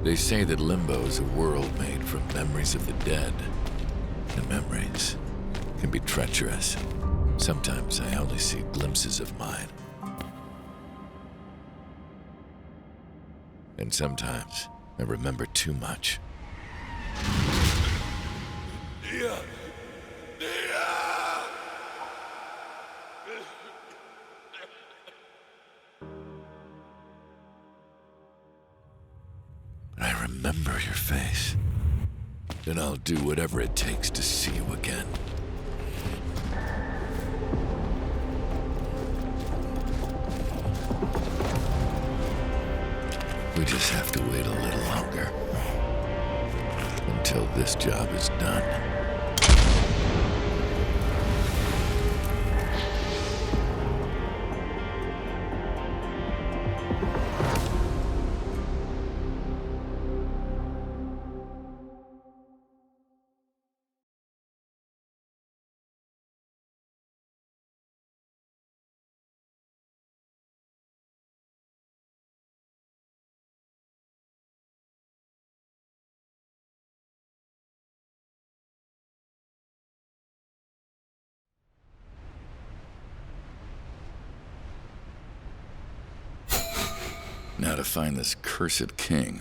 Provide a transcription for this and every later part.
They say that limbo is a world made from memories of the dead. And memories can be treacherous. Sometimes I only see glimpses of mine. And sometimes I remember too much. I remember your face. And I'll do whatever it takes to see you again. We just have to wait a little longer. Until this job is done. Now to find this cursed king.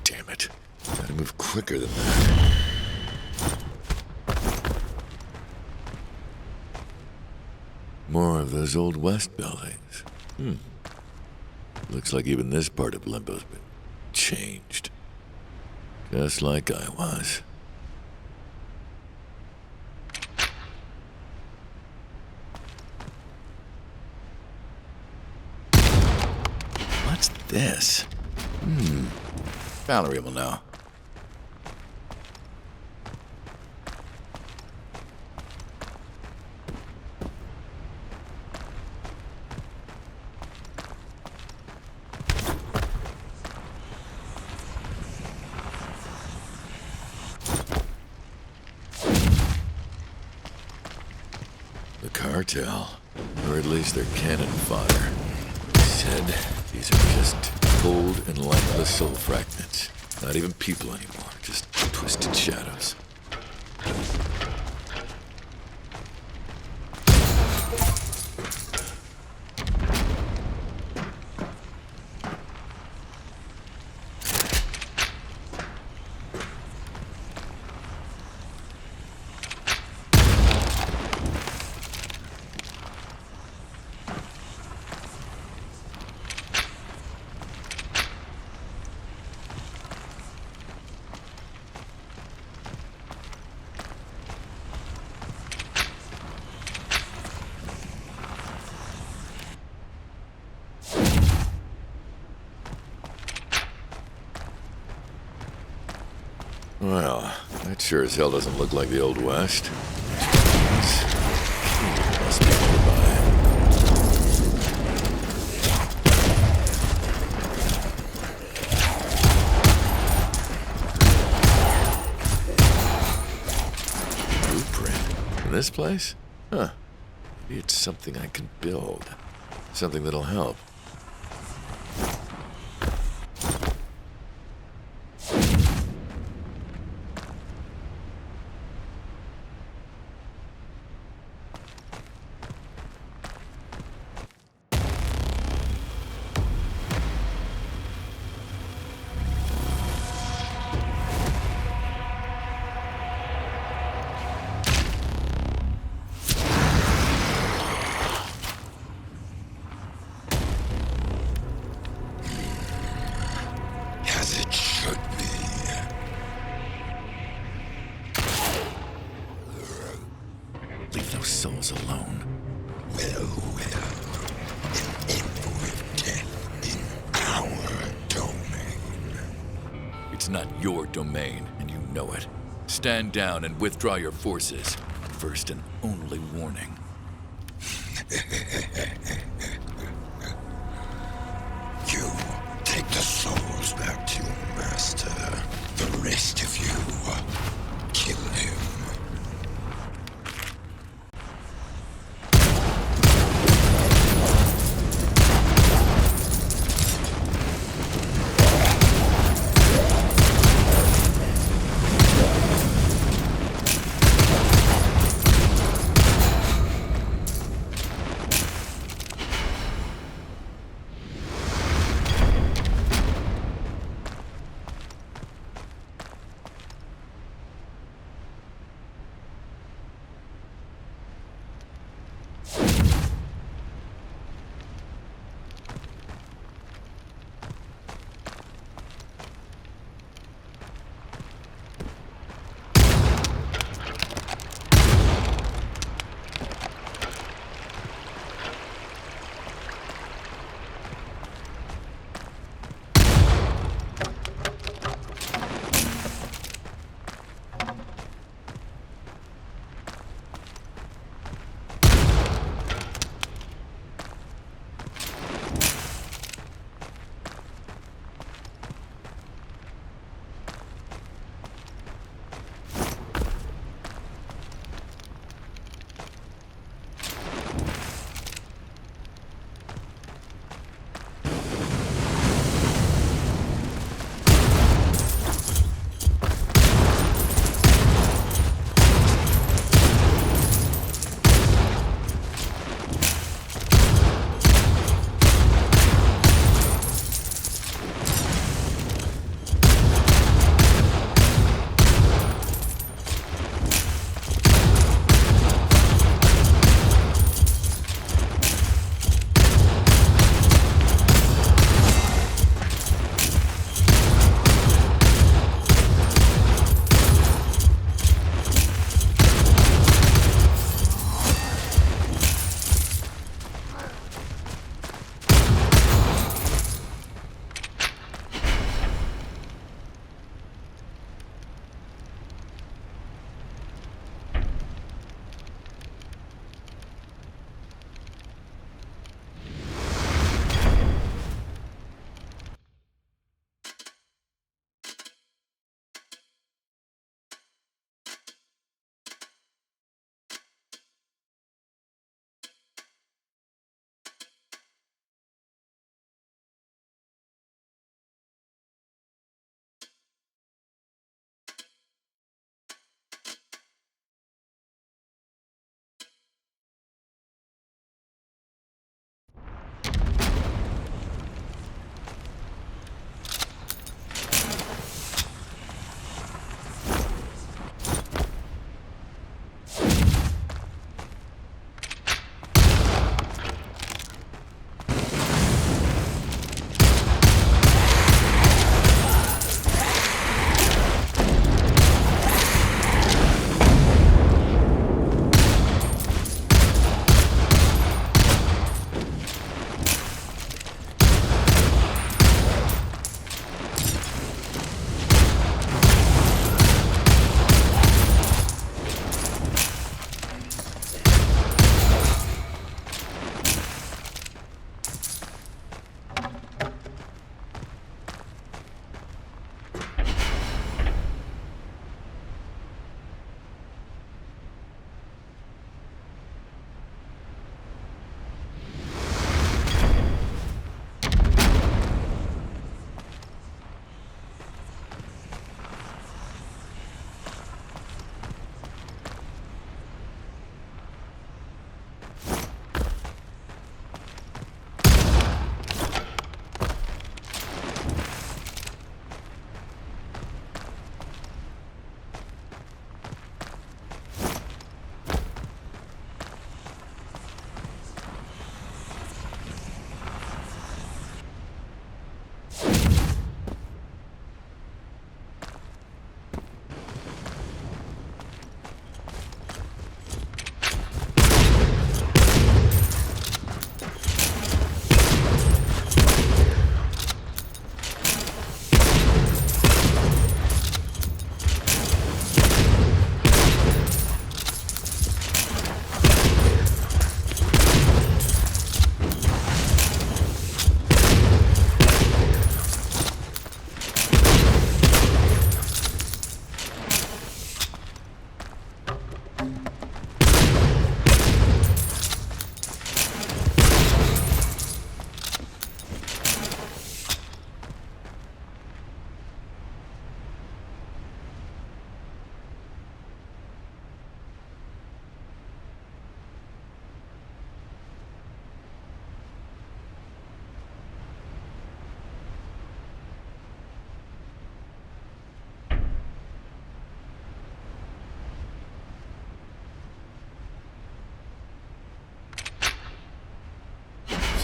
Damn it. Gotta move quicker than that. More of those old West buildings. Looks like even this part of Limbo's been changed. Just like I was. What's this? Valerie will know. Cartel, or at least their cannon fodder. Said these are just cold and lifeless soul fragments. Not even people anymore, just twisted shadows. Well, that sure as hell doesn't look like the Old West. Must be nearby. Blueprint? In this place? Huh. Maybe it's something I can build. Something that'll help. Souls alone. Well, an Envoy of death in our domain. It's not your domain, and you know it. Stand down and withdraw your forces. First and only morning. You take the souls back to your master. The rest of you, kill him.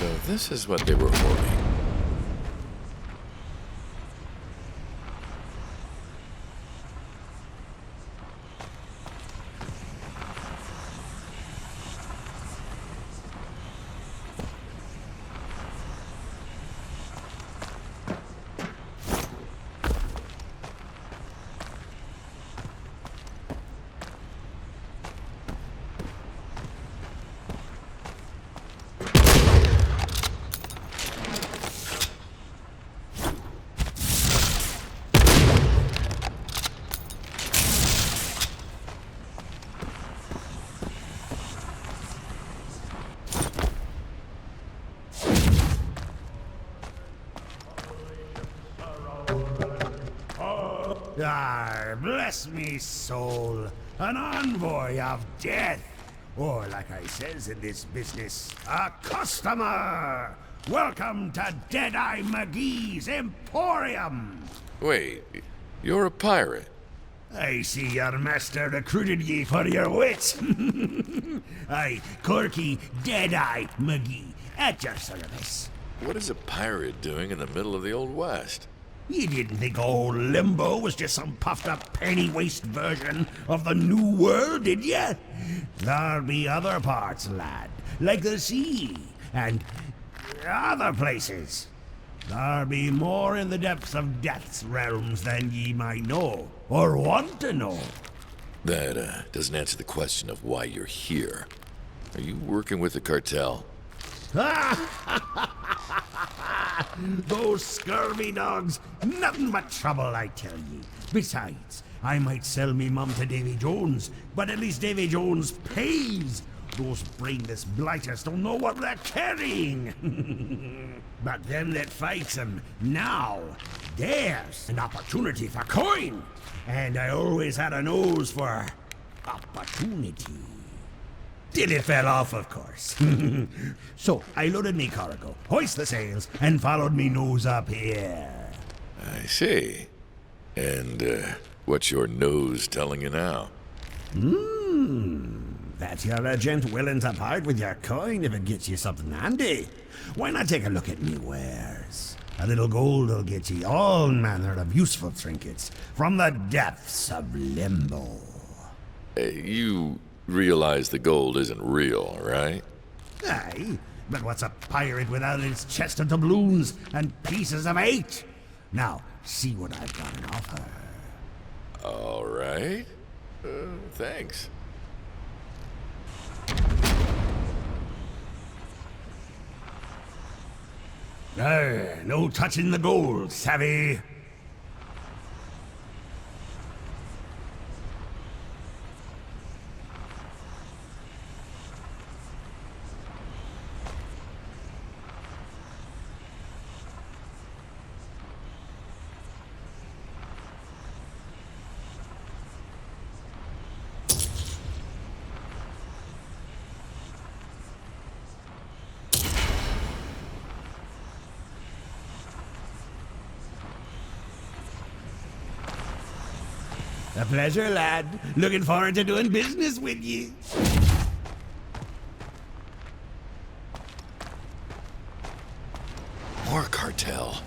So this is what they were hoarding. Ah, bless me soul, an envoy of death. Or, like I says in this business, a customer. Welcome to Deadeye McGee's Emporium. Wait, you're a pirate? I see your master recruited ye for your wits. Aye, Corky Deadeye McGee, at your service. What is a pirate doing in the middle of the Old West? You didn't think old Limbo was just some puffed-up penny-waste version of the New World, did ya? There'll be other parts, lad, like the sea, and other places. There'll be more in the depths of Death's realms than ye might know, or want to know. That doesn't answer the question of why you're here. Are you working with the cartel? Those scurvy dogs, nothing but trouble, I tell ye. Besides, I might sell me mum to Davy Jones, but at least Davy Jones pays. Those brainless blighters don't know what they're carrying. But them that fights them now, there's an opportunity for coin. And I always had a nose for opportunity. Till it fell off, of course. So I loaded me cargo, hoist the sails, and followed me nose up here. I see. And what's your nose telling you now? That you're a gent willing to part with your coin if it gets you something handy. Why not take a look at me wares? A little gold'll get ye all manner of useful trinkets from the depths of Limbo. You realize the gold isn't real, right? Aye, but what's a pirate without its chest of doubloons and pieces of eight? Now, see what I've got on offer. All right. Thanks. No touching the gold, savvy? A pleasure, lad. Looking forward to doing business with you. More cartel.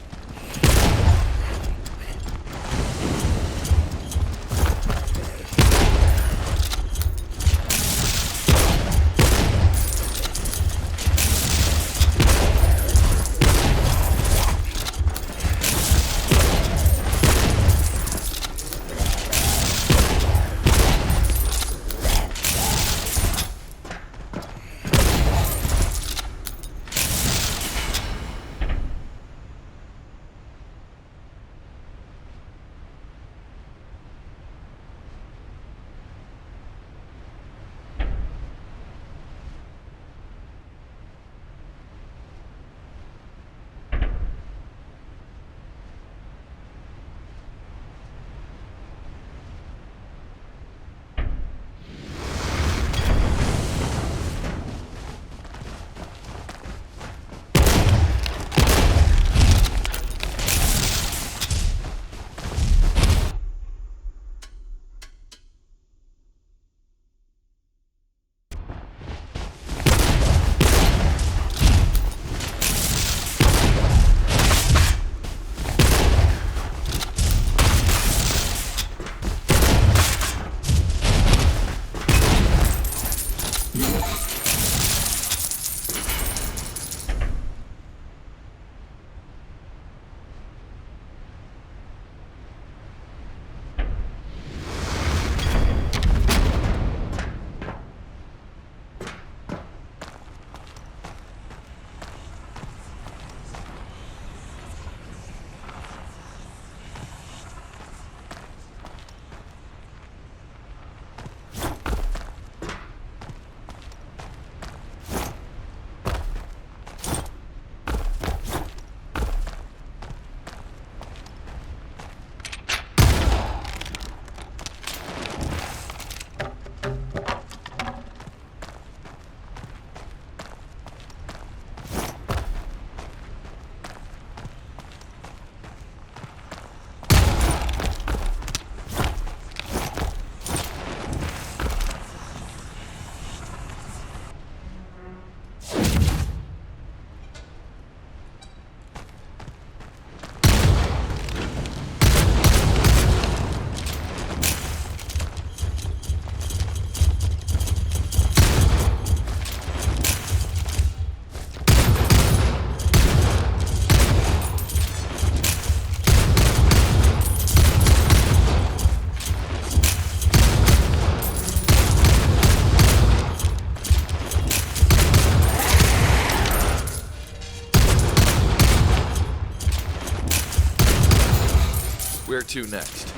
to next?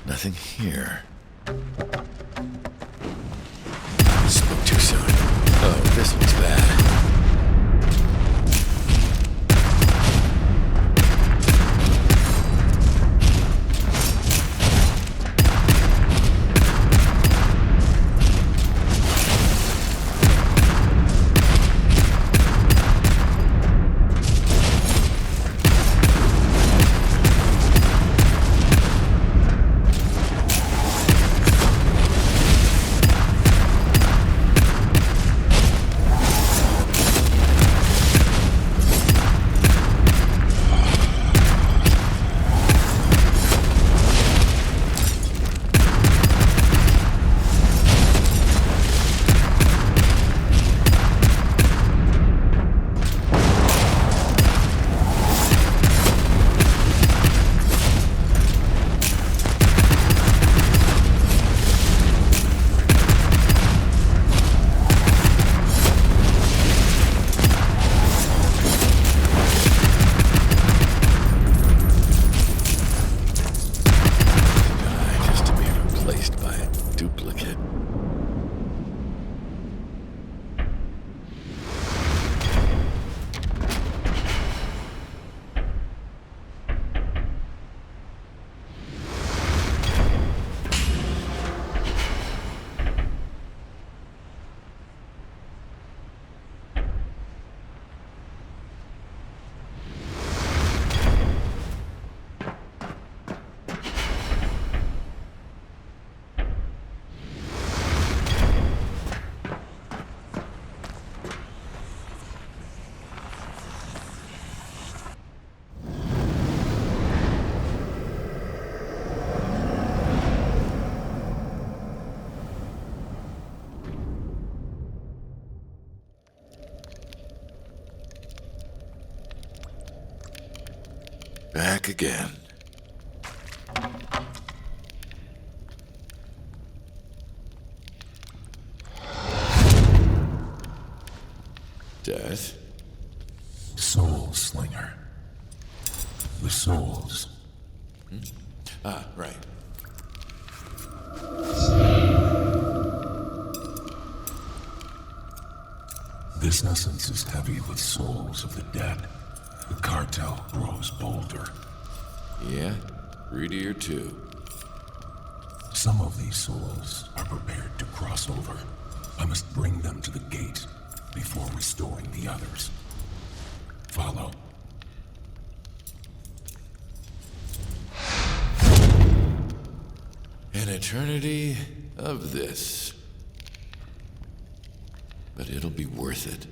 Nothing here. Spoke too soon. Oh, this looks bad. Back again. Death? Soulslinger. The souls. Ah, right. This essence is heavy with souls of the dead. The cartel grows bolder. Yeah? Greedier too. Some of these souls are prepared to cross over. I must bring them to the gate before restoring the others. Follow. An eternity of this. But it'll be worth it.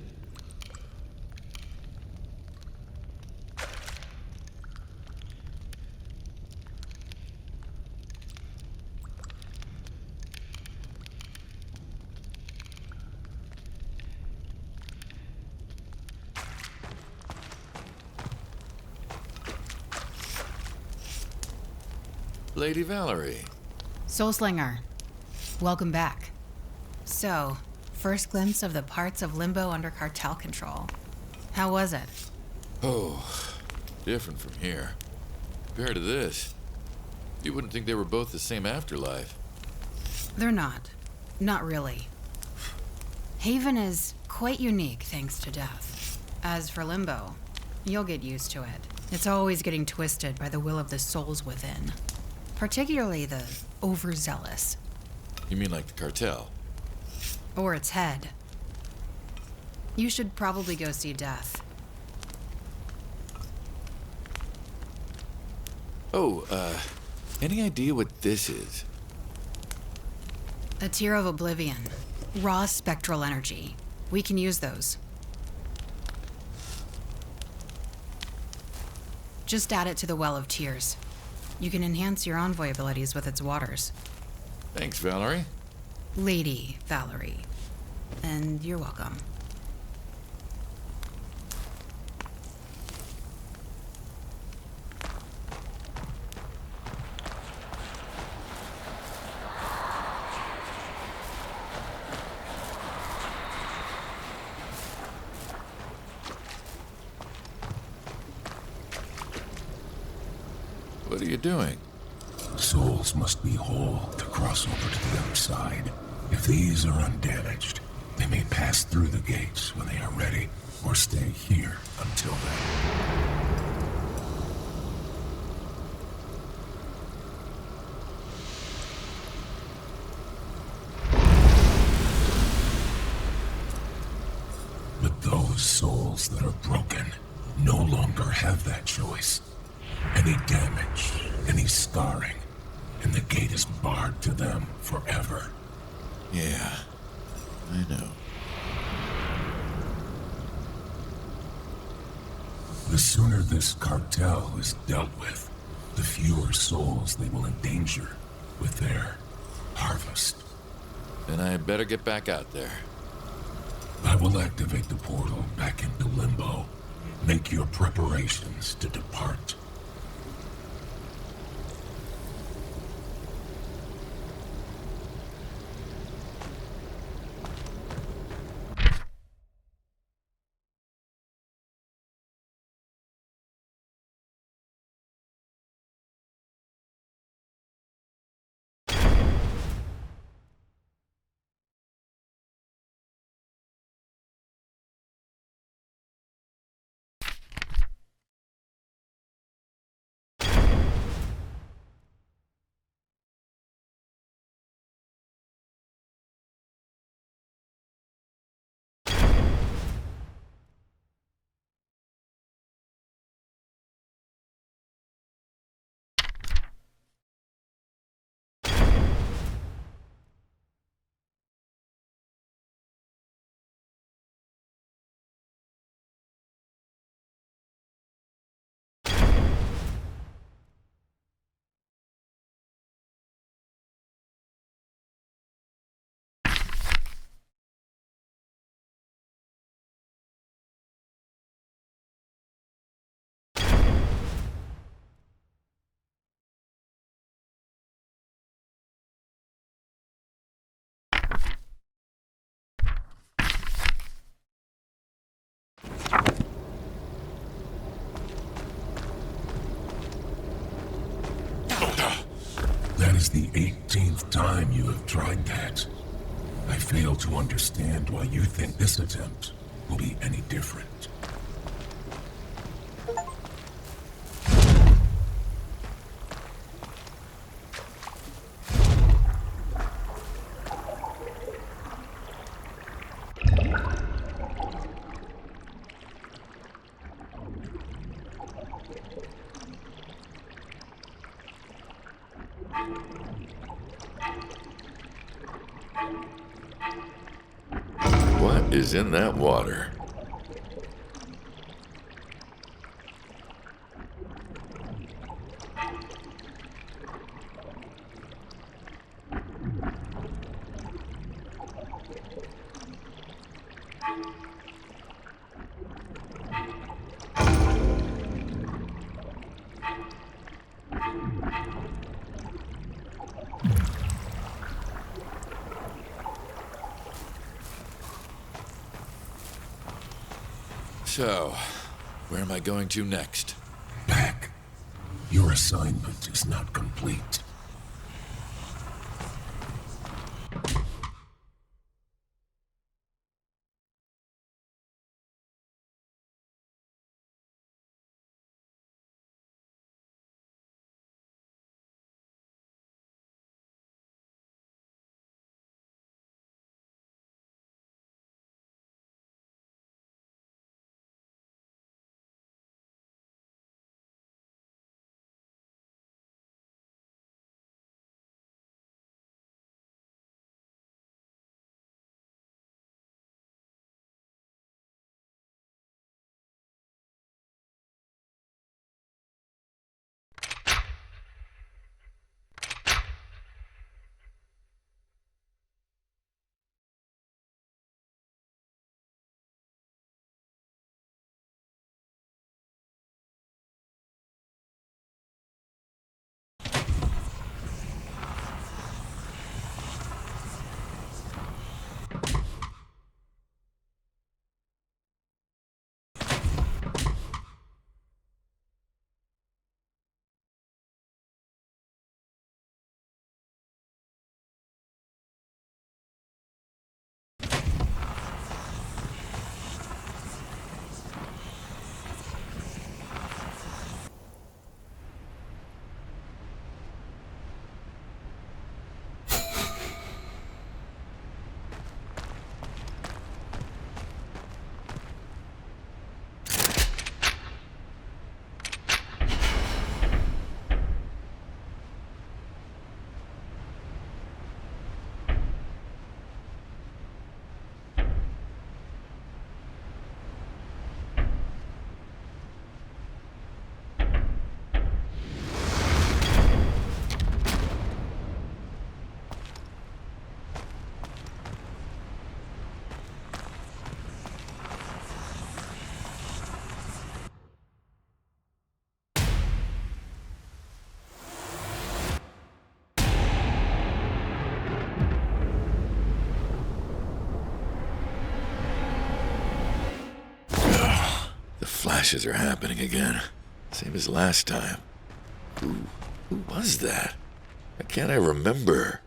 Lady Valerie. Soulslinger, welcome back. So, first glimpse of the parts of Limbo under Cartel control. How was it? Oh, different from here. Compared to this, you wouldn't think they were both the same afterlife. They're not. Not really. Haven is quite unique thanks to death. As for limbo, you'll get used to it. It's always getting twisted by the will of the souls within. Particularly the overzealous. You mean like the cartel? Or its head. You should probably go see Death. Oh, any idea what this is? A tear of oblivion. Raw spectral energy. We can use those. Just add it to the Well of Tears. You can enhance your Envoy abilities with its waters. Thanks, Valerie. Lady Valerie. And you're welcome. What are you doing? Souls must be whole to cross over to the other side. If these are undamaged, they may pass through the gates when they are ready, or stay here until then. But those souls that are broken no longer have that choice. Any damage, any scarring, and the gate is barred to them forever. Yeah, I know. The sooner this cartel is dealt with, the fewer souls they will endanger with their harvest. Then I better get back out there. I will activate the portal back into limbo. Make your preparations to depart. That is the 18th time you have tried that. I fail to understand why you think this attempt will be any different. What is in that water? So, where am I going to next? Back. Your assignment is not complete. The flashes are happening again. Same as last time. Who was that? Why can't I remember?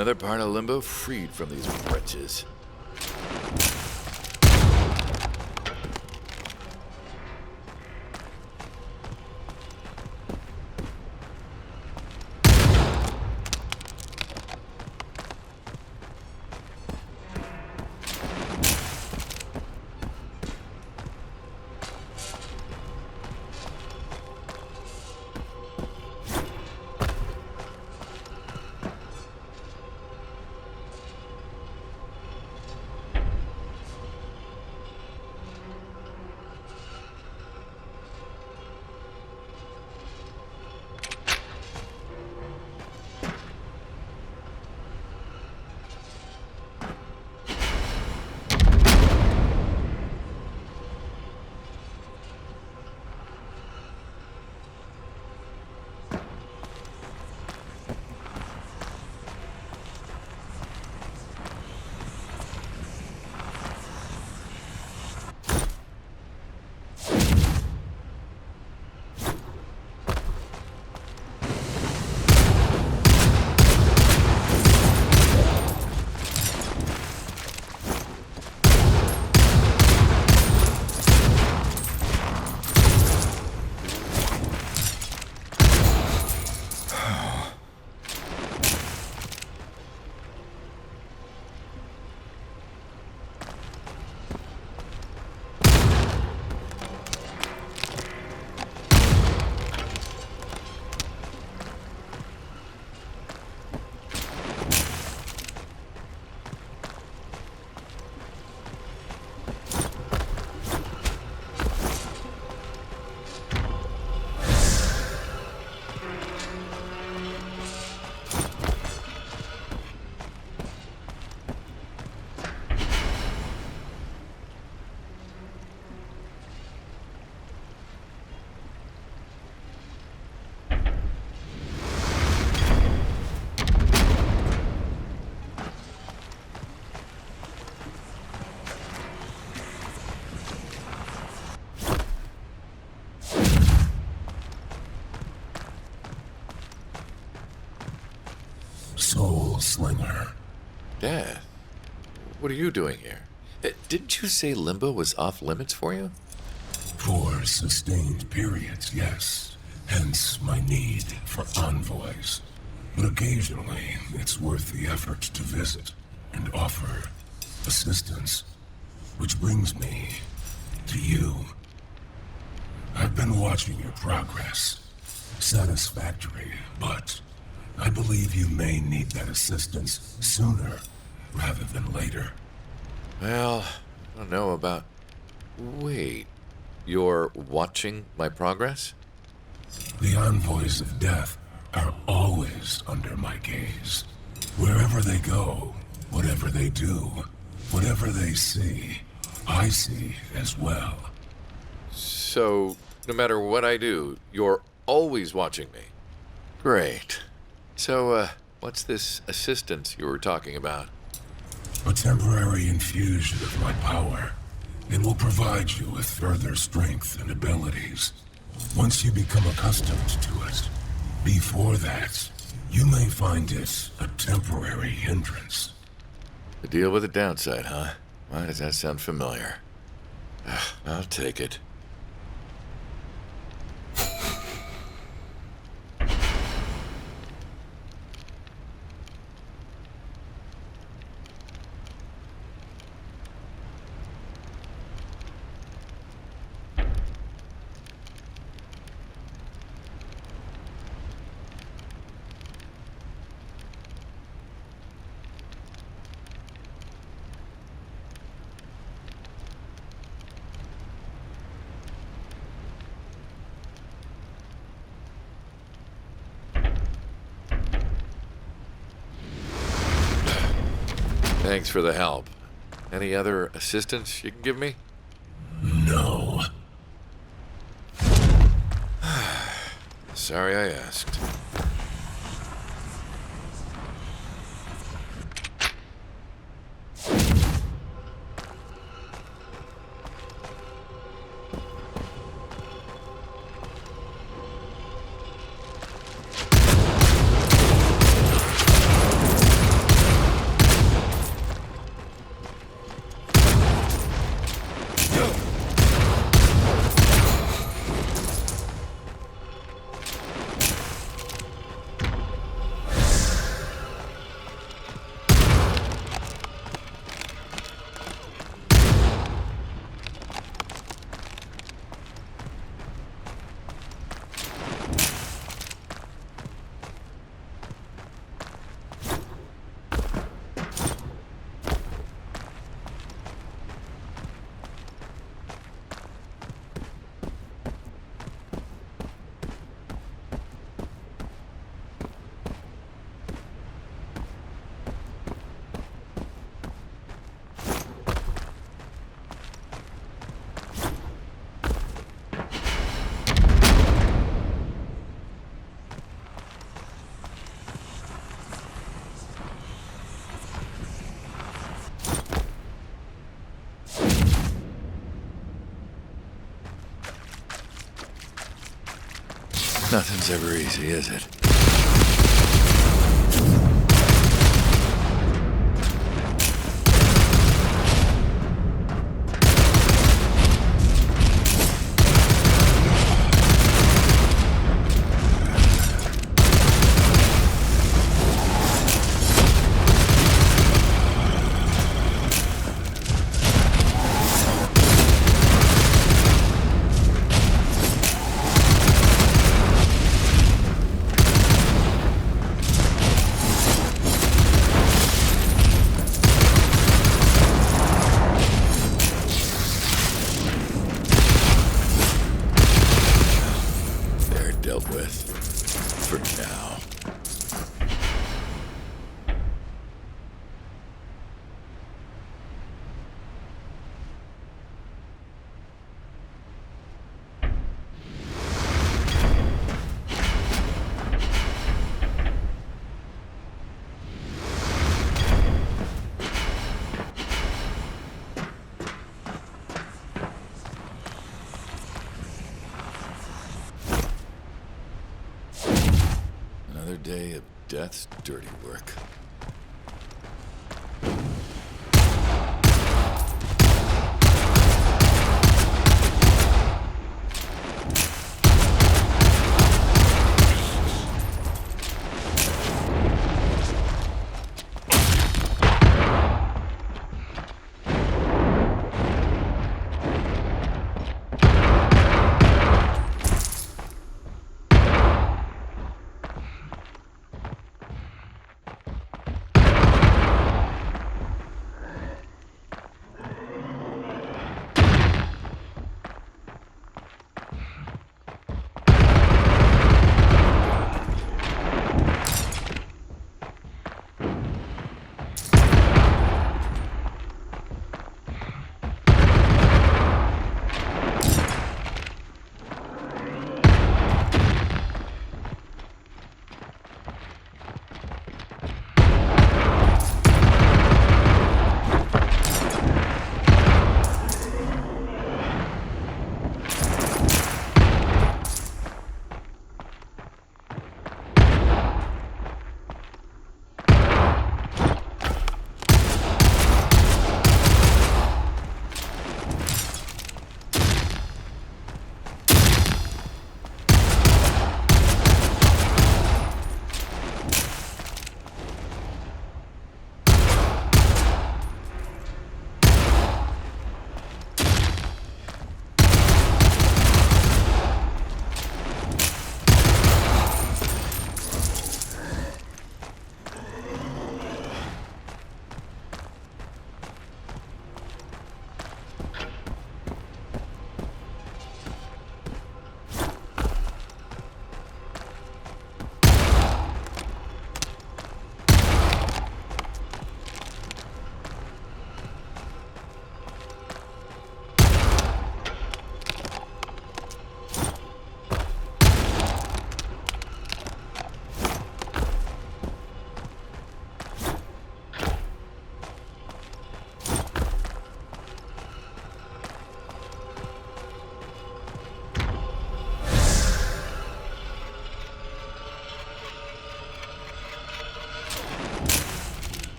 Another part of Limbo freed from these wretches. Soulslinger. Dad, what are you doing here? Didn't you say limbo was off limits for you? For sustained periods, yes. Hence my need for envoys. But occasionally, it's worth the effort to visit and offer assistance. Which brings me to you. I've been watching your progress. Satisfactory, but I believe you may need that assistance sooner rather than later. Well, I don't know about... Wait, you're watching my progress? The envoys of death are always under my gaze. Wherever they go, whatever they do, whatever they see, I see as well. So, no matter what I do, you're always watching me. Great. So, what's this assistance you were talking about? A temporary infusion of my power. It will provide you with further strength and abilities. Once you become accustomed to it. Before that, you may find it a temporary hindrance. The deal with the downside, huh? Why does that sound familiar? I'll take it. Thanks for the help. Any other assistance you can give me? No. Sorry I asked. Nothing's ever easy, is it? That's dirty work.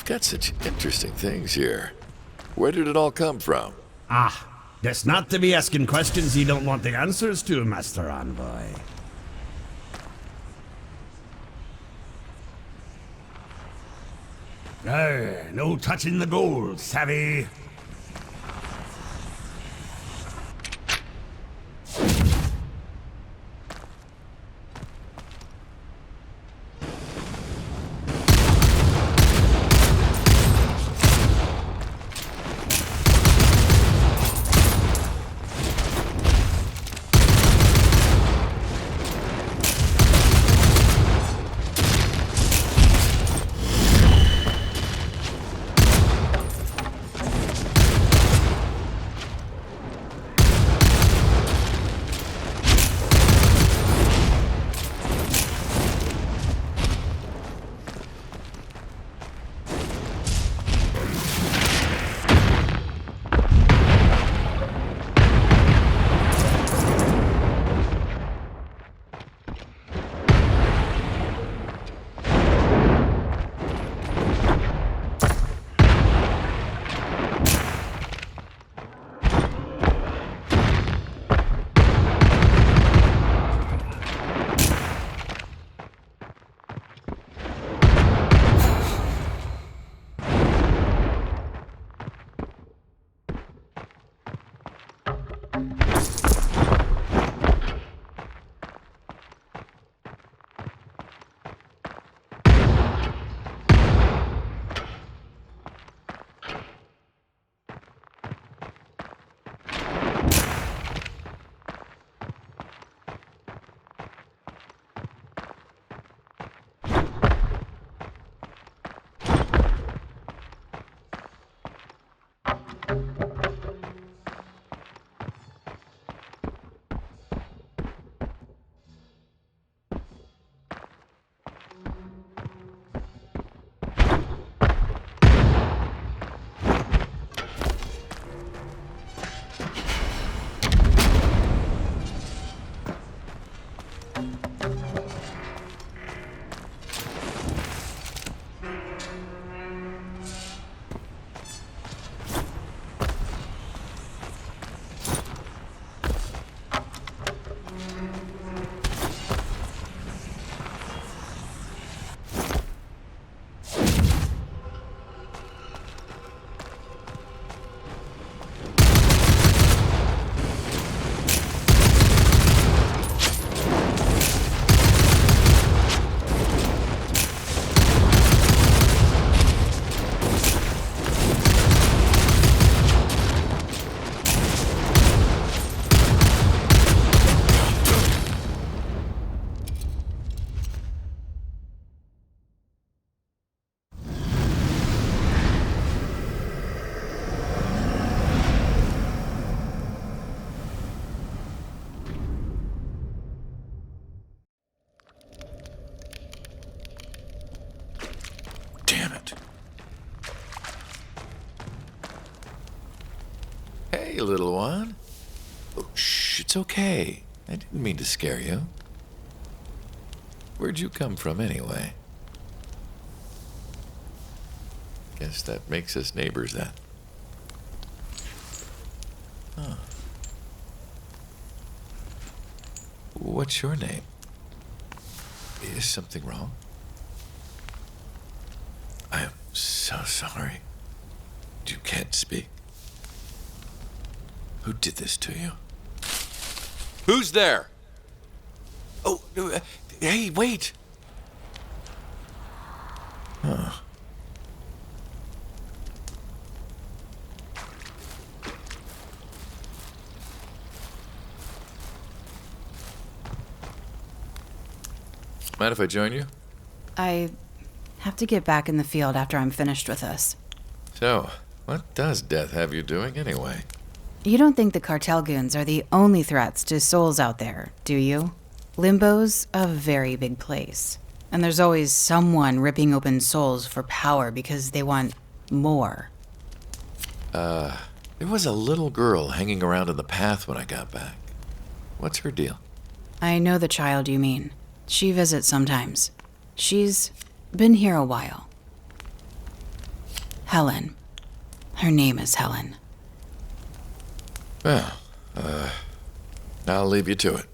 Got such interesting things here. Where did it all come from? Ah, that's not to be asking questions you don't want the answers to, Master Envoy. No touching the gold, savvy? Hey, little one. Oh, shh, it's okay. I didn't mean to scare you. Where'd you come from, anyway? Guess that makes us neighbors, then. Huh. What's your name? Is something wrong? I am so sorry. You can't speak. Who did this to you? Who's there? Oh, hey, wait! Huh. Mind if I join you? I have to get back in the field after I'm finished with this. So, what does death have you doing anyway? You don't think the cartel goons are the only threats to souls out there, do you? Limbo's a very big place, and there's always someone ripping open souls for power because they want more. There was a little girl hanging around in the path when I got back. What's her deal? I know the child you mean. She visits sometimes. She's been here a while. Helen. Her name is Helen. Well, I'll leave you to it.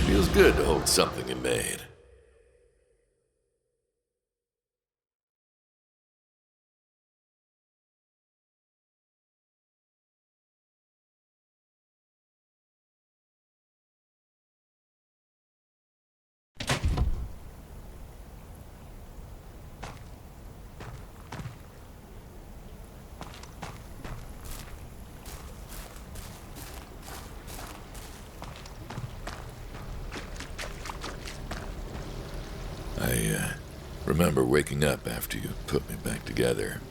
Feels good to hold something you made. I remember waking up after you put me back together.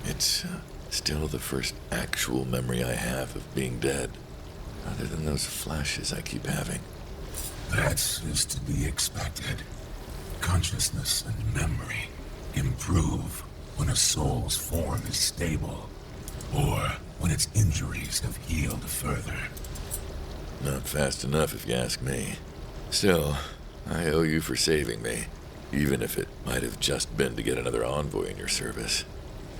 It's still the first actual memory I have of being dead, other than those flashes I keep having. That is to be expected. Consciousness and memory improve when a soul's form is stable, or when its injuries have healed further. Not fast enough, if you ask me. Still, I owe you for saving me, even if it might have just been to get another envoy in your service.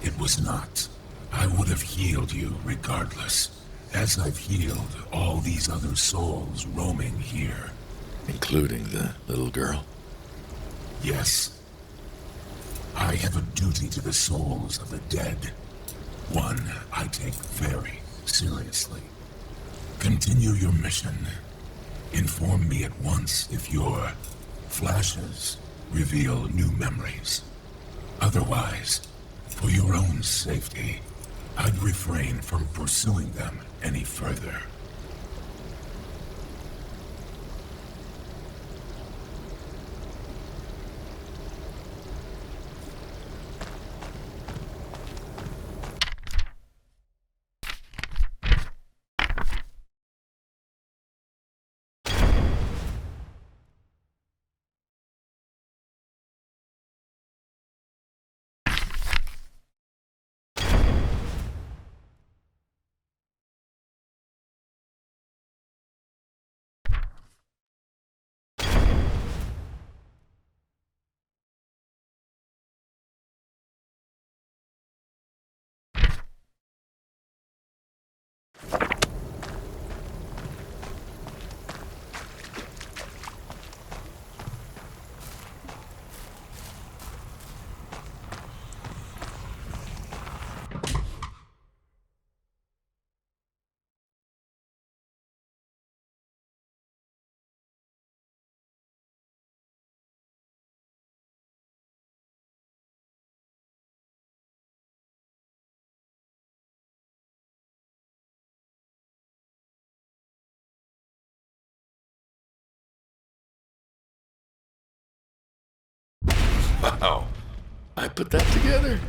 It was not. I would have healed you regardless, as I've healed all these other souls roaming here. Including the little girl? Yes. I have a duty to the souls of the dead. One I take very seriously. Continue your mission. Inform me at once if your flashes reveal new memories. Otherwise, for your own safety, I'd refrain from pursuing them any further. Wow. I put that together?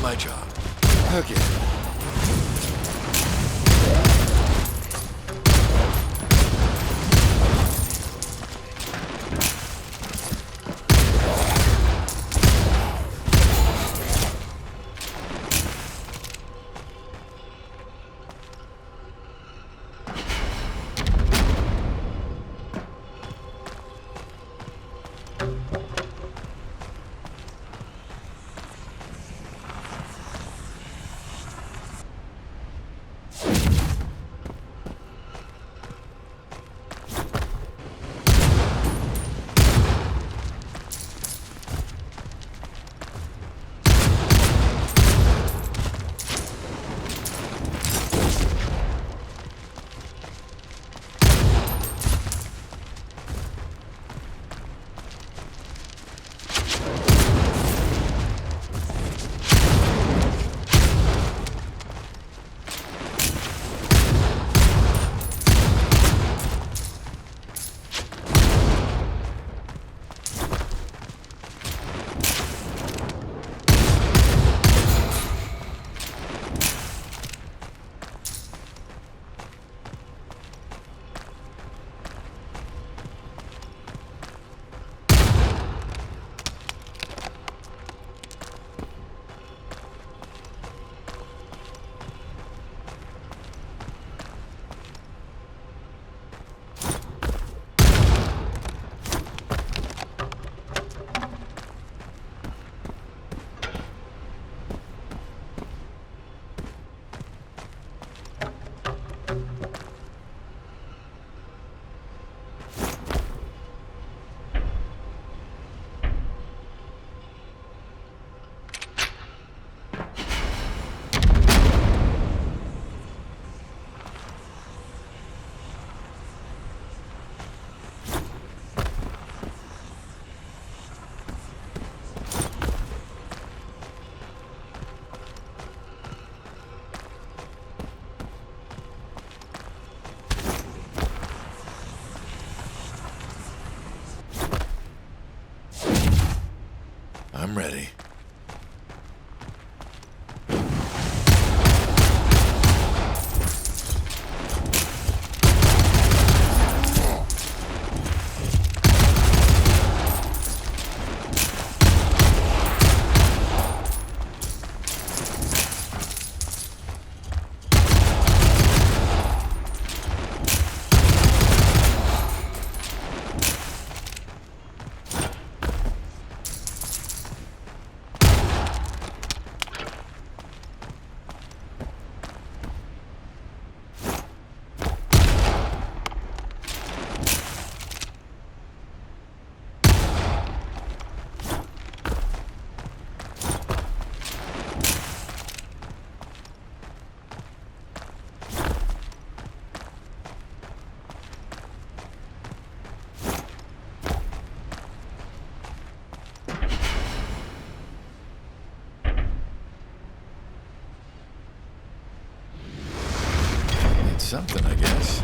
My job. Okay. I'm ready. Something, I guess.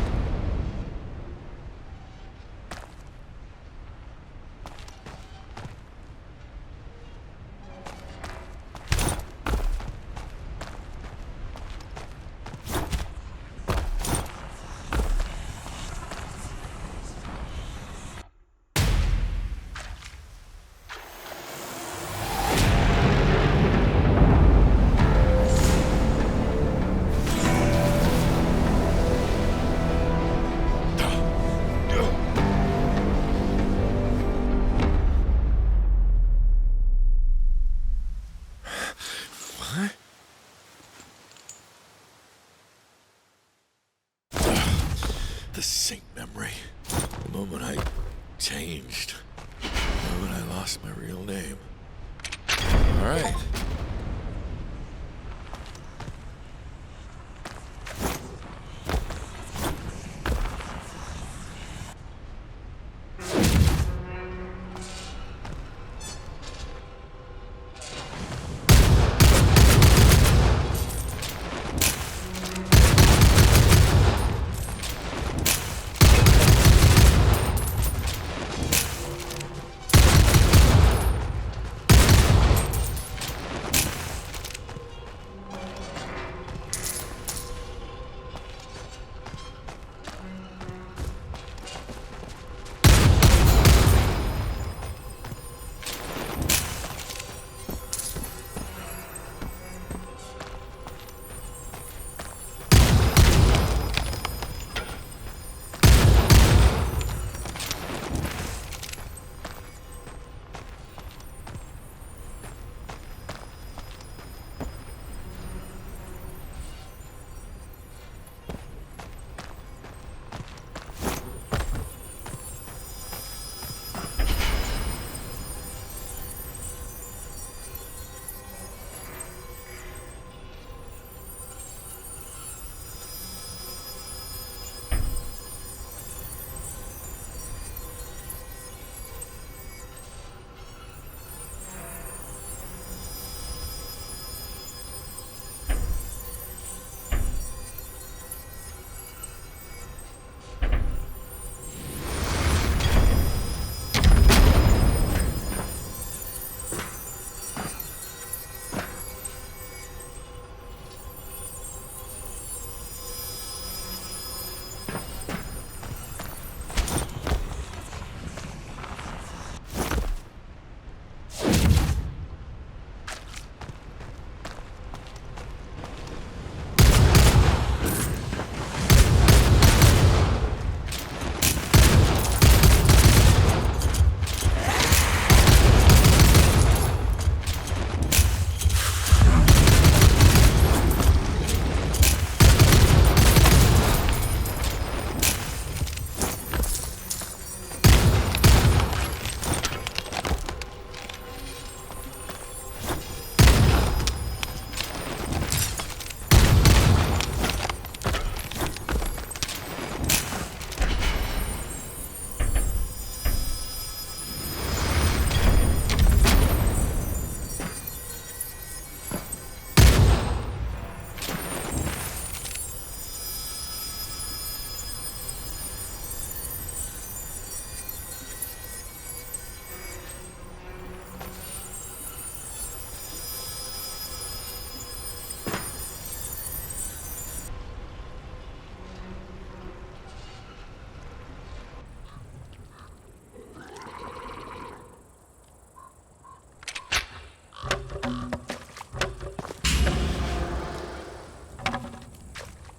distinct memory. The moment I changed. The moment I lost my real name. All right.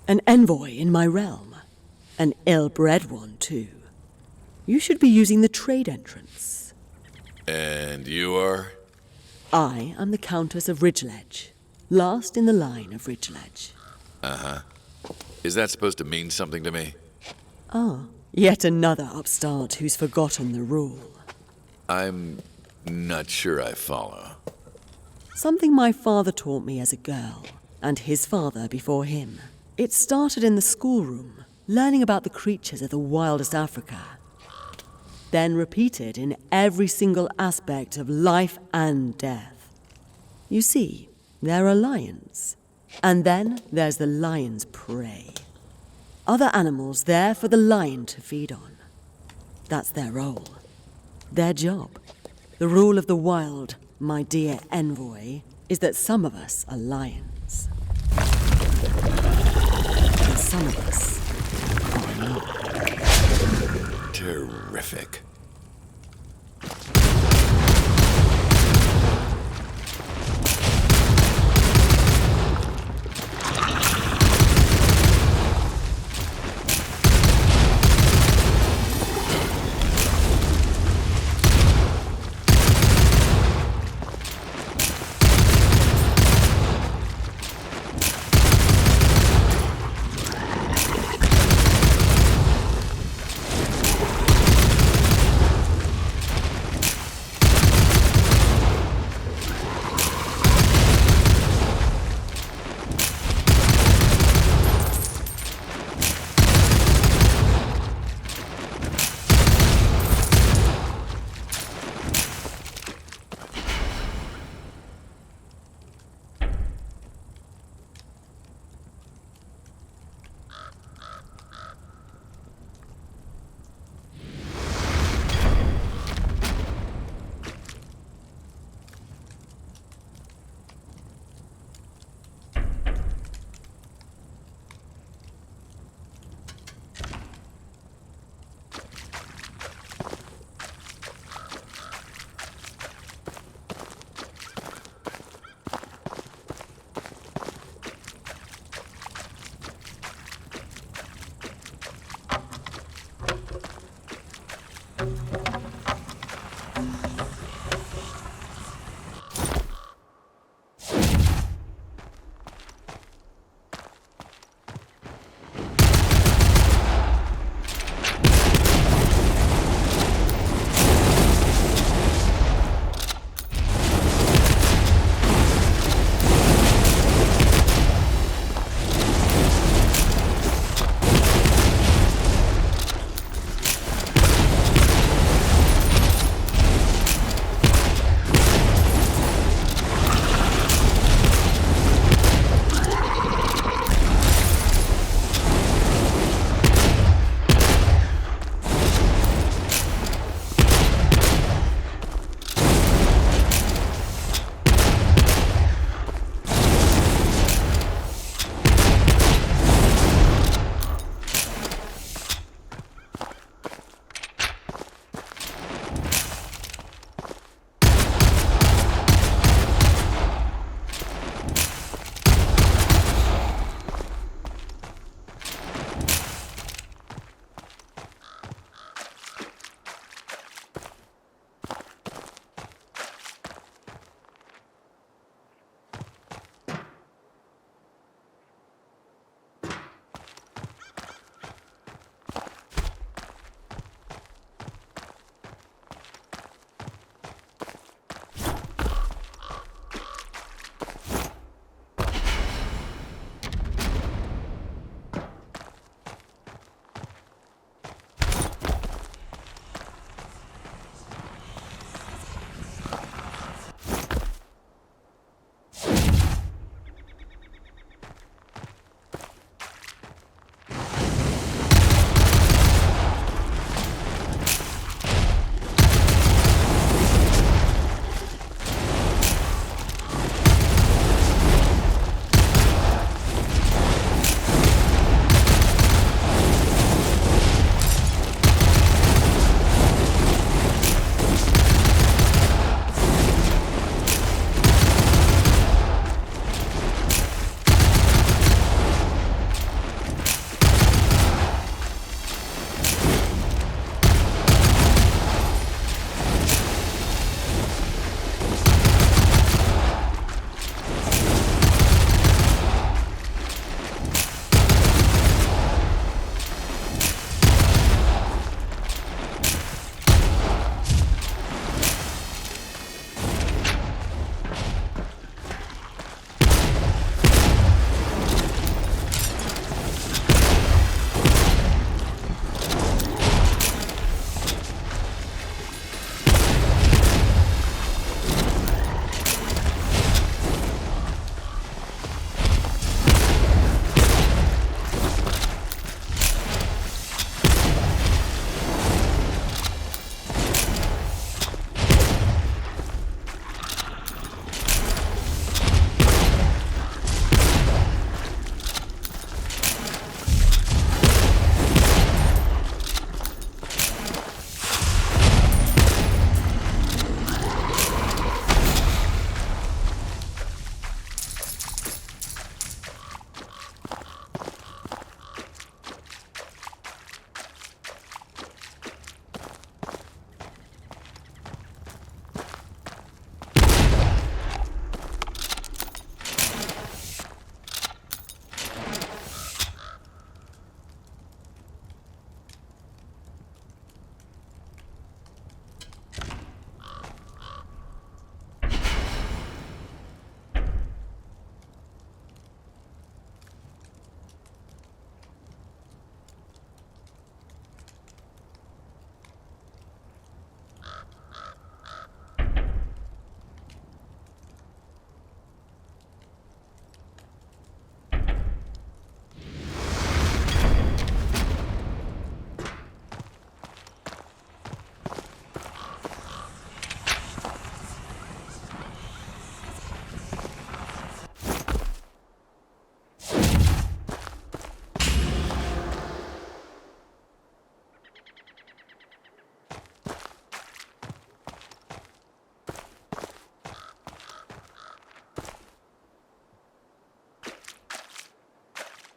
An envoy in my realm. An ill-bred one, too. You should be using the trade entrance. And you are? I am the Countess of Ridgeledge, last in the line of Ridgeledge. Uh-huh. Is that supposed to mean something to me? Ah, yet another upstart who's forgotten the rule. I'm not sure I follow. Something my father taught me as a girl, and his father before him. It started in the schoolroom, learning about the creatures of the wildest Africa. Then repeated in every single aspect of life and death. You see, there are lions. And then there's the lion's prey. Other animals there for the lion to feed on. That's their role. Their job. The rule of the wild, my dear Envoy, is that some of us are lions. And some of us are not. Terrific.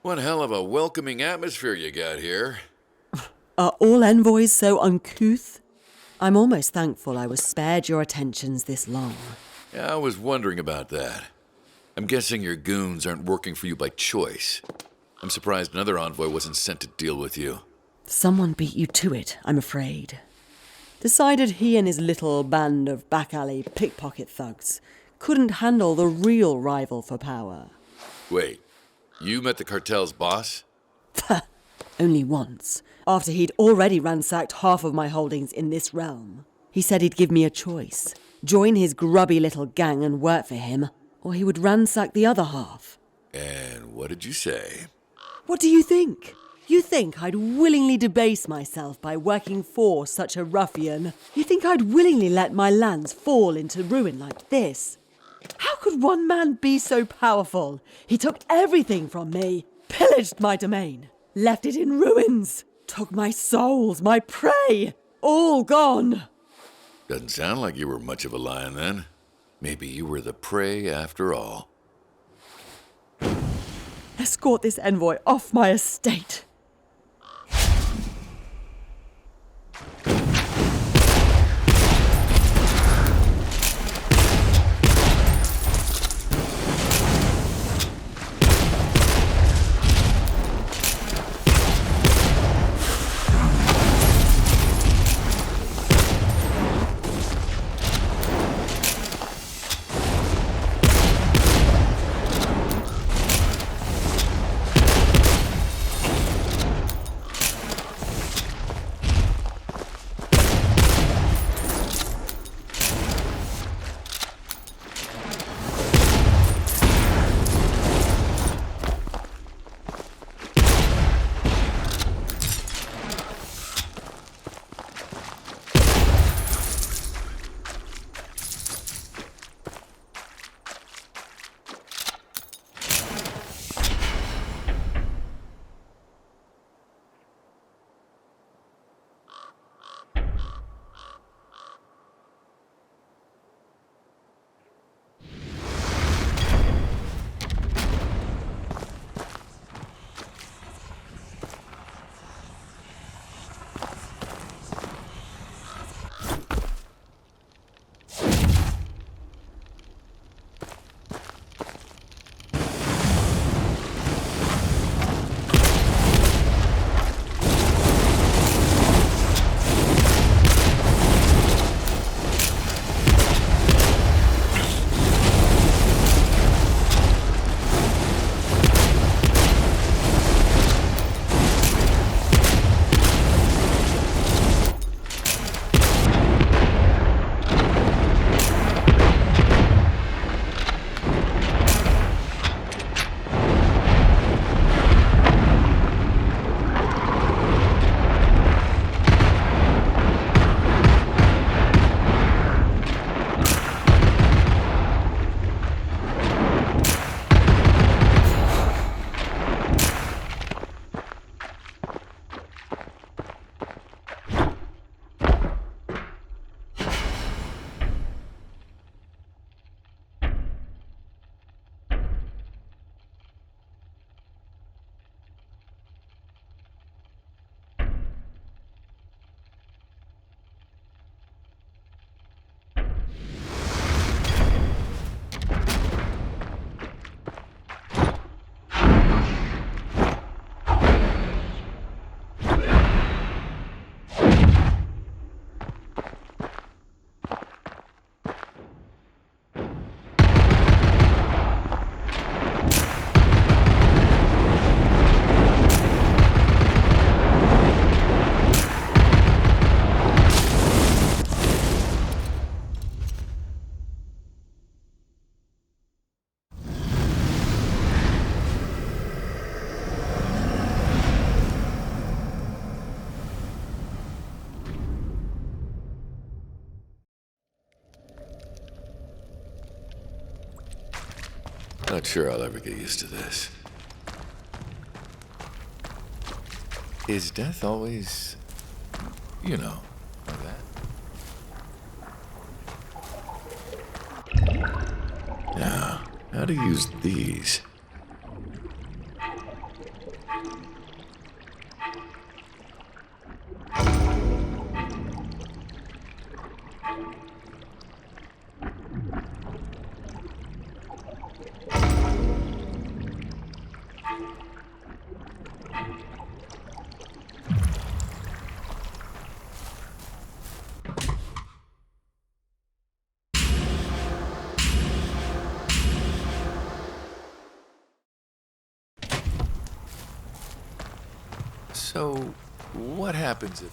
One hell of a welcoming atmosphere you got here. Are all envoys so uncouth? I'm almost thankful I was spared your attentions this long. Yeah, I was wondering about that. I'm guessing your goons aren't working for you by choice. I'm surprised another envoy wasn't sent to deal with you. Someone beat you to it, I'm afraid. Decided he and his little band of back-alley pickpocket thugs couldn't handle the real rival for power. Wait, you met the cartel's boss? Only once, after he'd already ransacked half of my holdings in this realm. He said he'd give me a choice. Join his grubby little gang and work for him, or he would ransack the other half. And what did you say? What do you think? You think I'd willingly debase myself by working for such a ruffian? You think I'd willingly let my lands fall into ruin like this? How could one man be so powerful? He took everything from me, pillaged my domain, left it in ruins, took my souls, my prey, all gone. Doesn't sound like you were much of a lion then. Maybe you were the prey after all. Escort this envoy off my estate. Not sure I'll ever get used to this. Is death always, you know, like that? Now, how to use these? So, what happens if...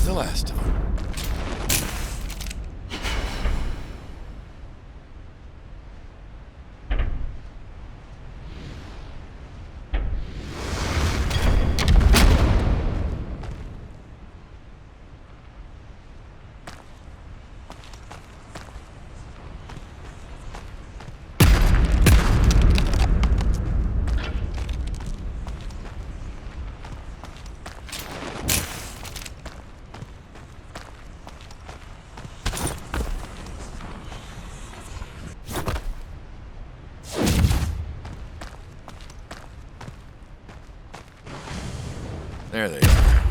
the last of them. There they are.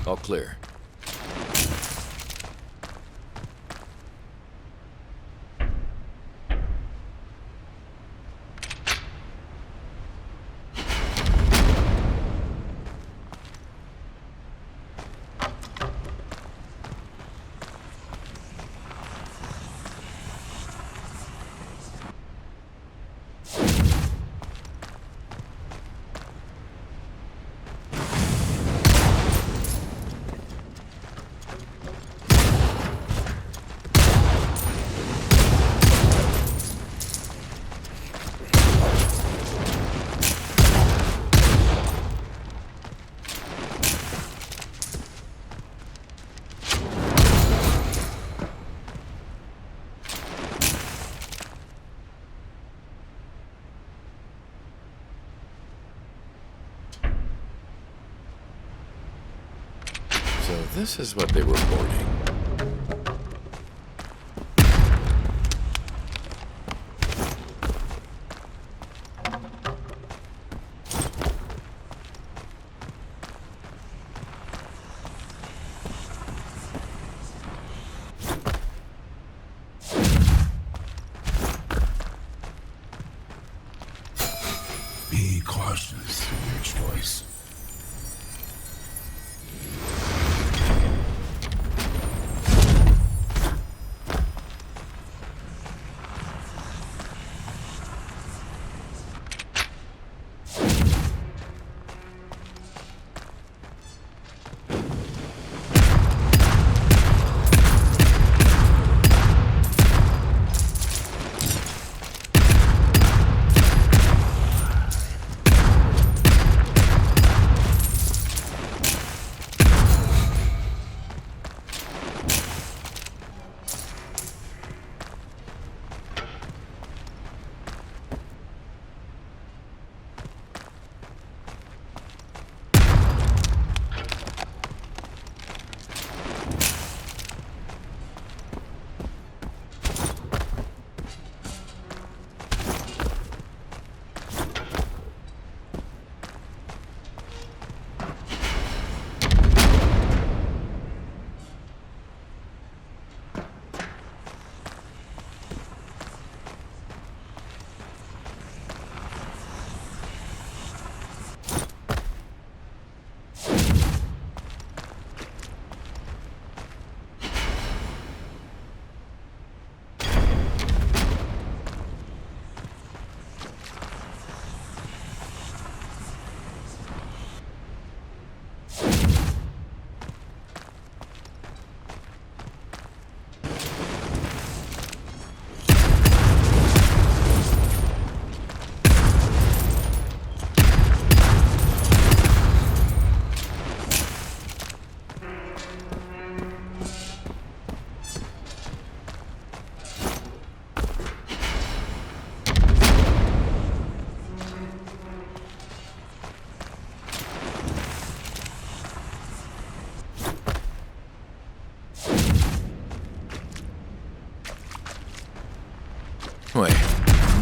All clear. So this is what they were boarding. Be cautious in your choice.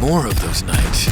more of those nights.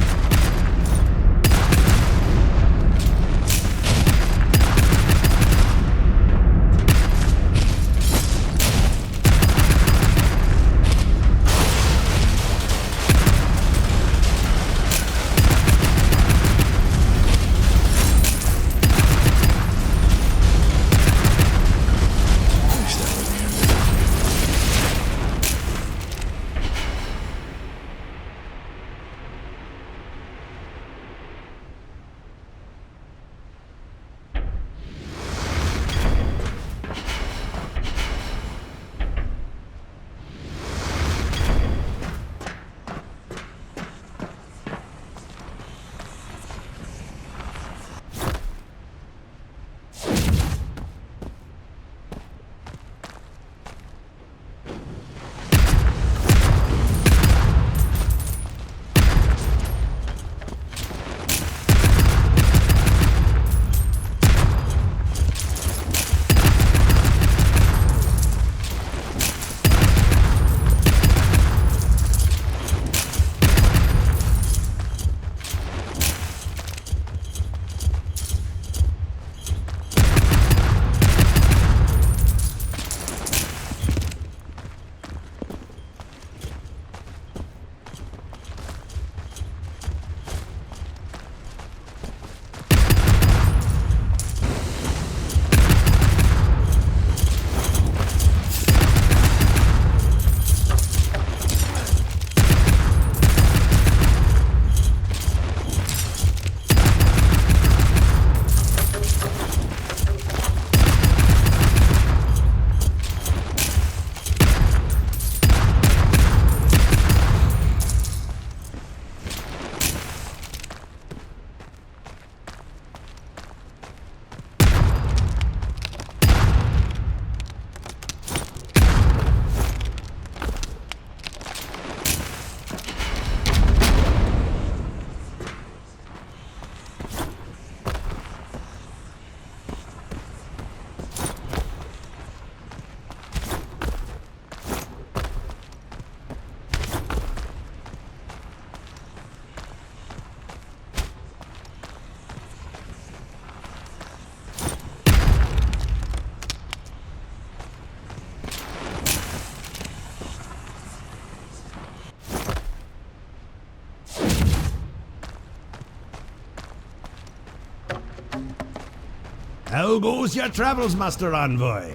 How goes your travels, Master Envoy?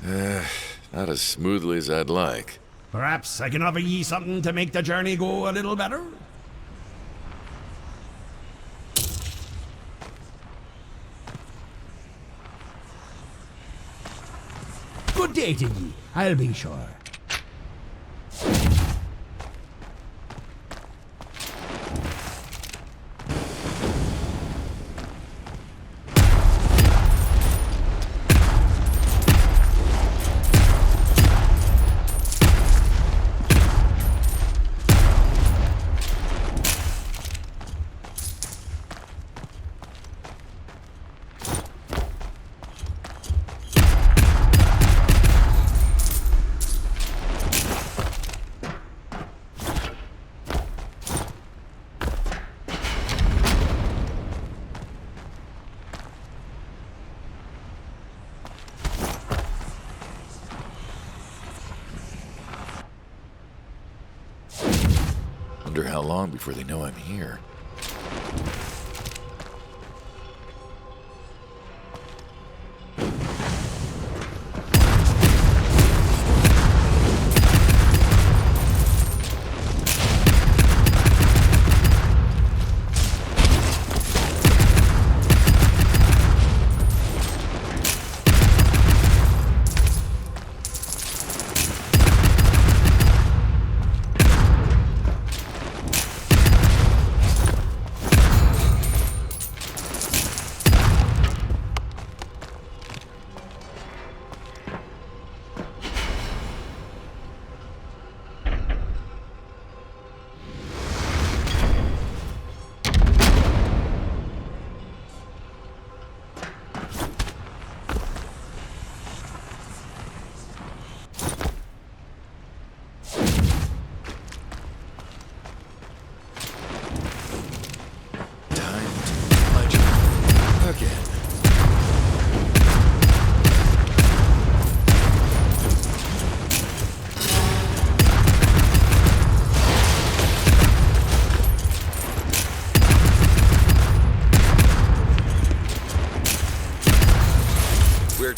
Not as smoothly as I'd like. Perhaps I can offer ye something to make the journey go a little better? Good day to ye, I'll be sure. Wonder how long before they know I'm here.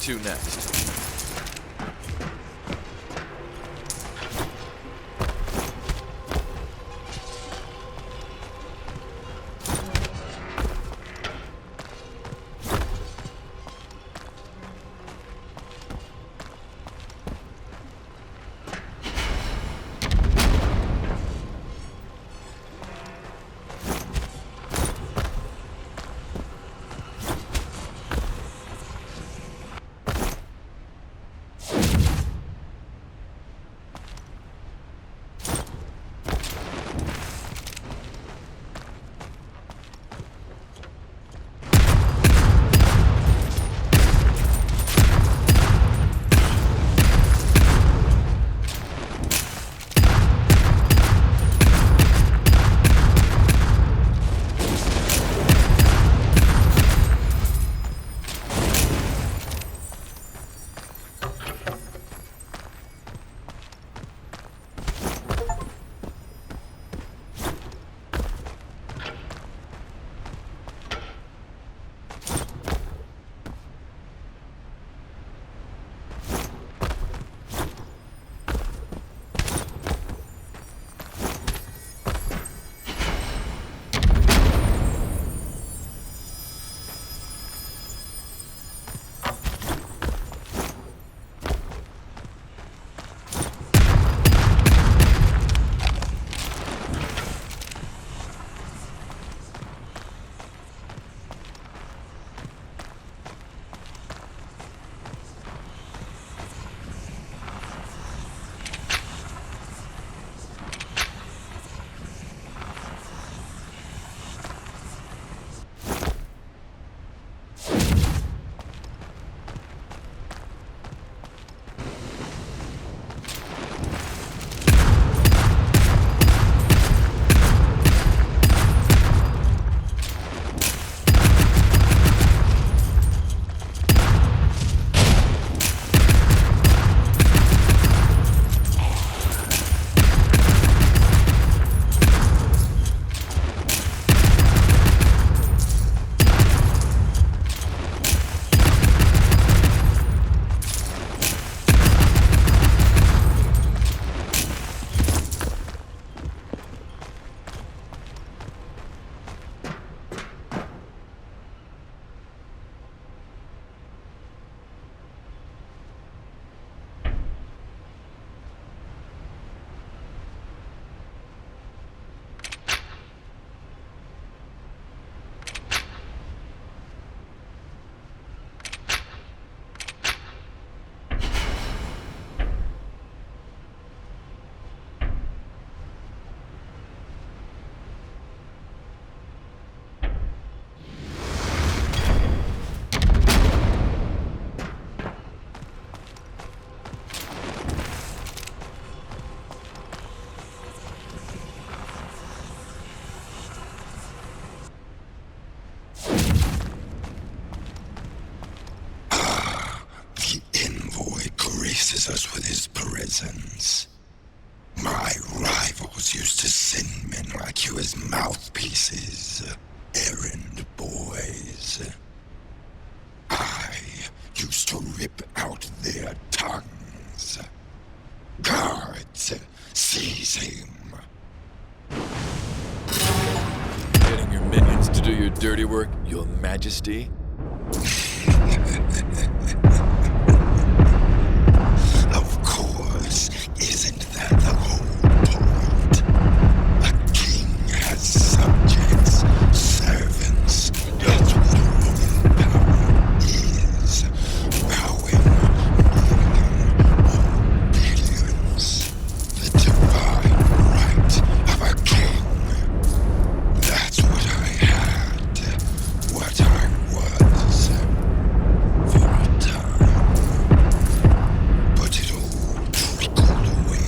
to next? Us with his presence. My rivals used to send men like you as mouthpieces, errand boys. I used to rip out their tongues. Guards, seize him. Getting your minions to do your dirty work, your majesty? Of course, isn't that the whole point? A king has subjects, servants. That's what ruling power is. Bowing, kneeling, or billions. The divine right of a king. That's what I had. What I was. For a time. But it all trickled away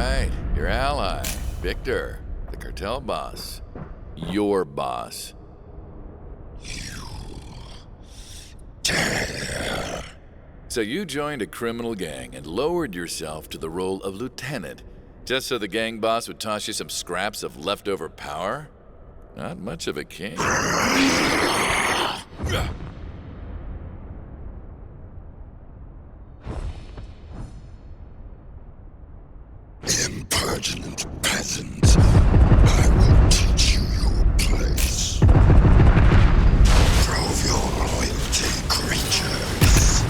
right, your ally, Victor, the cartel boss. Your boss. So you joined a criminal gang and lowered yourself to the role of lieutenant, just so the gang boss would toss you some scraps of leftover power? Not much of a king. Impertinent peasant. I will teach you your place. Prove your loyalty, creatures.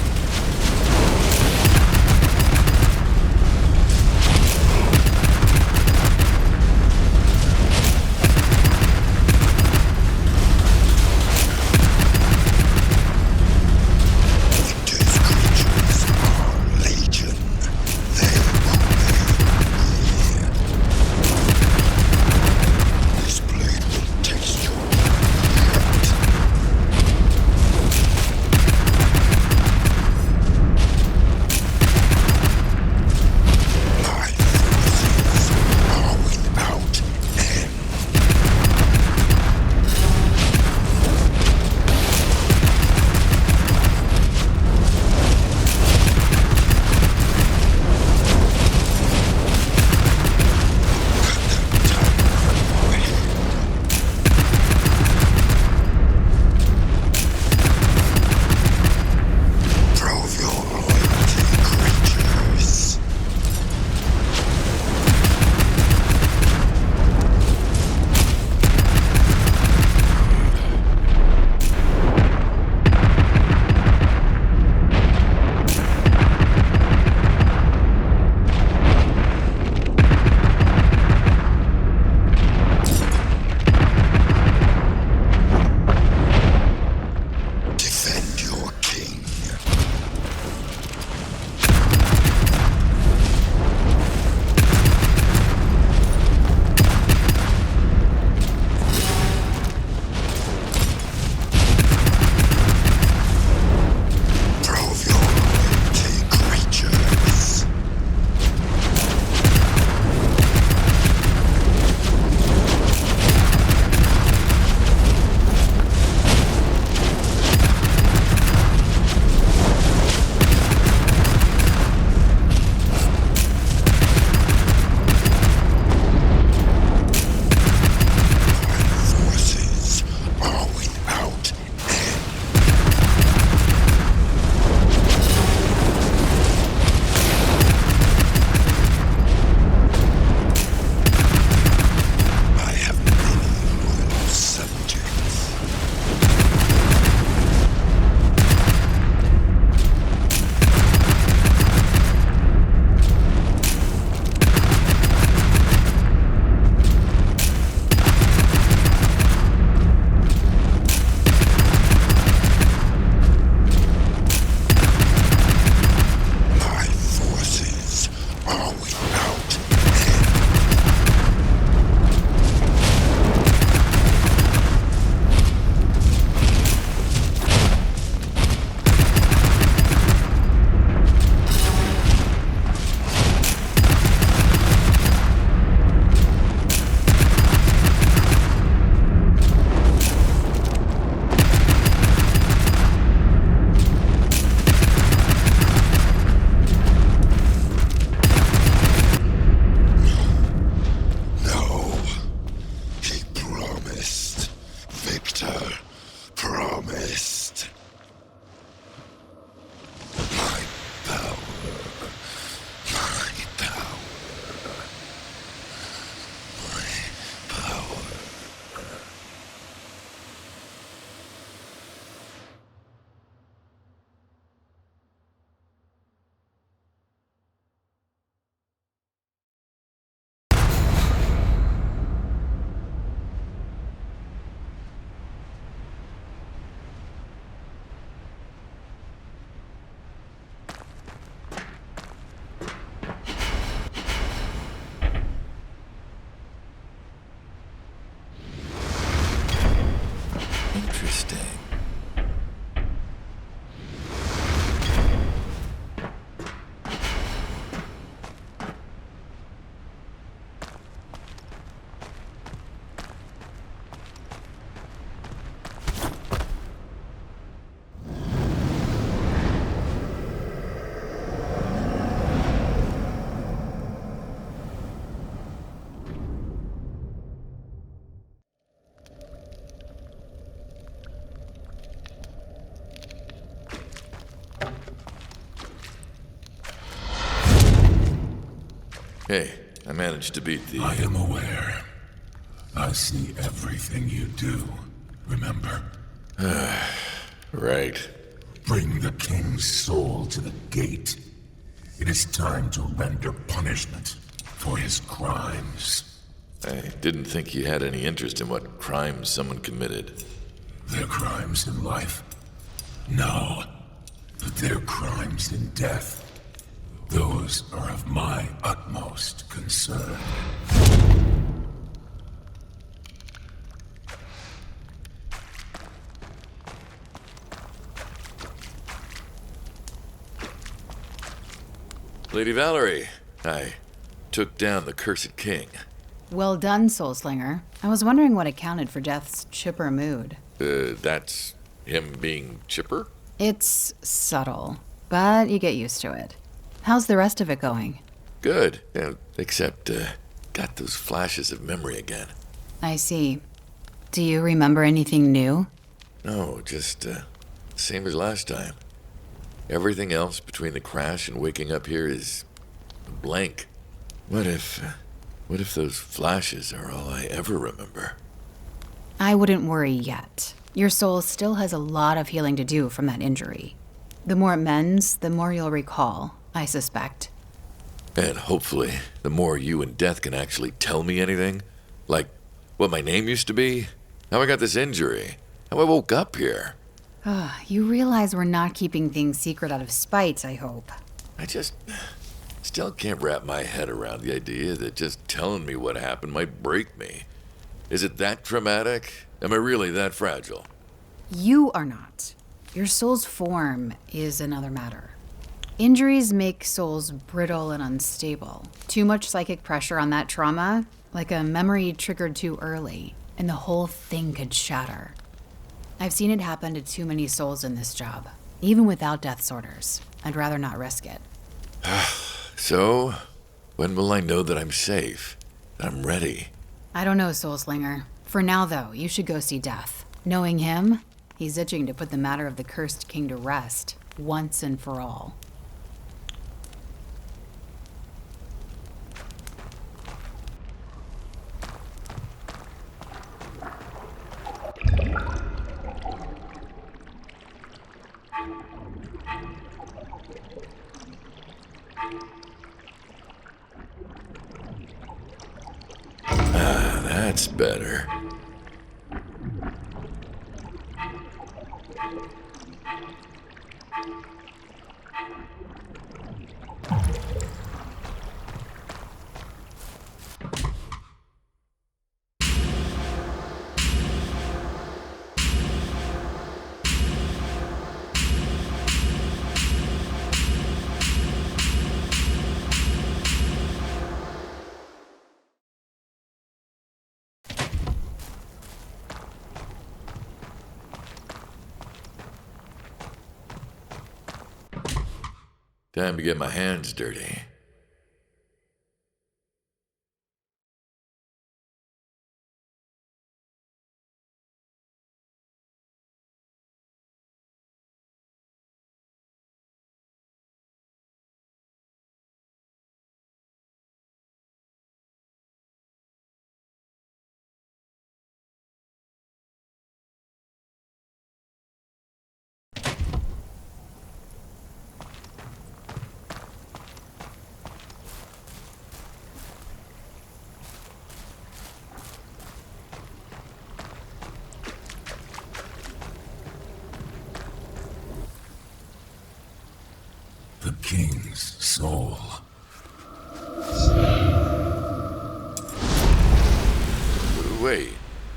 Victor's creatures are legion. They will be here. Hey, I managed to beat the... I am aware. I see everything you do, remember? Right. Bring the king's soul to the gate. It is time to render punishment for his crimes. I didn't think you had any interest in what crimes someone committed. Their crimes in life? No. But their crimes in death. Those are of my utmost concern. Lady Valerie, I took down the cursed king. Well done, Soulslinger. I was wondering what accounted for Death's chipper mood. That's him being chipper? It's subtle, but you get used to it. How's the rest of it going? Good, except, got those flashes of memory again. I see. Do you remember anything new? No, just, same as last time. Everything else between the crash and waking up here is a blank. What if those flashes are all I ever remember? I wouldn't worry yet. Your soul still has a lot of healing to do from that injury. The more it mends, the more you'll recall, I suspect. And hopefully, the more you and Death can actually tell me anything. Like, what my name used to be, how I got this injury, how I woke up here. You realize we're not keeping things secret out of spite, I hope. I just still can't wrap my head around the idea that just telling me what happened might break me. Is it that traumatic? Am I really that fragile? You are not. Your soul's form is another matter. Injuries make souls brittle and unstable. Too much psychic pressure on that trauma, like a memory triggered too early, and the whole thing could shatter. I've seen it happen to too many souls in this job, even without death's orders. I'd rather not risk it. So, when will I know that I'm safe? That I'm ready? I don't know, Soulslinger. For now, though, you should go see Death. Knowing him, he's itching to put the matter of the cursed king to rest, once and for all. That's better. Time to get my hands dirty. The king's soul. Wait,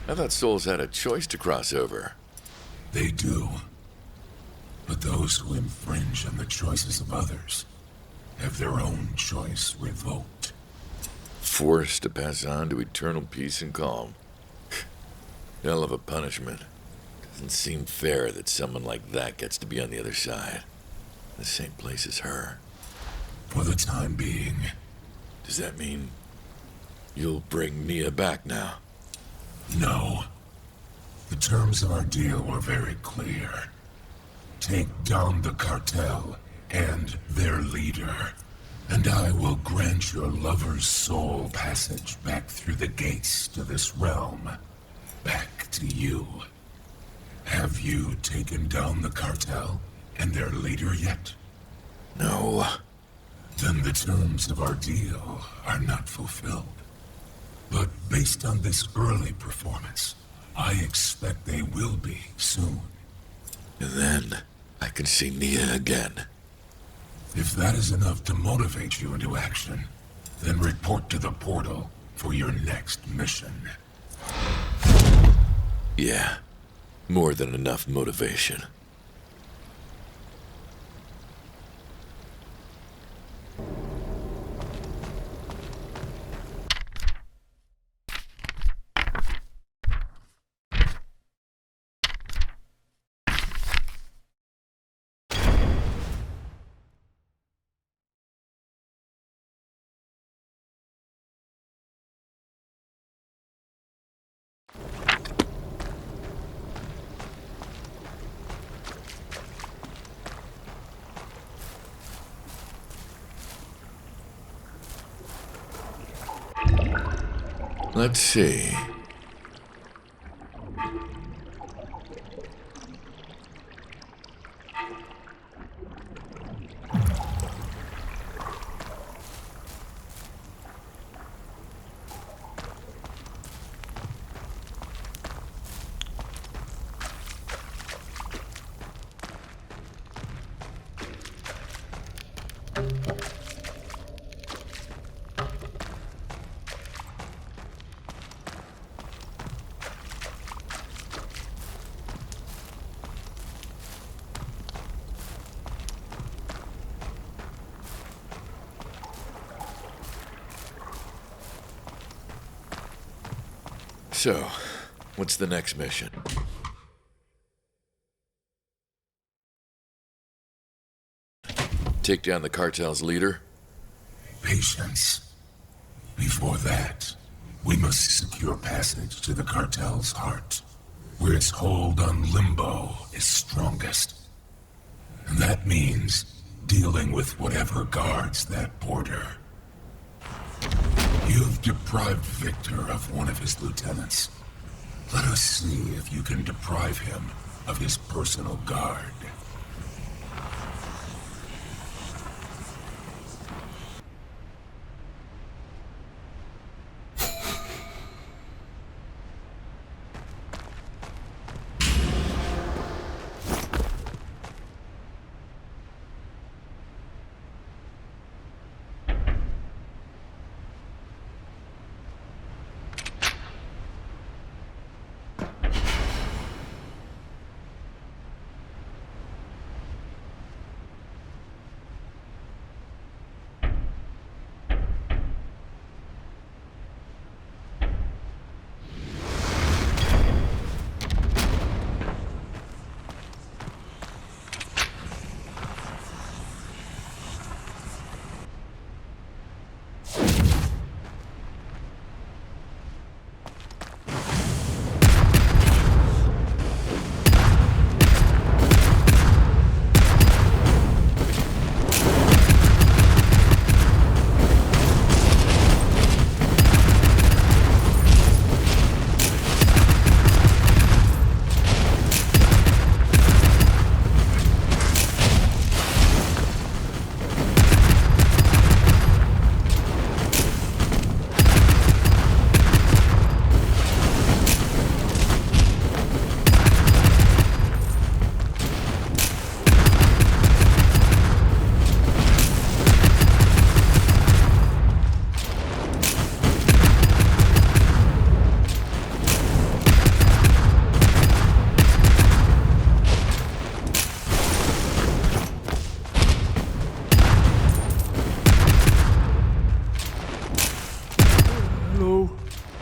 I thought souls had a choice to cross over. They do. But those who infringe on the choices of others have their own choice revoked. Forced to pass on to eternal peace and calm. Hell of a punishment. Doesn't seem fair that someone like that gets to be on the other side. The same place as her. For the time being. Does that mean you'll bring Nia back now? No. The terms of our deal were very clear. Take down the cartel and their leader, And I will grant your lover's soul passage back through the gates to this realm. Back to you. Have you taken down the cartel and their leader yet? No. Then the terms of our deal are not fulfilled. But based on this early performance, I expect they will be soon. And then I can see Nia again. If that is enough to motivate you into action, then report to the portal for your next mission. Yeah. More than enough motivation. Let's see. So, what's the next mission? Take down the cartel's leader? Patience. Before that, we must secure passage to the cartel's heart, where its hold on Limbo is strongest. And that means dealing with whatever guards that border. You've deprived Victor of one of his lieutenants. Let us see if you can deprive him of his personal guard.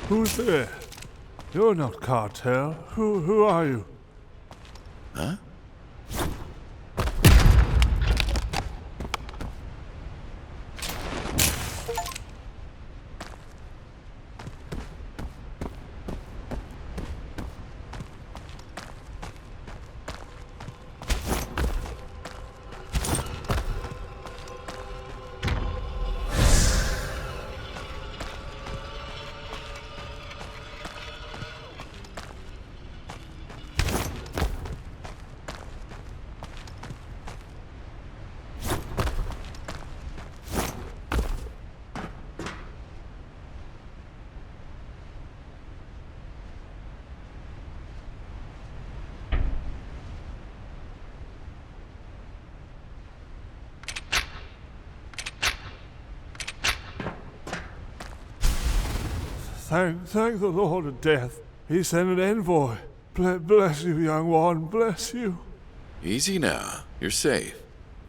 Who's there? You're not Cartel. Who are you? Huh? Thank the Lord of Death. He sent an envoy. Bless you, young one. Bless you. Easy now. You're safe.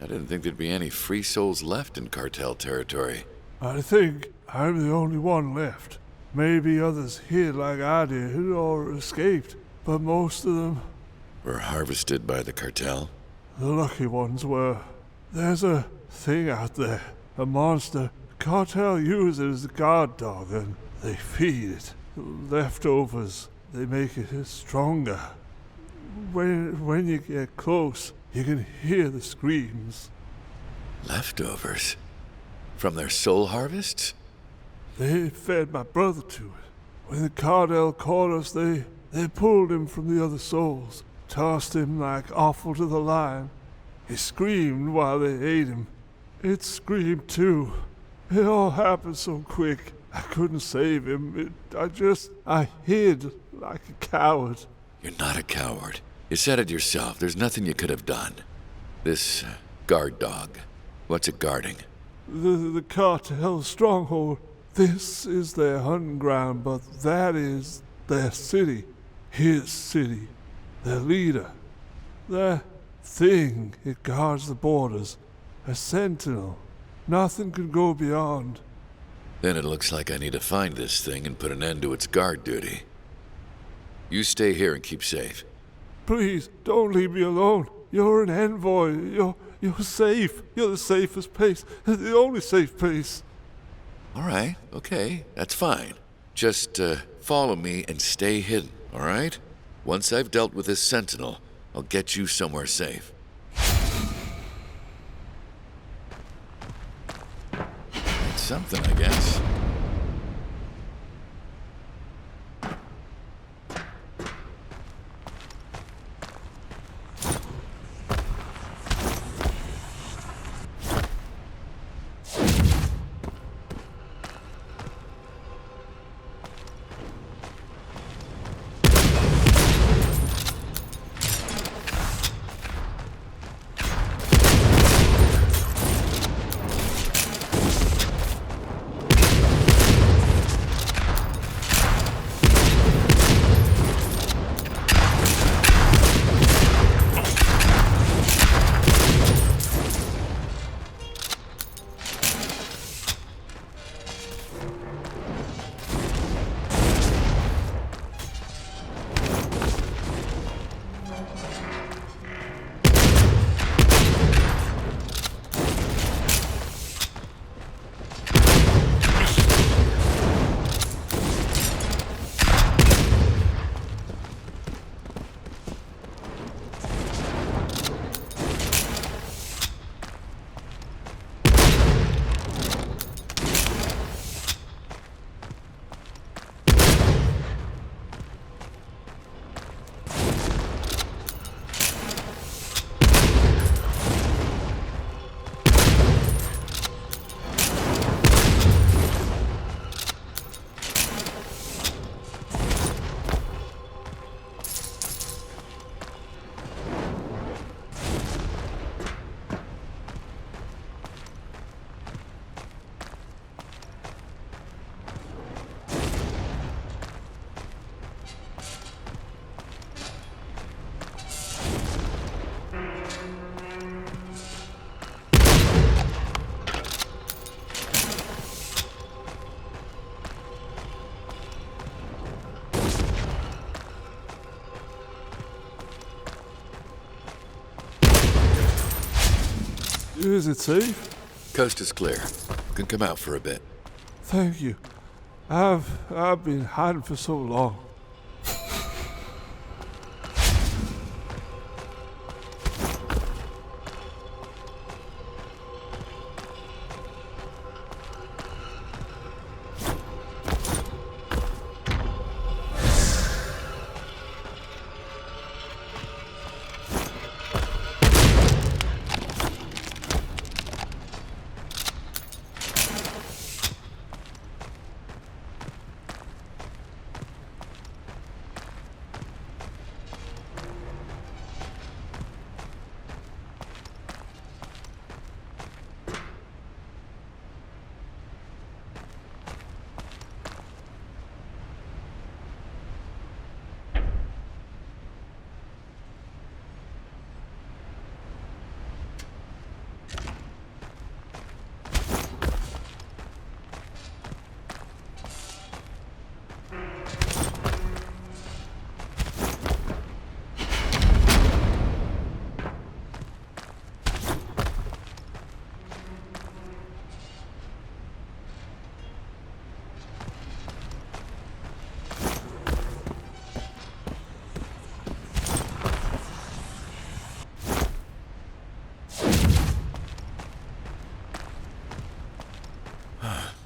I didn't think there'd be any free souls left in Cartel territory. I think I'm the only one left. Maybe others hid like I did or escaped, but most of them, Were harvested by the Cartel? the lucky ones, were. There's a thing out there, a monster. Cartel use it as a guard dog, and they feed it. Leftovers, they make it stronger. When you get close, you can hear the screams. Leftovers? From their soul harvests? They fed my brother to it. When the Cartel caught us, they pulled him from the other souls, tossed him like offal to the lion. He screamed while they ate him. It screamed too. It all happened so quick. I couldn't save him. I hid like a coward. You're not a coward. You said it yourself. There's nothing you could have done. This guard dog, what's it guarding? The Cartel stronghold. This is their hunting ground, but that is their city. His city. Their leader. Their thing. It guards the borders. A sentinel. Nothing can go beyond. Then it looks like I need to find this thing and put an end to its guard duty. You stay here and keep safe. Please, don't leave me alone. You're an envoy. You're safe. You're the safest place. The only safe place. All right, okay, that's fine. Just follow me and stay hidden, all right? Once I've dealt with this sentinel, I'll get you somewhere safe. It's something, I guess. Is it safe? Coast is clear. Can come out for a bit. Thank you. I've been hiding for so long.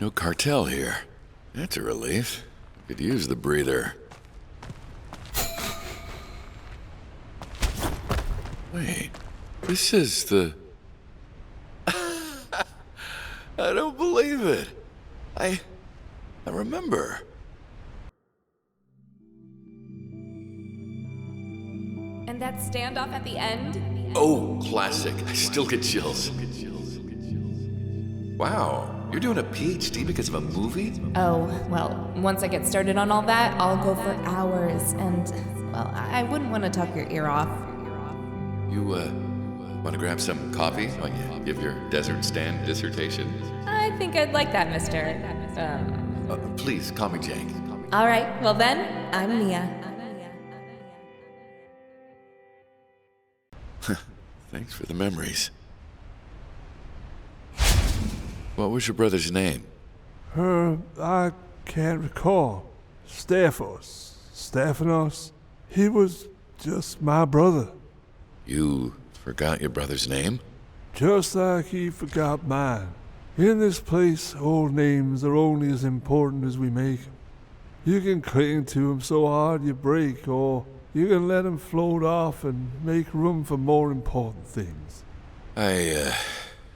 No cartel here. That's a relief. Could use the breather. Wait, this is the... I don't believe it. I remember. And that standoff at the end? Oh, classic. I still get chills. Wow, you're doing a PhD because of a movie? Oh, well, once I get started on all that, I'll go for hours, and, well, I wouldn't want to talk your ear off. You, want to grab some coffee while you give your desert stand dissertation? I think I'd like that, mister. Please, call me Jake. All right, well then, I'm Mia. Thanks for the memories. What was your brother's name? I can't recall. Stephanos. He was just my brother. You forgot your brother's name? Just like he forgot mine. In this place, old names are only as important as we make them. You can cling to them so hard you break, or you can let them float off and make room for more important things. I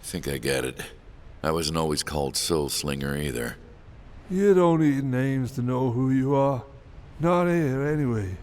think I get it. I wasn't always called Soulslinger either. You don't need names to know who you are. Not here, anyway.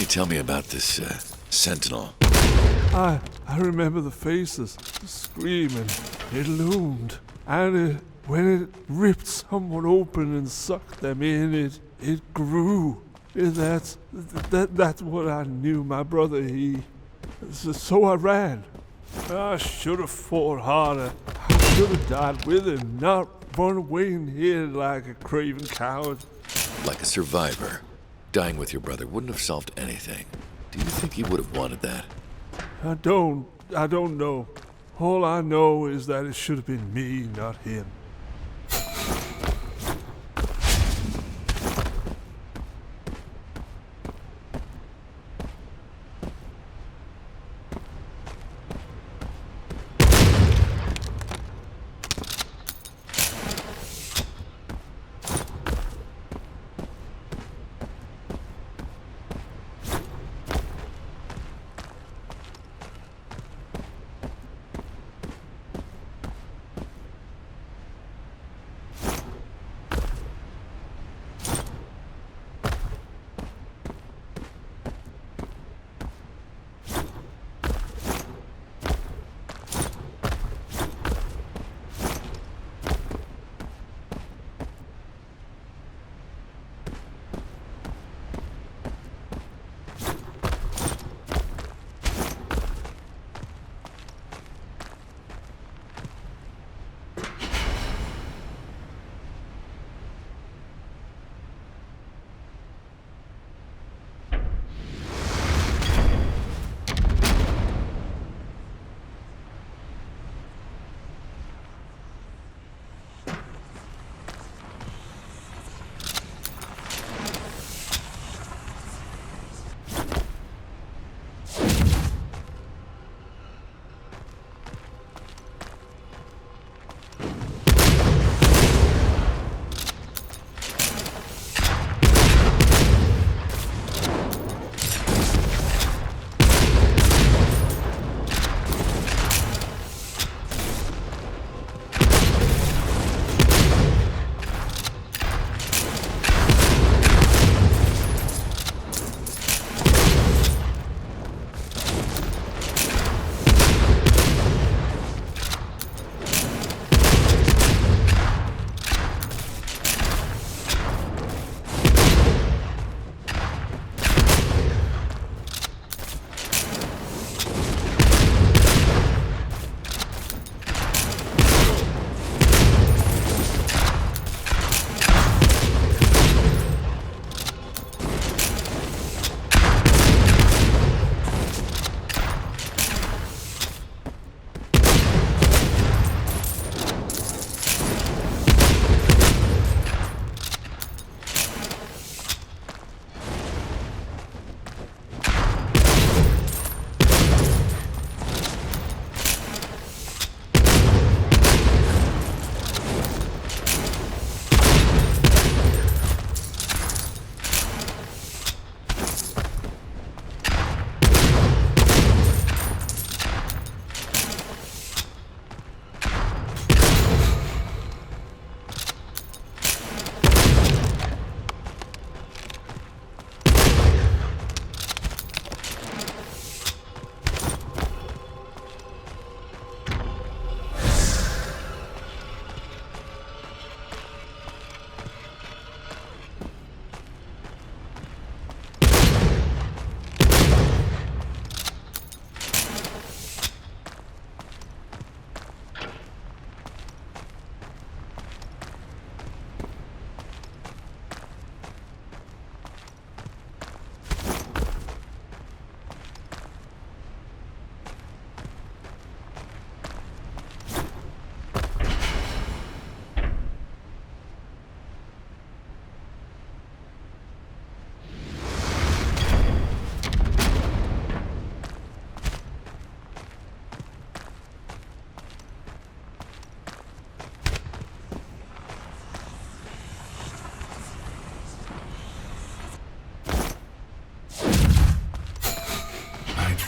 Tell me about this, sentinel. I remember the faces, the screaming. It loomed. And when it ripped someone open and sucked them in, it grew. And that's what I knew. My brother, so I ran. I should have fought harder. I should have died with him, not run away in here like a craven coward. Like a survivor. Dying with your brother wouldn't have solved anything. Do you think he would have wanted that? I don't know. All I know is that it should have been me, not him.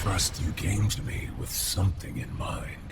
trust you came to me with something in mind.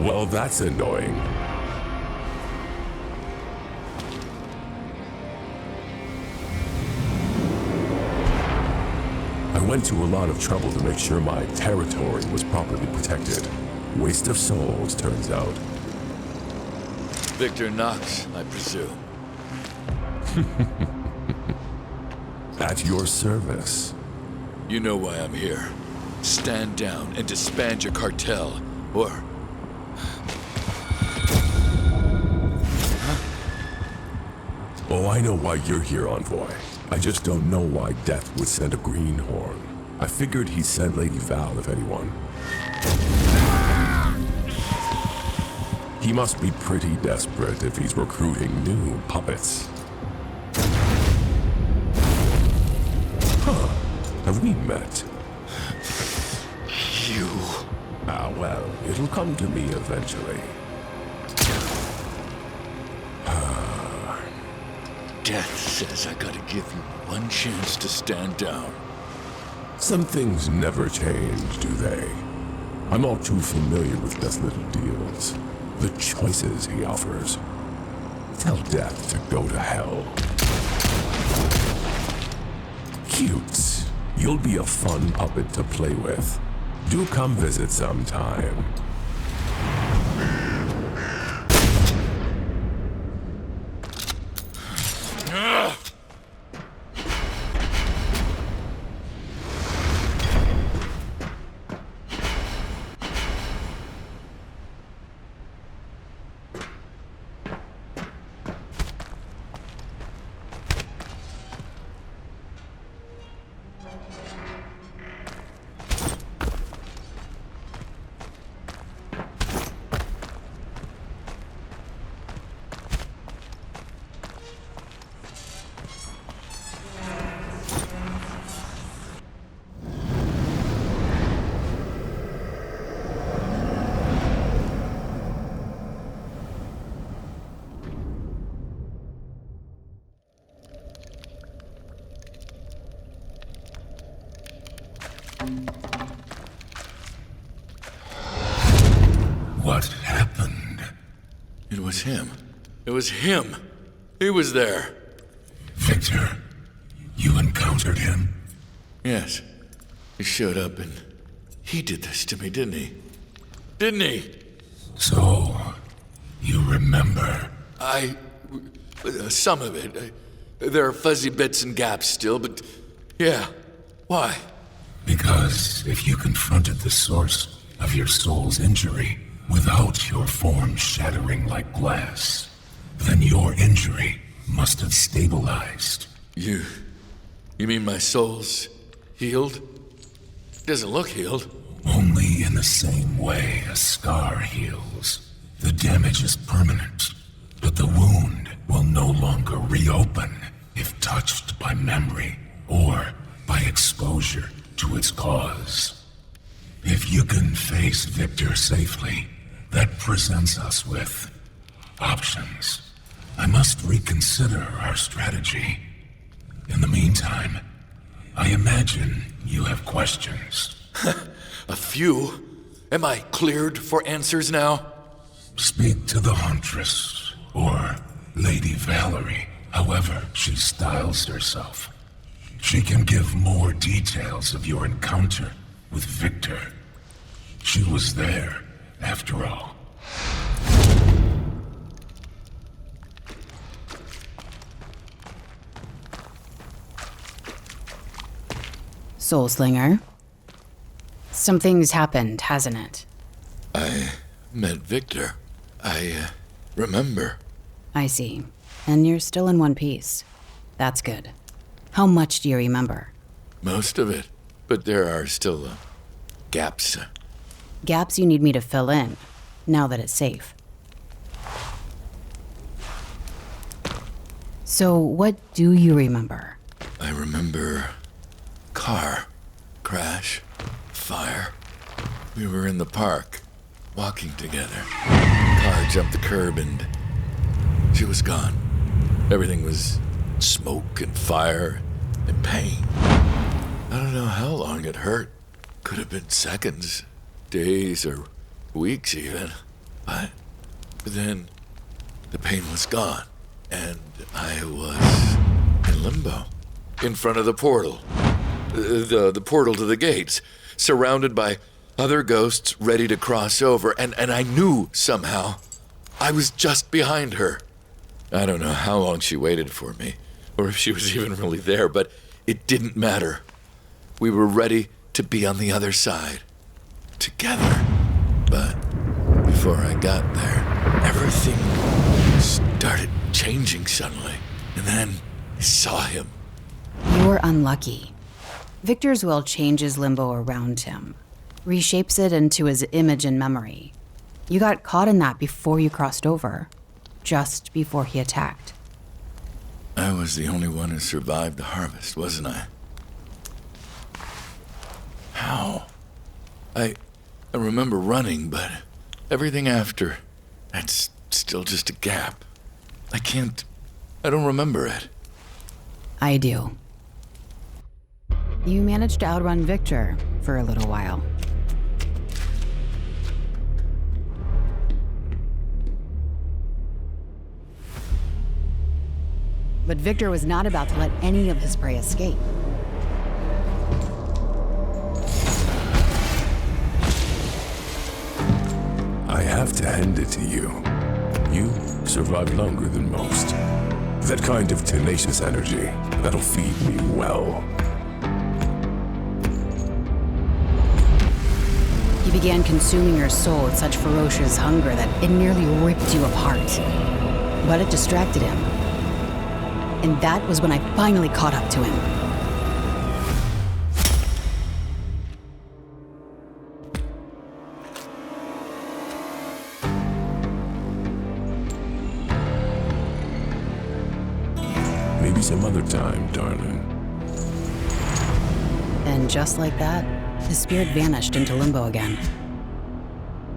Well, that's annoying. I went to a lot of trouble to make sure my territory was properly protected. Waste of souls, turns out. Victor Knox, I presume. At your service. You know why I'm here. Stand down and disband your cartel, or... Oh, I know why you're here, Envoy. I just don't know why Death would send a greenhorn. I figured he'd send Lady Val, if anyone. He must be pretty desperate if he's recruiting new puppets. Huh. Have we met? You... Ah, well, it'll come to me eventually. Death says I gotta give you one chance to stand down. Some things never change, do they? I'm all too familiar with Death's little deals. The choices he offers. Tell Death to go to hell. Cute. You'll be a fun puppet to play with. Do come visit sometime. What happened? It was him. It was him. He was there. Victor, you encountered him? Yes. He showed up and he did this to me, didn't he? Didn't he? So, you remember? Some of it. There are fuzzy bits and gaps still, but yeah. Why? Because if you confronted the source of your soul's injury without your form shattering like glass, then your injury must have stabilized. You mean my soul's healed? It doesn't look healed. Only in the same way a scar heals. The damage is permanent, but the wound will no longer reopen if touched by memory or by exposure to its cause. If you can face Victor safely, that presents us with options. I must reconsider our strategy. In the meantime, I imagine you have questions. A few? Am I cleared for answers now? Speak to the Huntress, or Lady Valerie, however she styles herself. She can give more details of your encounter with Victor. She was there, after all. Soulslinger. Something's happened, hasn't it? I met Victor. I remember. I see. And you're still in one piece. That's good. How much do you remember? Most of it. But there are still gaps. Gaps you need me to fill in, now that it's safe. So, what do you remember? I remember car, crash, fire. We were in the park, walking together. Car jumped the curb and she was gone. Everything was smoke and fire and pain. I don't know how long it hurt. Could have been seconds, days, or weeks even. But then the pain was gone, and I was in limbo, in front of the portal. The portal to the gates, surrounded by other ghosts ready to cross over, and I knew somehow I was just behind her. I don't know how long she waited for me, or if she was even really there, but it didn't matter. We were ready to be on the other side. Together. But before I got there, everything started changing suddenly. And then I saw him. You were unlucky. Victor's will changes Limbo around him, reshapes it into his image and memory. You got caught in that before you crossed over, just before he attacked. I was the only one who survived the harvest, wasn't I? How? I remember running, but everything after, that's still just a gap. I don't remember it. I do. You managed to outrun Victor for a little while. But Victor was not about to let any of his prey escape. I have to hand it to you. You survived longer than most. That kind of tenacious energy, that'll feed me well. He began consuming your soul with such ferocious hunger that it nearly ripped you apart. But it distracted him. And that was when I finally caught up to him. Maybe some other time, darling. And just like that, his spirit vanished into Limbo again.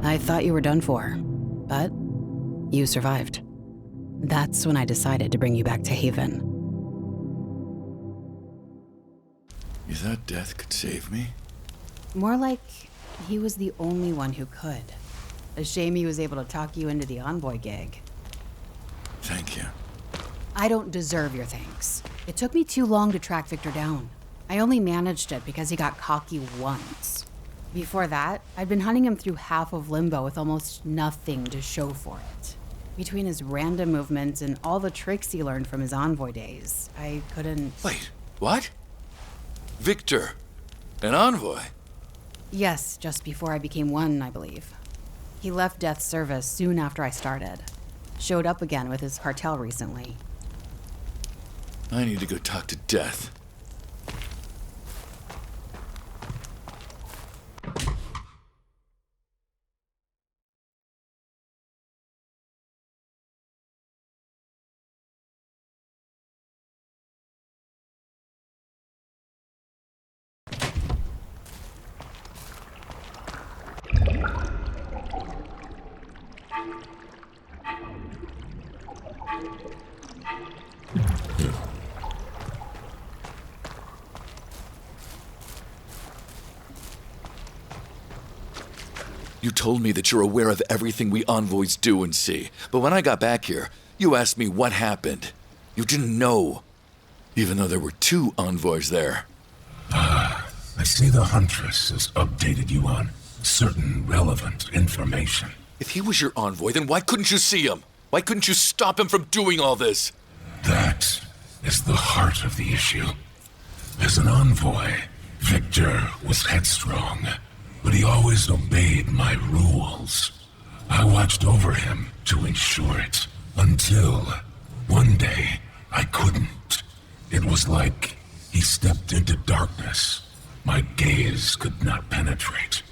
I thought you were done for, but you survived. That's when I decided to bring you back to Haven. You thought death could save me? More like he was the only one who could. A shame he was able to talk you into the Envoy gig. Thank you. I don't deserve your thanks. It took me too long to track Victor down. I only managed it because he got cocky once. Before that, I'd been hunting him through half of Limbo with almost nothing to show for it. Between his random movements and all the tricks he learned from his Envoy days, I couldn't... Wait, what? Victor, an Envoy? Yes, just before I became one, I believe. He left Death's service soon after I started. Showed up again with his cartel recently. I need to go talk to Death. You told me that you're aware of everything we envoys do and see, but when I got back here, you asked me what happened. You didn't know, even though there were 2 envoys there. I see the Huntress has updated you on certain relevant information. If he was your envoy, then why couldn't you see him? Why couldn't you stop him from doing all this? That is the heart of the issue. As an envoy, Victor was headstrong, but he always obeyed my rules. I watched over him to ensure it, until one day I couldn't. It was like he stepped into darkness my gaze could not penetrate.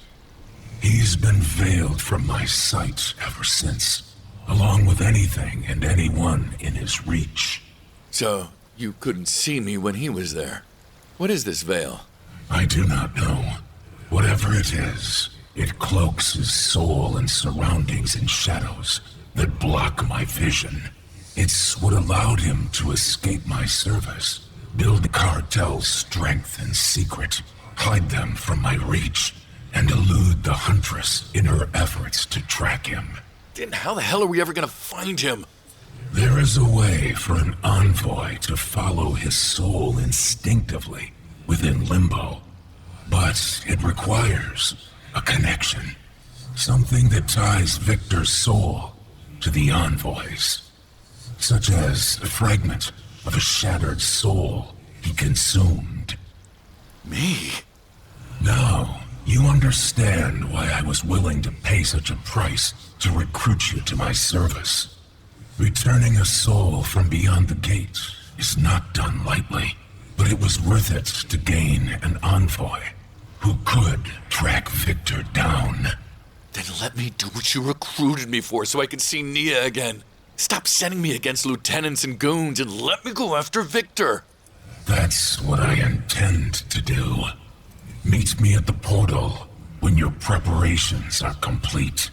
He's been veiled from my sight ever since, along with anything and anyone in his reach. So, you couldn't see me when he was there. What is this veil? I do not know. Whatever it is, it cloaks his soul and surroundings in shadows that block my vision. It's what allowed him to escape my service, build Cartel's strength in secret, hide them from my reach, and elude the Huntress in her efforts to track him. Then how the hell are we ever gonna find him? There is a way for an envoy to follow his soul instinctively within Limbo, but it requires a connection. Something that ties Victor's soul to the envoys, such as a fragment of a shattered soul he consumed. Me? Now, you understand why I was willing to pay such a price to recruit you to my service. Returning a soul from beyond the gate is not done lightly, but it was worth it to gain an envoy who could track Victor down. Then let me do what you recruited me for so I can see Nia again. Stop sending me against lieutenants and goons and let me go after Victor. That's what I intend to do. Meet me at the portal when your preparations are complete.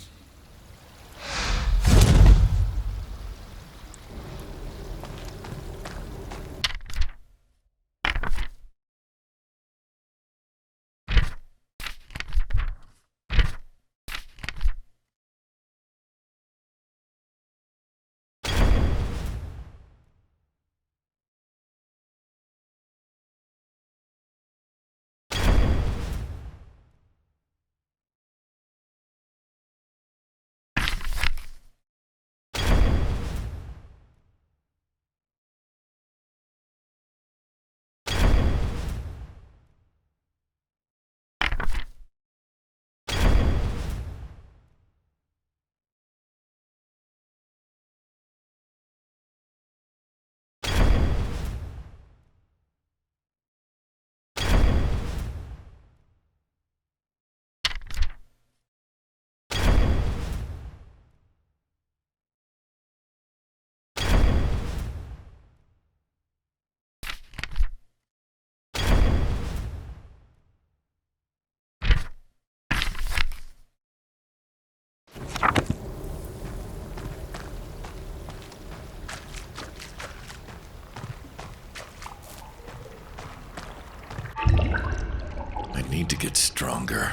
I need to get stronger.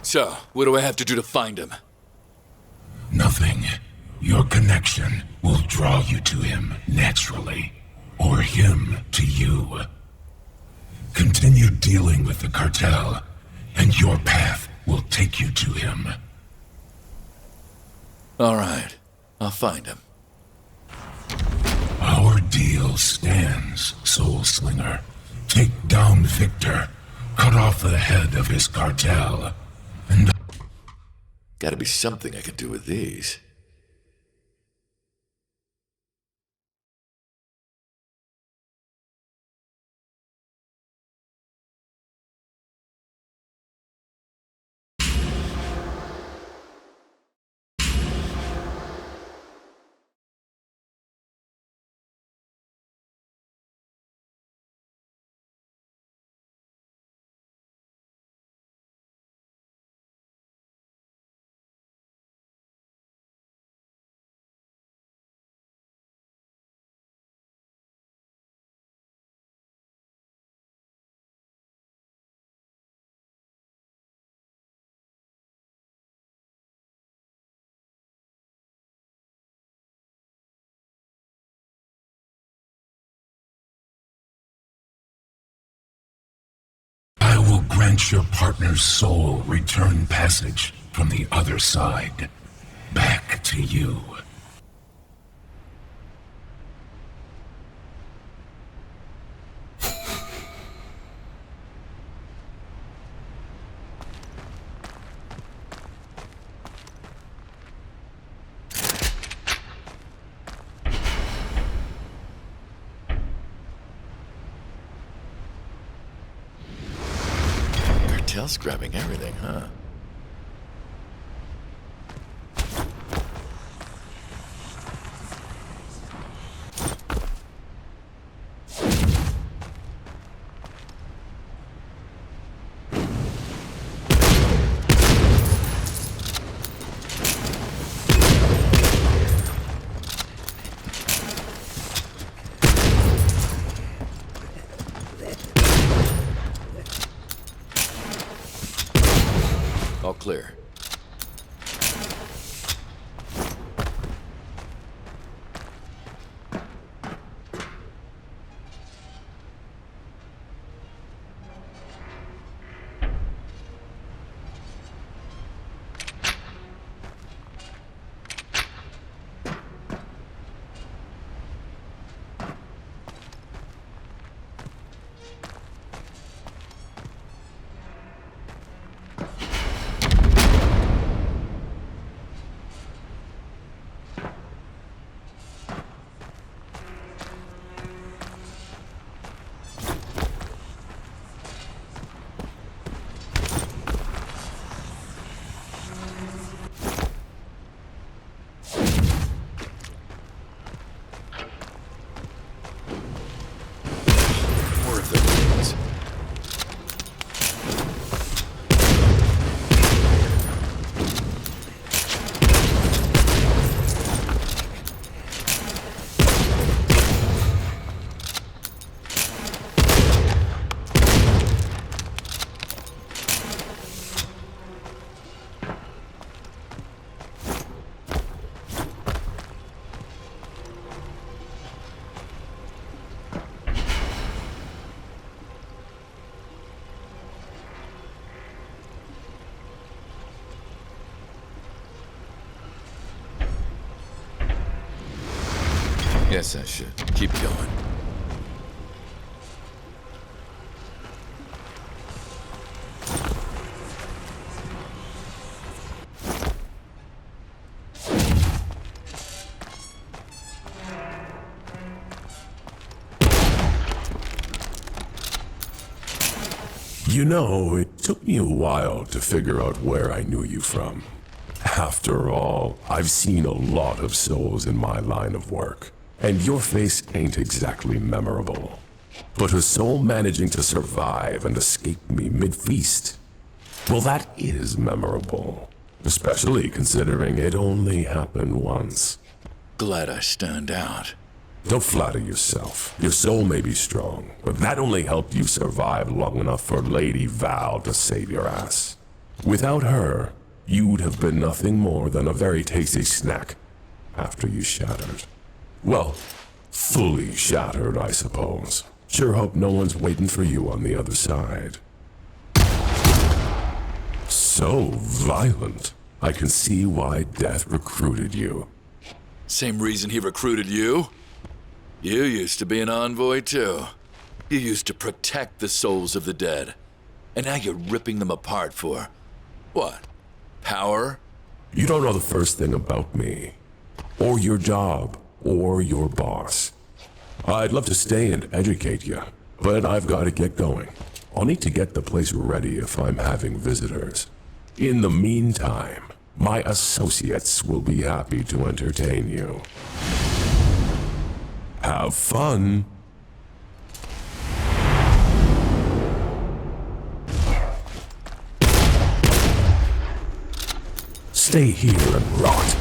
So, what do I have to do to find him? Nothing. Your connection will draw you to him naturally, or him to you. Continue dealing with the cartel, and your path will take you to him. All right, I'll find him. Our deal stands, Soulslinger. Take down Victor, cut off the head of his cartel, and... Gotta be something I could do with these. I will grant your partner's soul return passage from the other side, back to you. Cartel's grabbing everything, huh? clear. Guess I should keep going. You know, it took me a while to figure out where I knew you from. After all, I've seen a lot of souls in my line of work, and your face ain't exactly memorable. But a soul managing to survive and escape me mid-feast, well, that is memorable. Especially considering it only happened once. Glad I stand out. Don't flatter yourself. Your soul may be strong, but that only helped you survive long enough for Lady Val to save your ass. Without her, you'd have been nothing more than a very tasty snack after you shattered. Well, fully shattered, I suppose. Sure hope no one's waiting for you on the other side. So violent. I can see why Death recruited you. Same reason he recruited you? You used to be an envoy too. You used to protect the souls of the dead. And now you're ripping them apart for... what? Power? You don't know the first thing about me. Or your job. Or your boss. I'd love to stay and educate you, but I've got to get going. I'll need to get the place ready if I'm having visitors. In the meantime, my associates will be happy to entertain you. Have fun! Stay here and rot.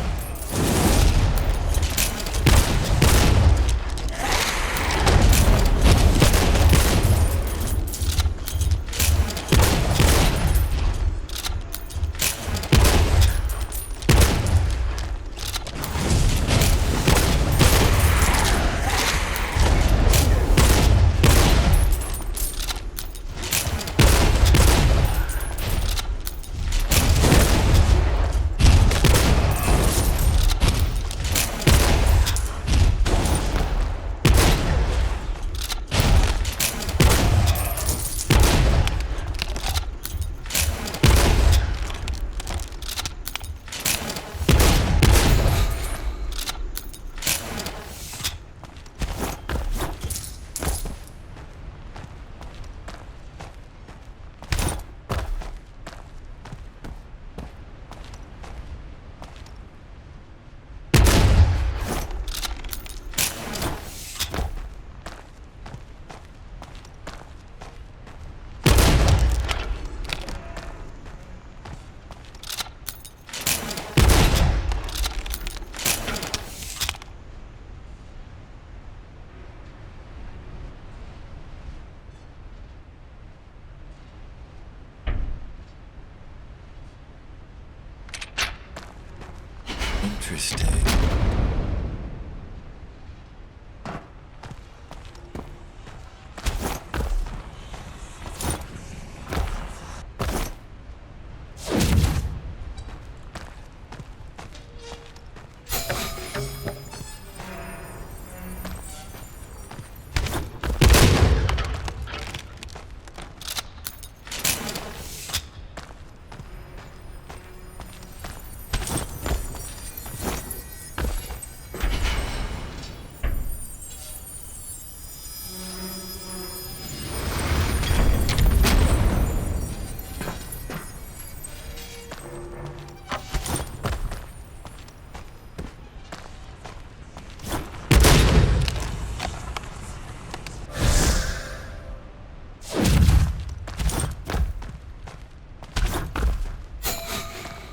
Interesting.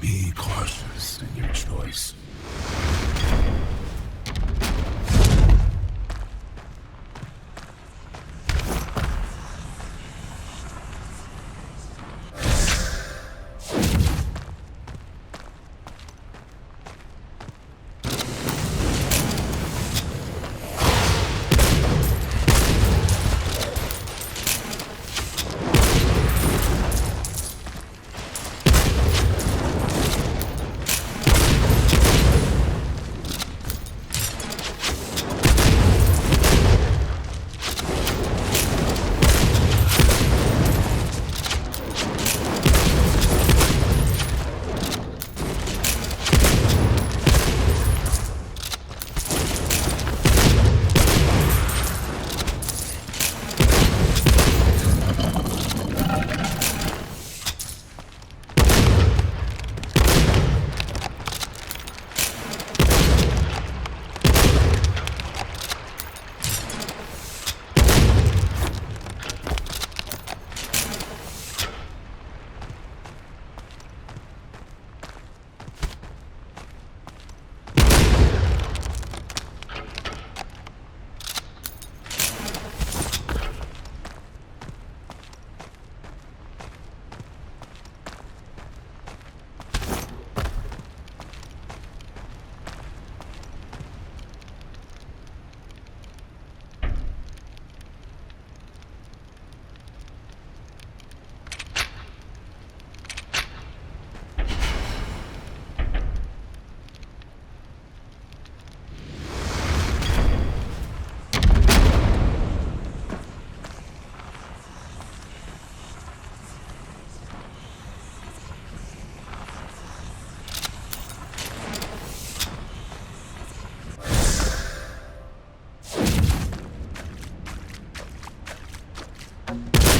Be cautious in your choice.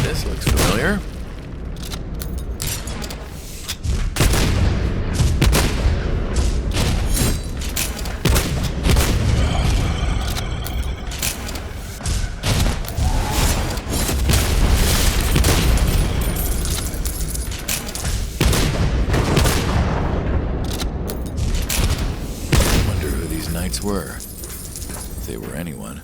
This looks familiar. Wonder who these knights were, if they were anyone.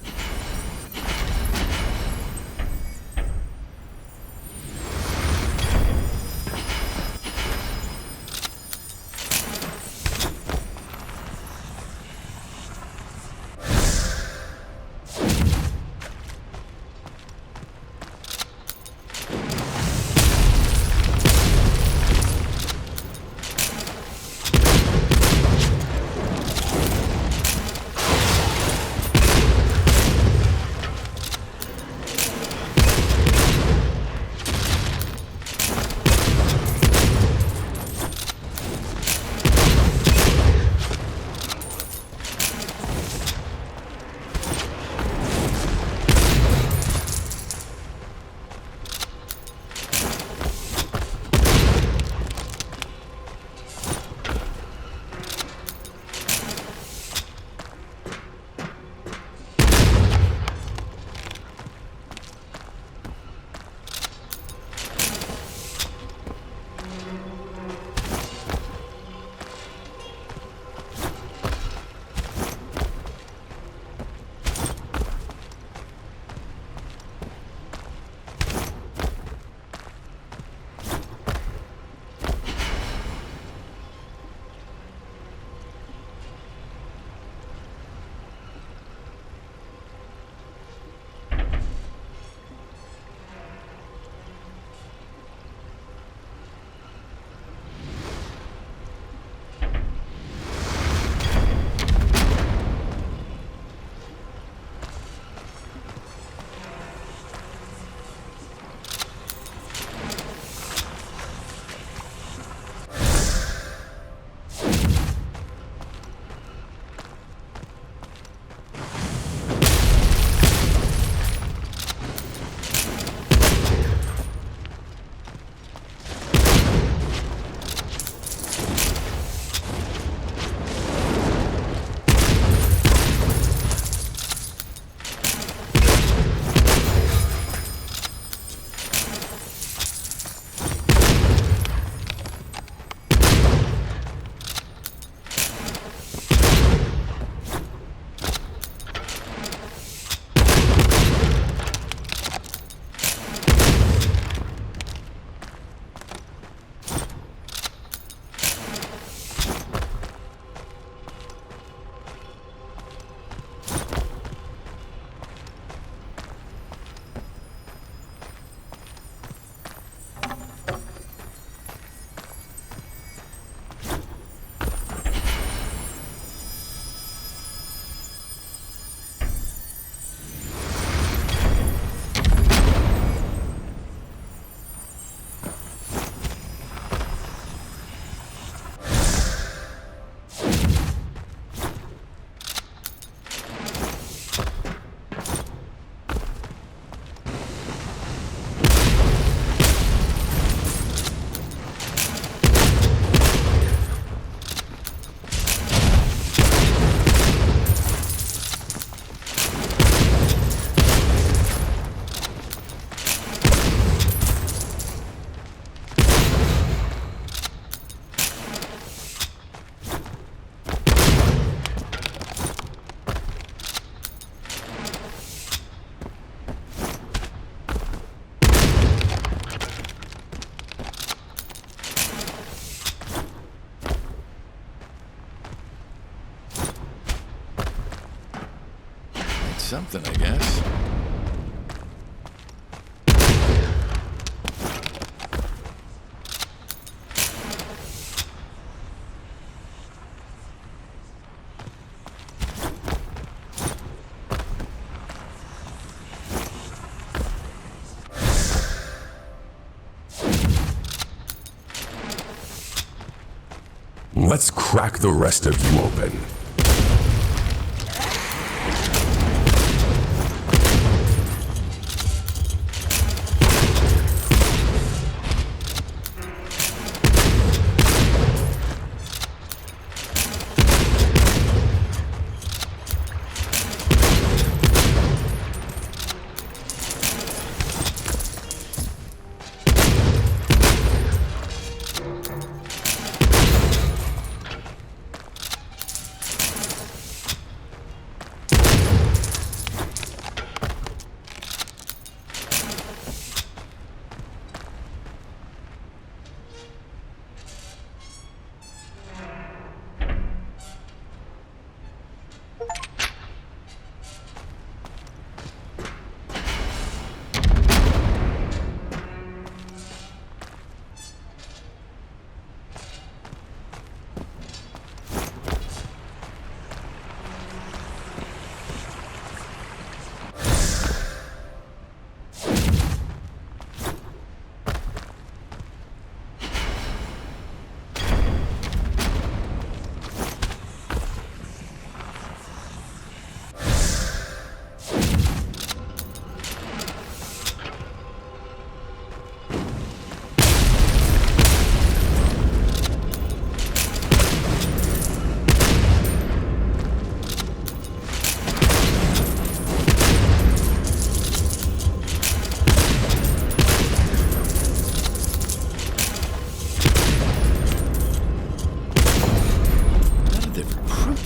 something, I guess. Let's crack the rest of you open.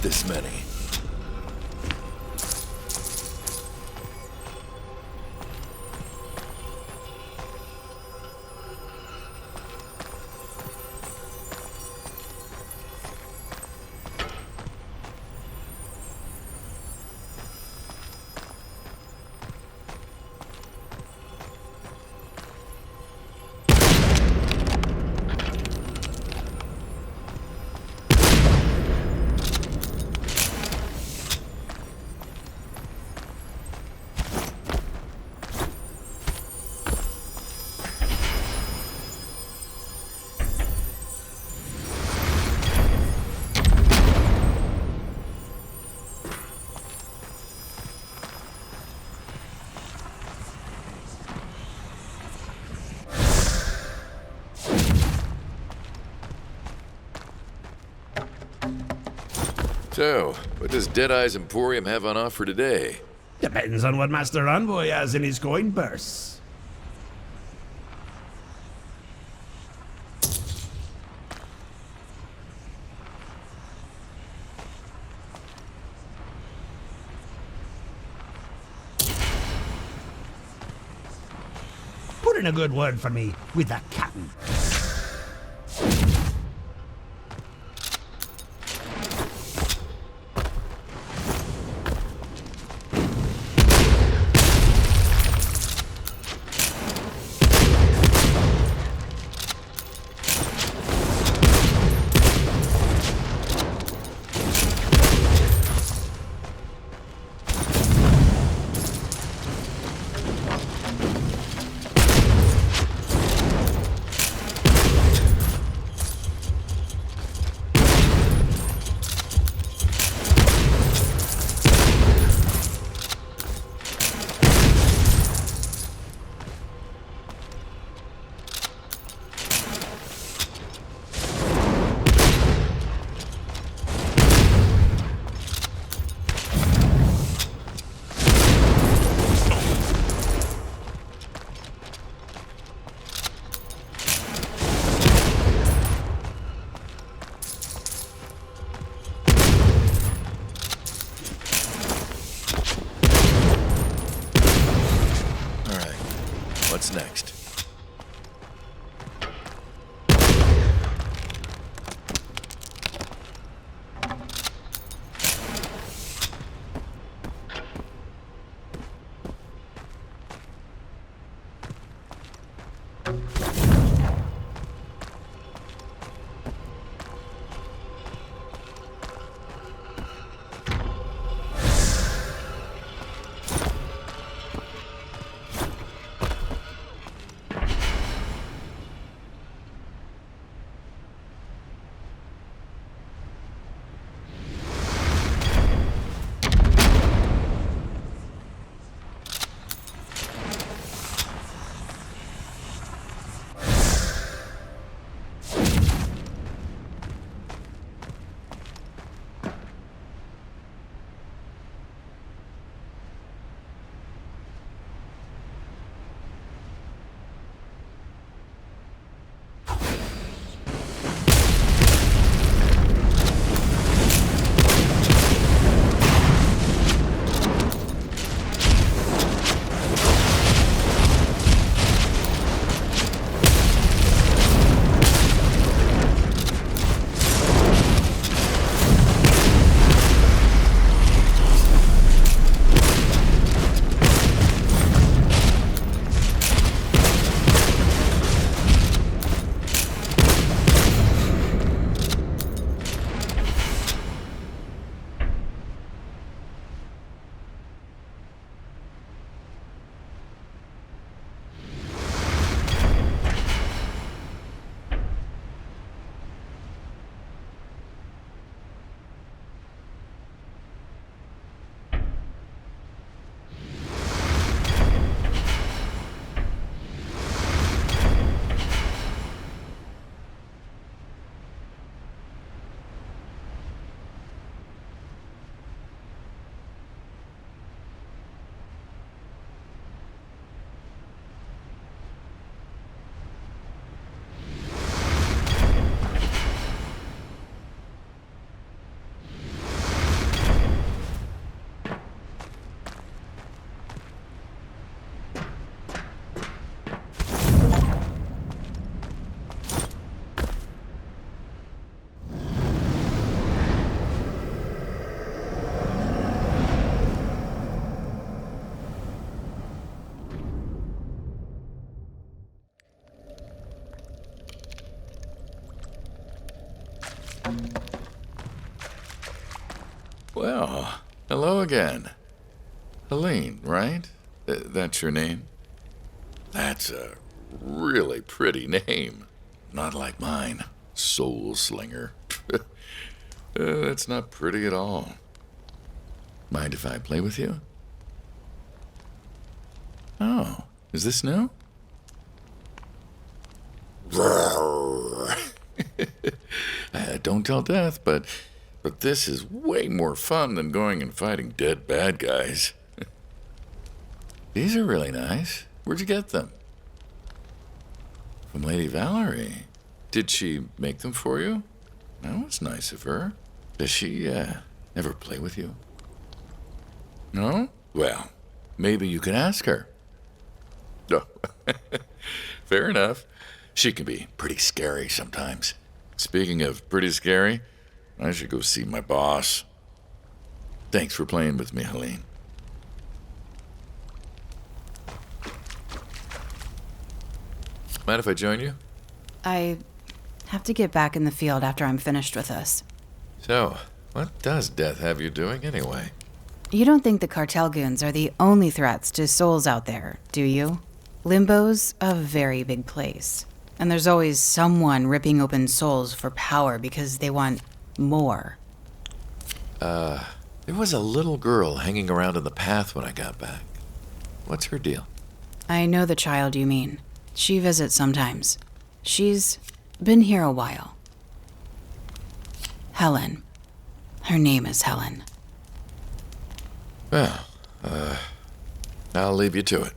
This many. So, what does Deadeye's Emporium have on offer today? Depends on what Master Envoy has in his coin purse. Put in a good word for me with that captain. What's next? hello again. Helene, right? That's your name? That's a really pretty name. Not like mine, Soulslinger. That's not pretty at all. Mind if I play with you? Oh, is this new? Don't tell Death, but this is way more fun than going and fighting dead bad guys. These are really nice. Where'd you get them? From Lady Valerie. Did she make them for you? That was nice of her. Does she, ever play with you? No? Well, maybe you could ask her. No. Fair enough. She can be pretty scary sometimes. Speaking of pretty scary, I should go see my boss. Thanks for playing with me, Helene. Mind if I join you? I have to get back in the field after I'm finished with this. So, what does Death have you doing anyway? You don't think the Cartel goons are the only threats to souls out there, do you? Limbo's a very big place. And there's always someone ripping open souls for power because they want more. There was a little girl hanging around in the path when I got back. What's her deal? I know the child you mean. She visits sometimes. She's been here a while. Helen. Her name is Helen. Well, I'll leave you to it.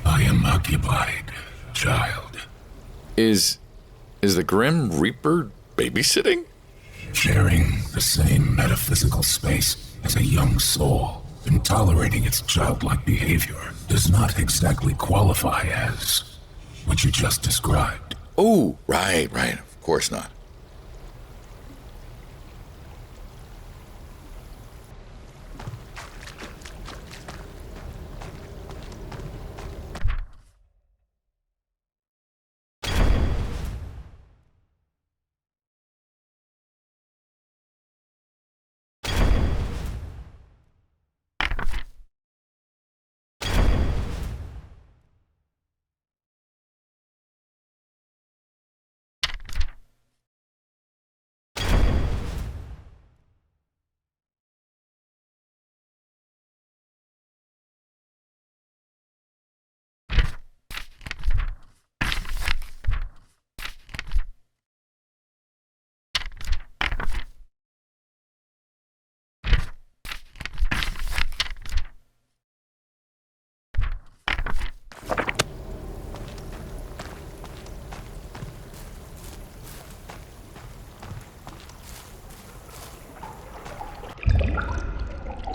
I am occupied, child. Is the Grim Reaper babysitting? Sharing the same metaphysical space as a young soul and tolerating its childlike behavior does not exactly qualify as what you just described. Oh, right. Of course not.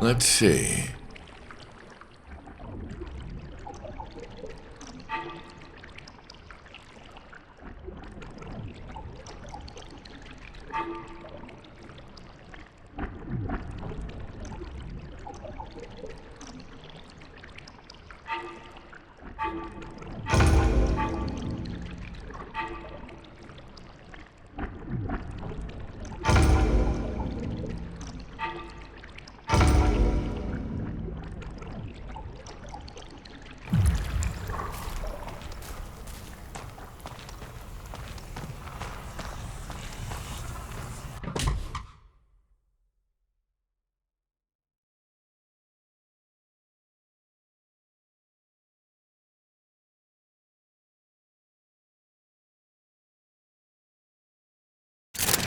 Let's see.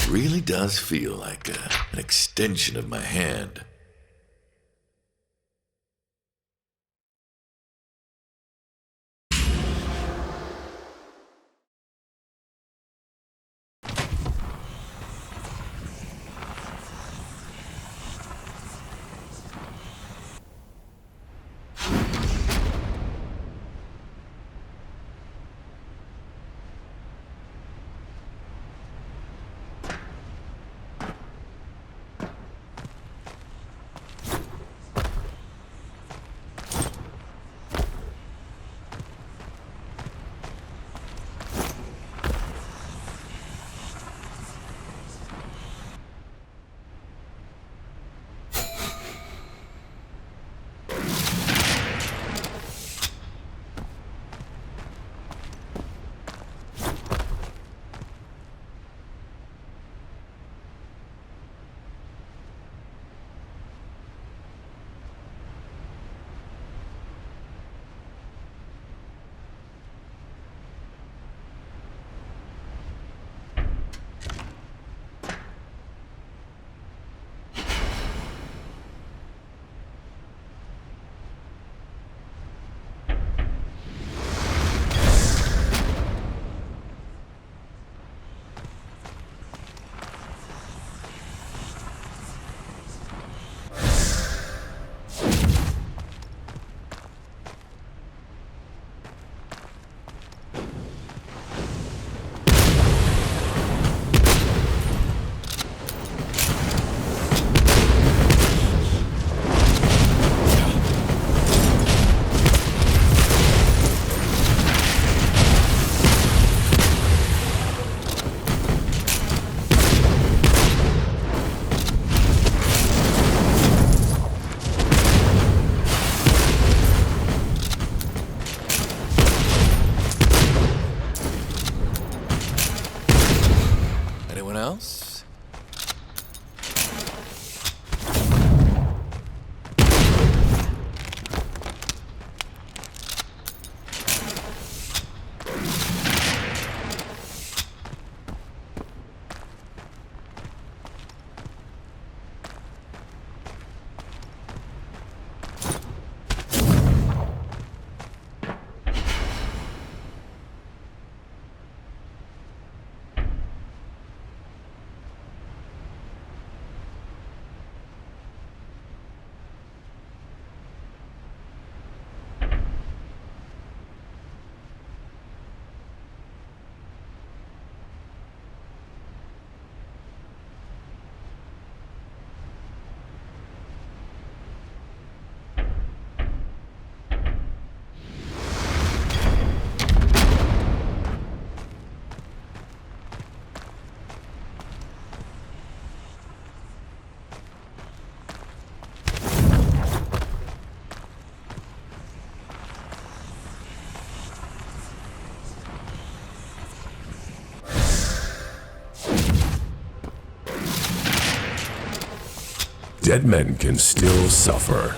Really does feel like an extension of my hand. this. Dead men can still suffer.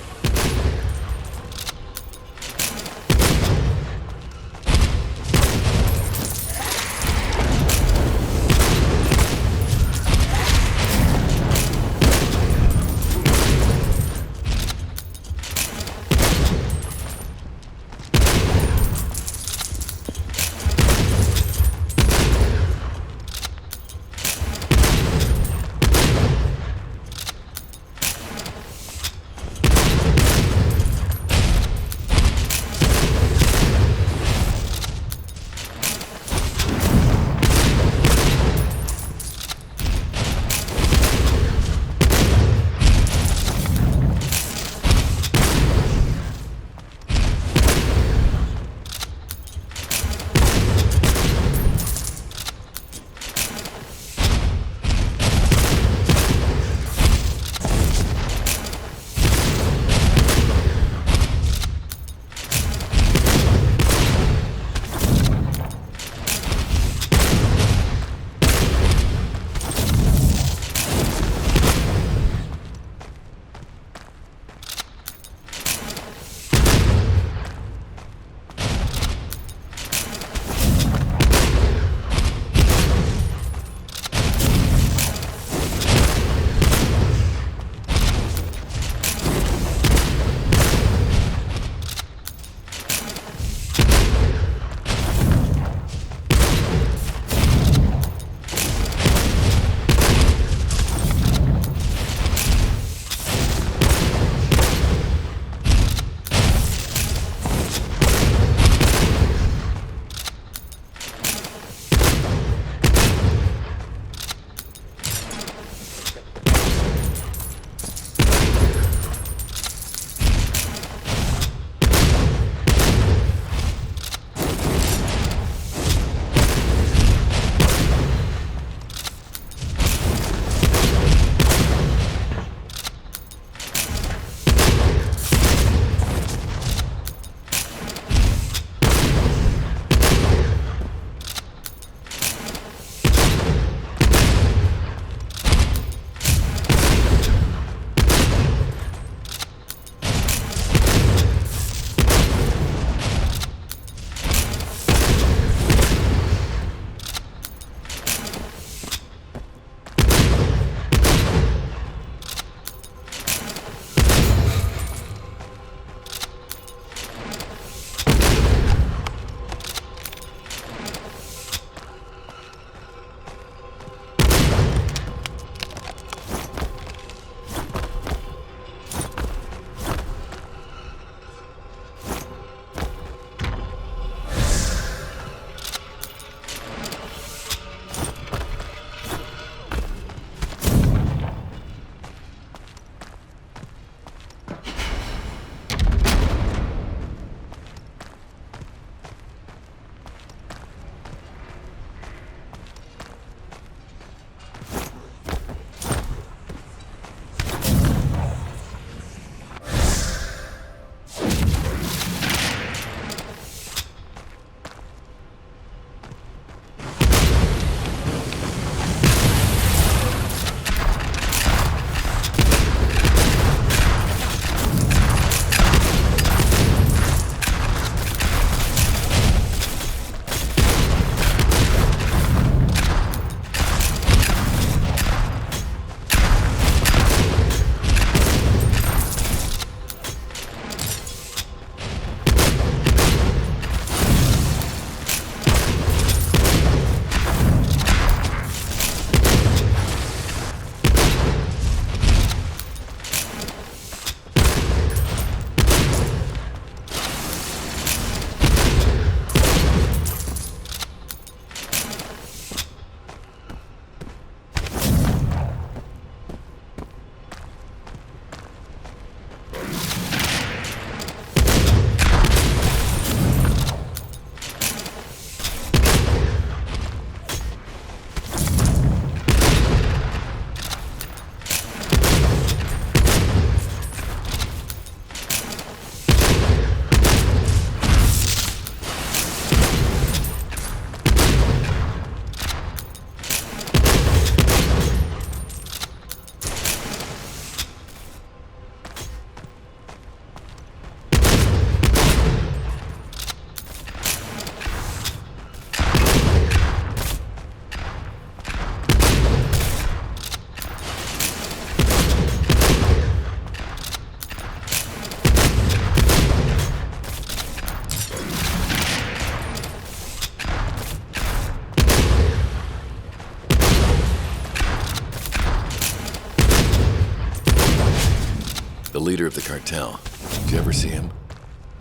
The leader of the cartel. Did you ever see him?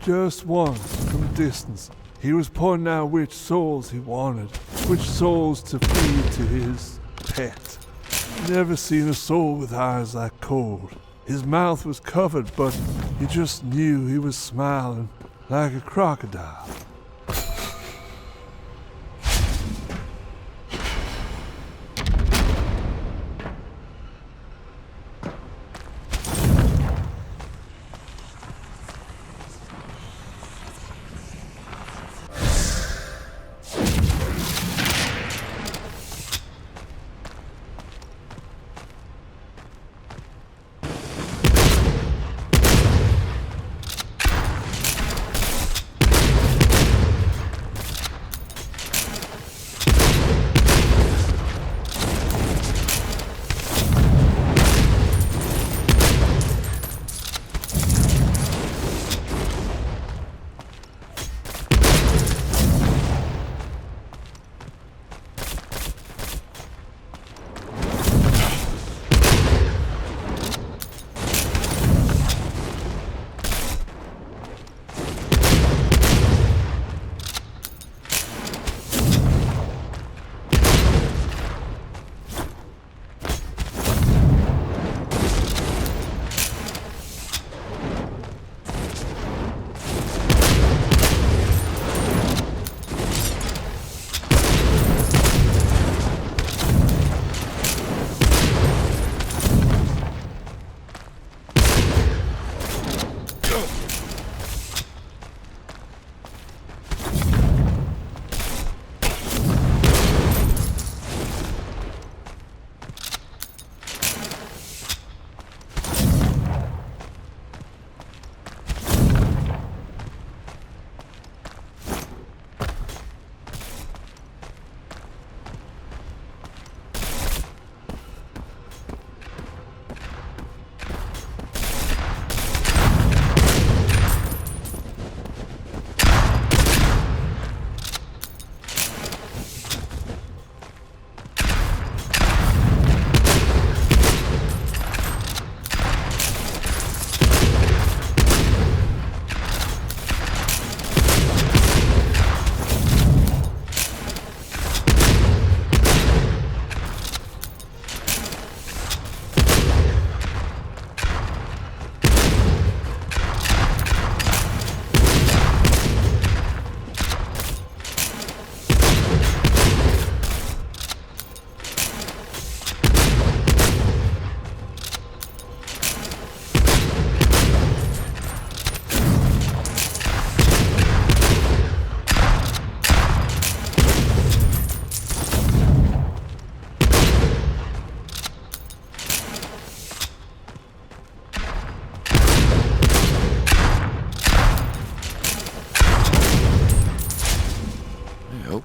Just once, from a distance. He was pointing out which souls he wanted, which souls to feed to his pet. Never seen a soul with eyes that cold. His mouth was covered, but you just knew he was smiling like a crocodile.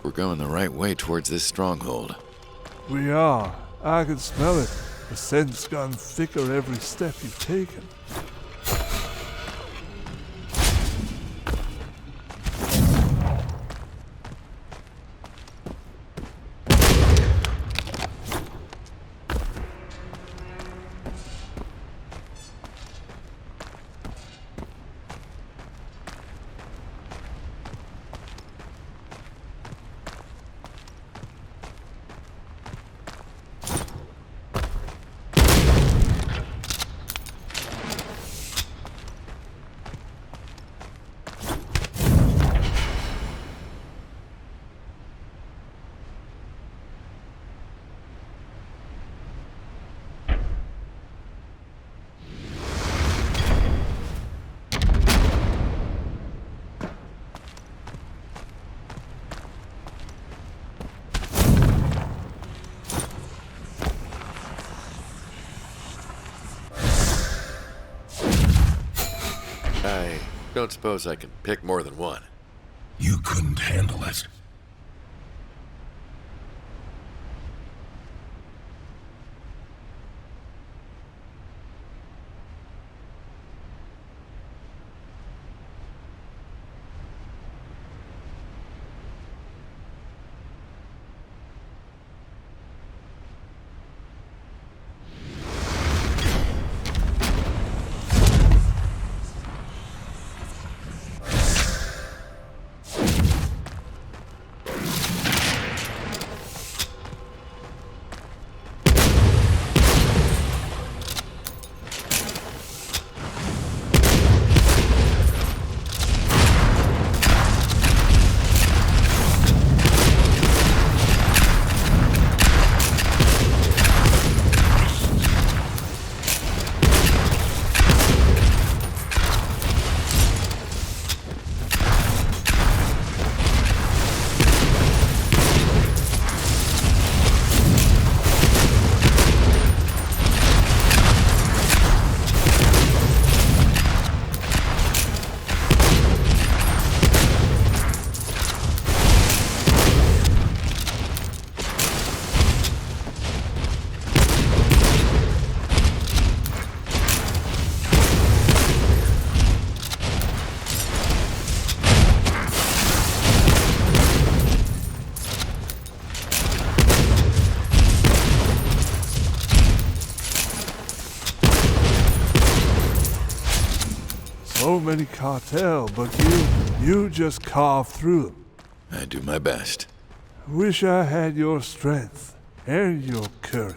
We're going the right way towards this stronghold. We are. I can smell it. The scent's gotten thicker every step you've taken. I don't suppose I can pick more than one. You couldn't handle it. so many cartel, but you just carve through them. I do my best. Wish I had your strength and your courage.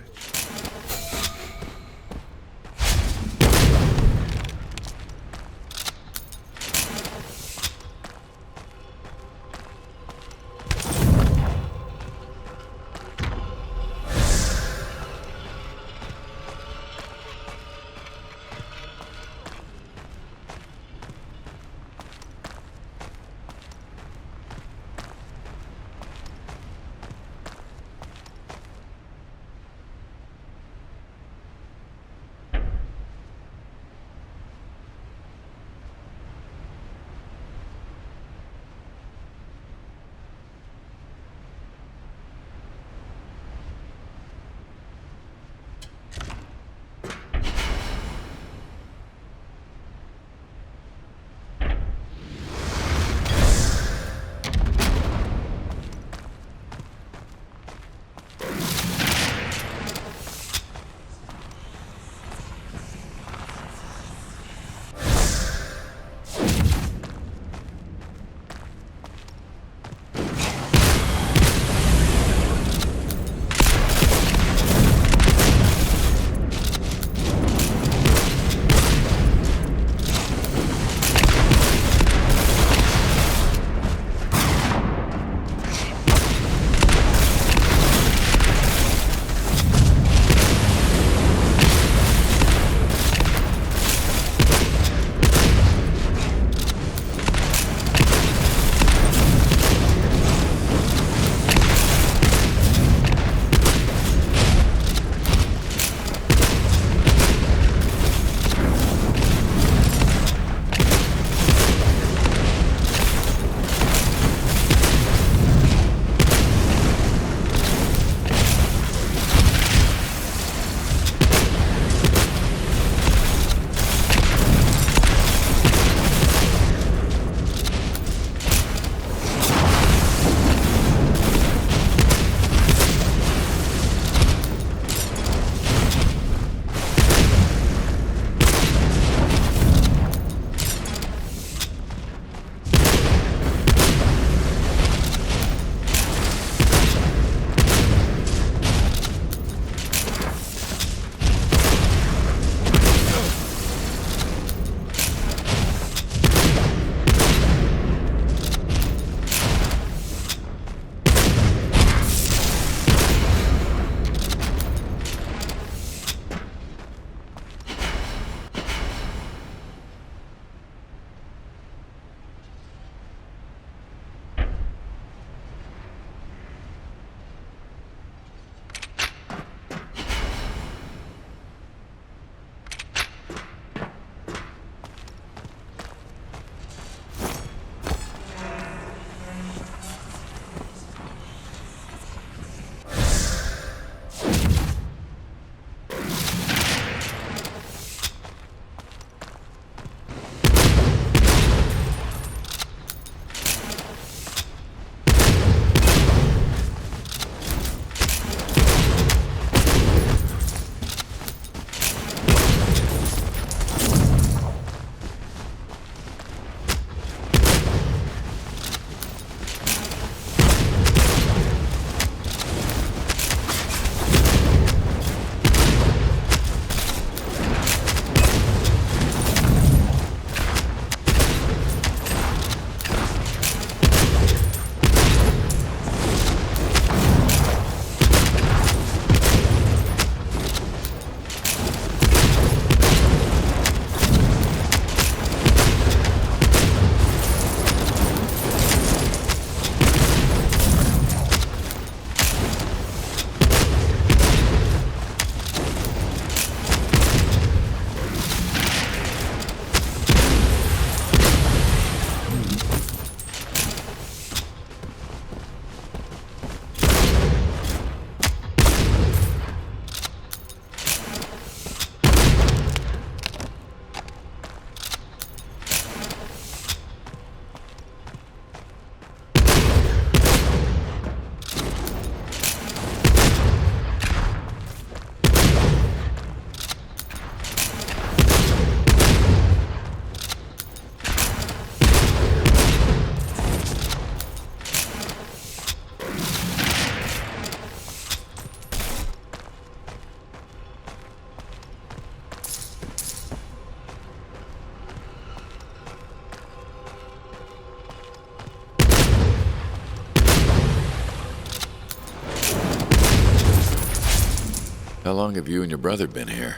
How long have you and your brother been here?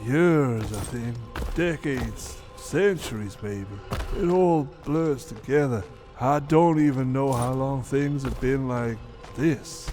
Years, I think. Decades. Centuries, maybe. It all blurs together. I don't even know how long things have been like this.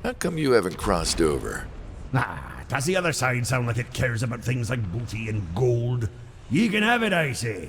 How come you haven't crossed over? Ah, does the other side sound like it cares about things like booty and gold? Ye can have it, I say.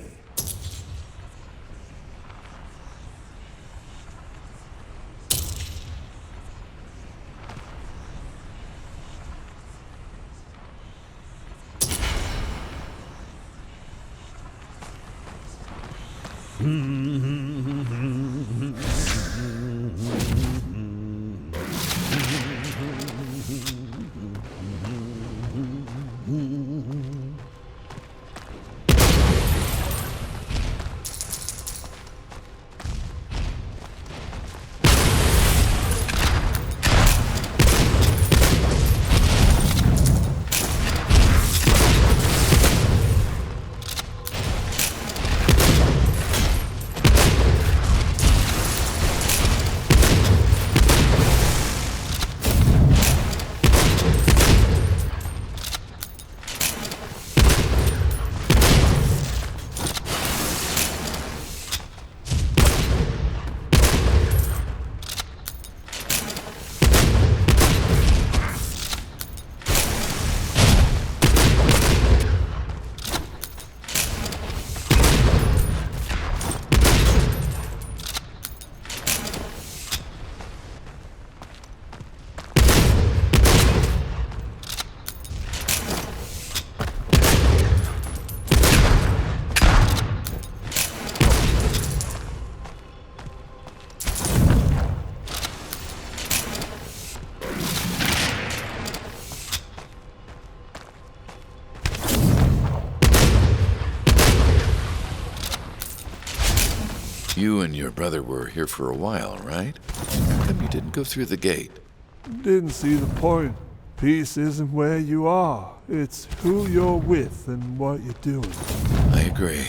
You and your brother were here for a while, right? How come you didn't go through the gate? Didn't see the point. Peace isn't where you are. It's who you're with and what you're doing. I agree.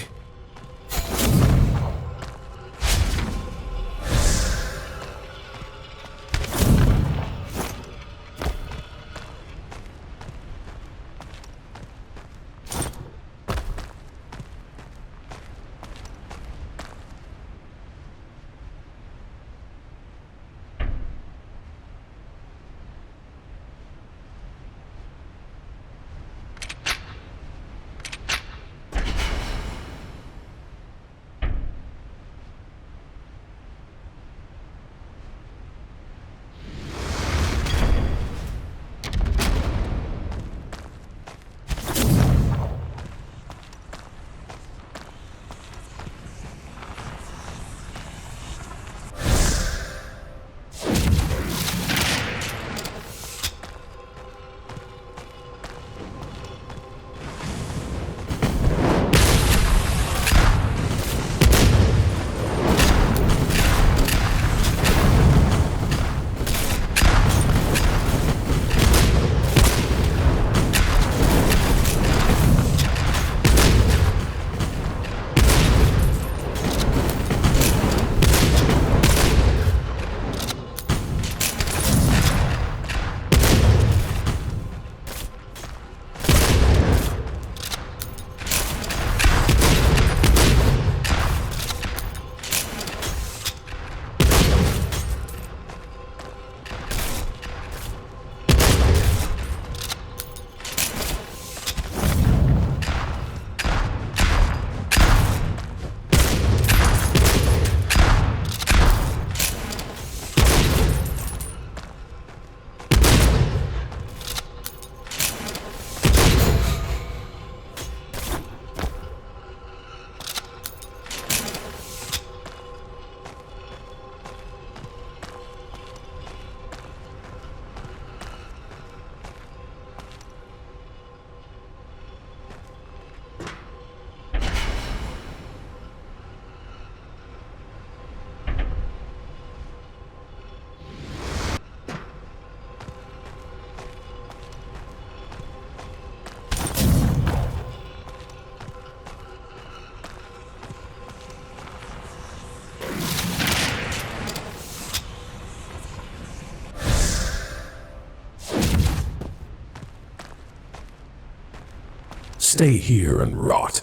stay here and rot.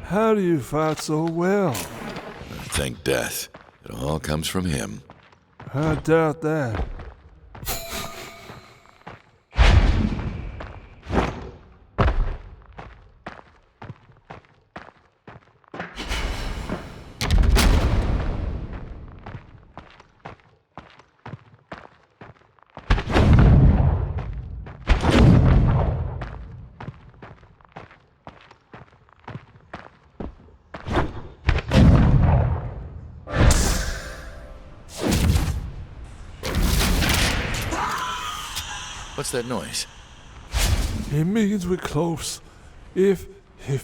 How do you fight so well? I think death. It all comes from him. I doubt that. What's that noise? It means we're close. If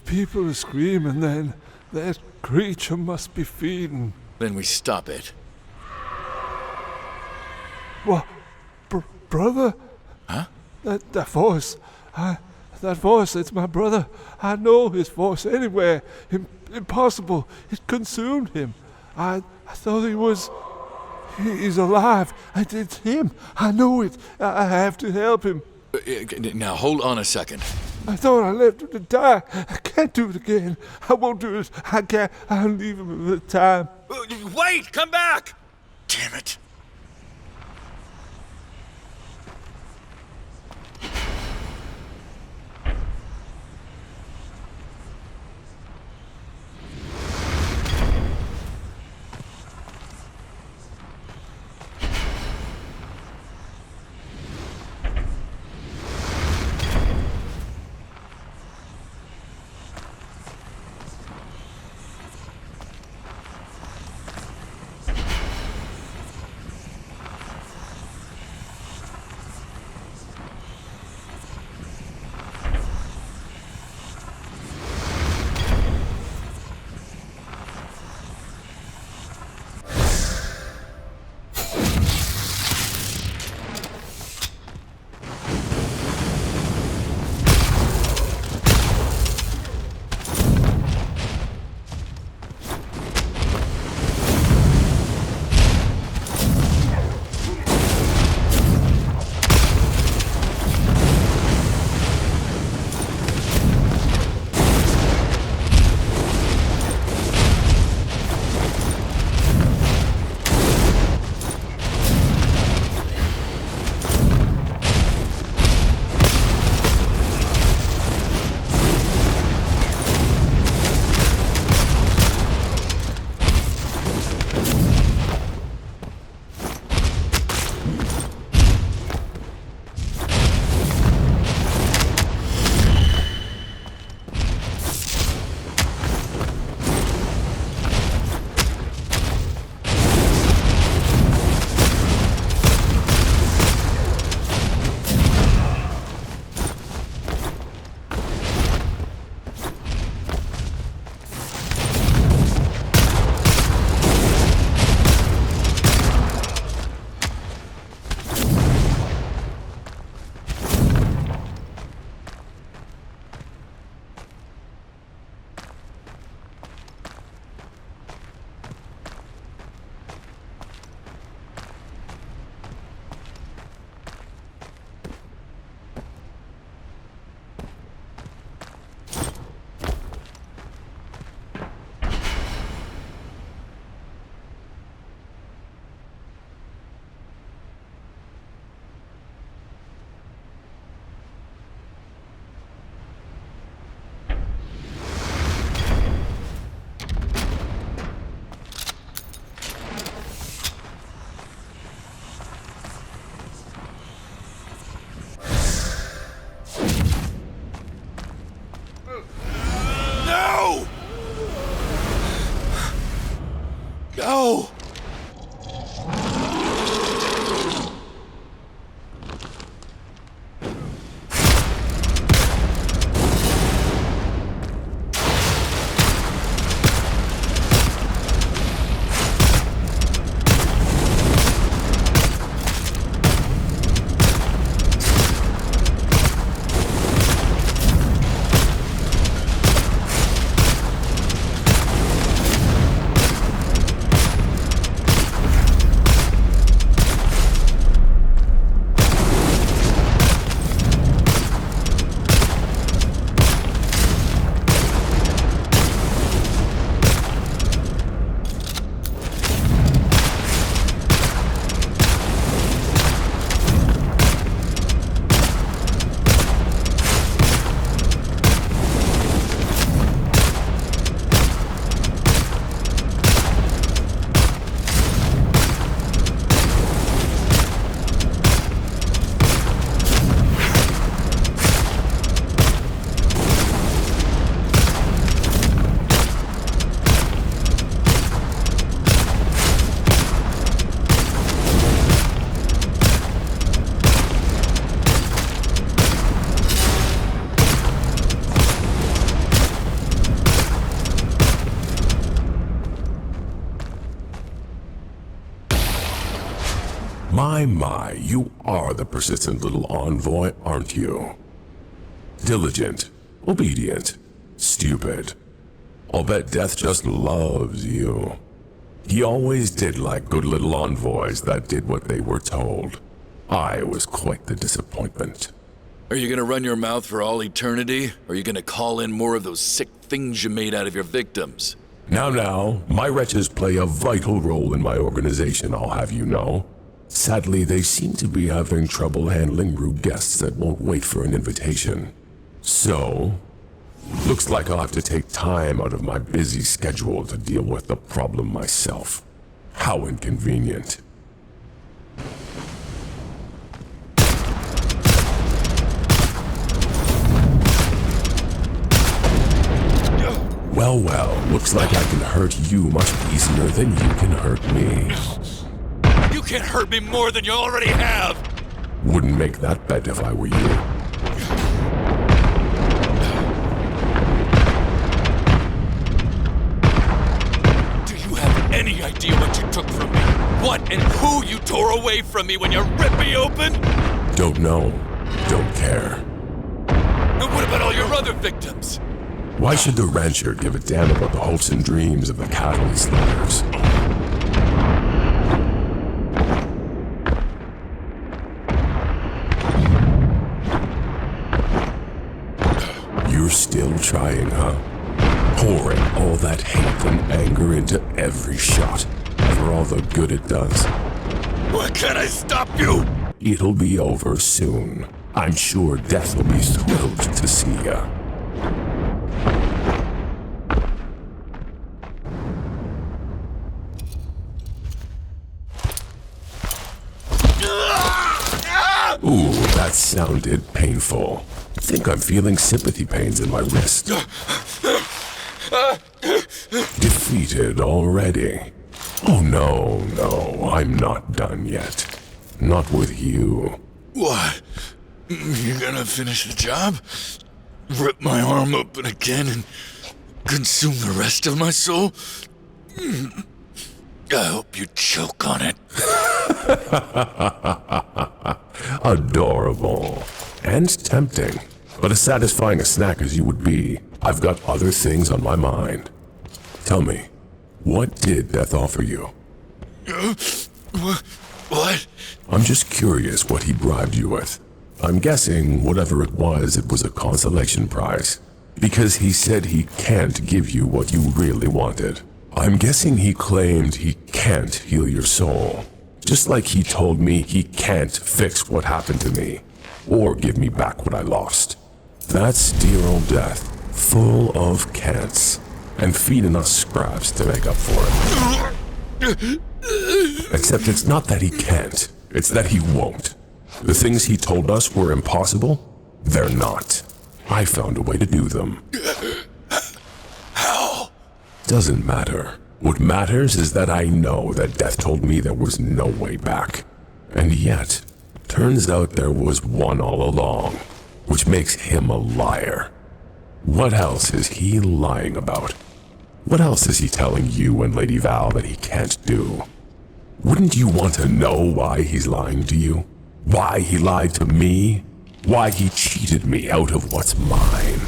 people are screaming, then that creature must be feeding. Then we stop it. What? Brother? Huh? That voice. That voice, it's my brother. I know his voice anywhere. Impossible. It consumed him. I thought he was... He's alive. It's him. I know it. I have to help him. Now, hold on a second. I thought I left him to die. I can't do it again. I won't do it. I can't. I'll leave him at the time. Wait! Come back! Damn it. No! My, you are the persistent little envoy, aren't you? Diligent, obedient, stupid. I'll bet Death just loves you. He always did like good little envoys that did what they were told. I was quite the disappointment. Are you gonna run your mouth for all eternity? Or are you gonna call in more of those sick things you made out of your victims? Now, my wretches play a vital role in my organization, I'll have you know. Sadly, they seem to be having trouble handling rude guests that won't wait for an invitation. So, looks like I'll have to take time out of my busy schedule to deal with the problem myself. How inconvenient. Well, looks like I can hurt you much easier than you can hurt me. You can't hurt me more than you already have! Wouldn't make that bet if I were you. Do you have any idea what you took from me? What and who you tore away from me when you ripped me open? Don't know. Don't care. And what about all your other victims? Why should the rancher give a damn about the hopes and dreams of the cattle he slaughters? You're still trying, huh? Pouring all that hate and anger into every shot, for all the good it does. Why can't I stop you? It'll be over soon. I'm sure Death will be thrilled to see ya. Ooh, that sounded painful. Think I'm feeling sympathy pains in my wrist. Defeated already. Oh no, I'm not done yet. Not with you. What? You're gonna finish the job? Rip my arm open again and consume the rest of my soul? I hope you choke on it. Adorable. And tempting. But as satisfying a snack as you would be, I've got other things on my mind. Tell me, what did Death offer you? What? I'm just curious what he bribed you with. I'm guessing whatever it was a consolation prize. Because he said he can't give you what you really wanted. I'm guessing he claimed he can't heal your soul. Just like he told me he can't fix what happened to me, or give me back what I lost. That's dear old Death, full of can'ts, and feeding us scraps to make up for it. Except it's not that he can't, it's that he won't. The things he told us were impossible, they're not. I found a way to do them. How? Doesn't matter. What matters is that I know that Death told me there was no way back. And yet, turns out there was one all along, which makes him a liar. What else is he lying about? What else is he telling you and Lady Val that he can't do? Wouldn't you want to know why he's lying to you? Why he lied to me? Why he cheated me out of what's mine?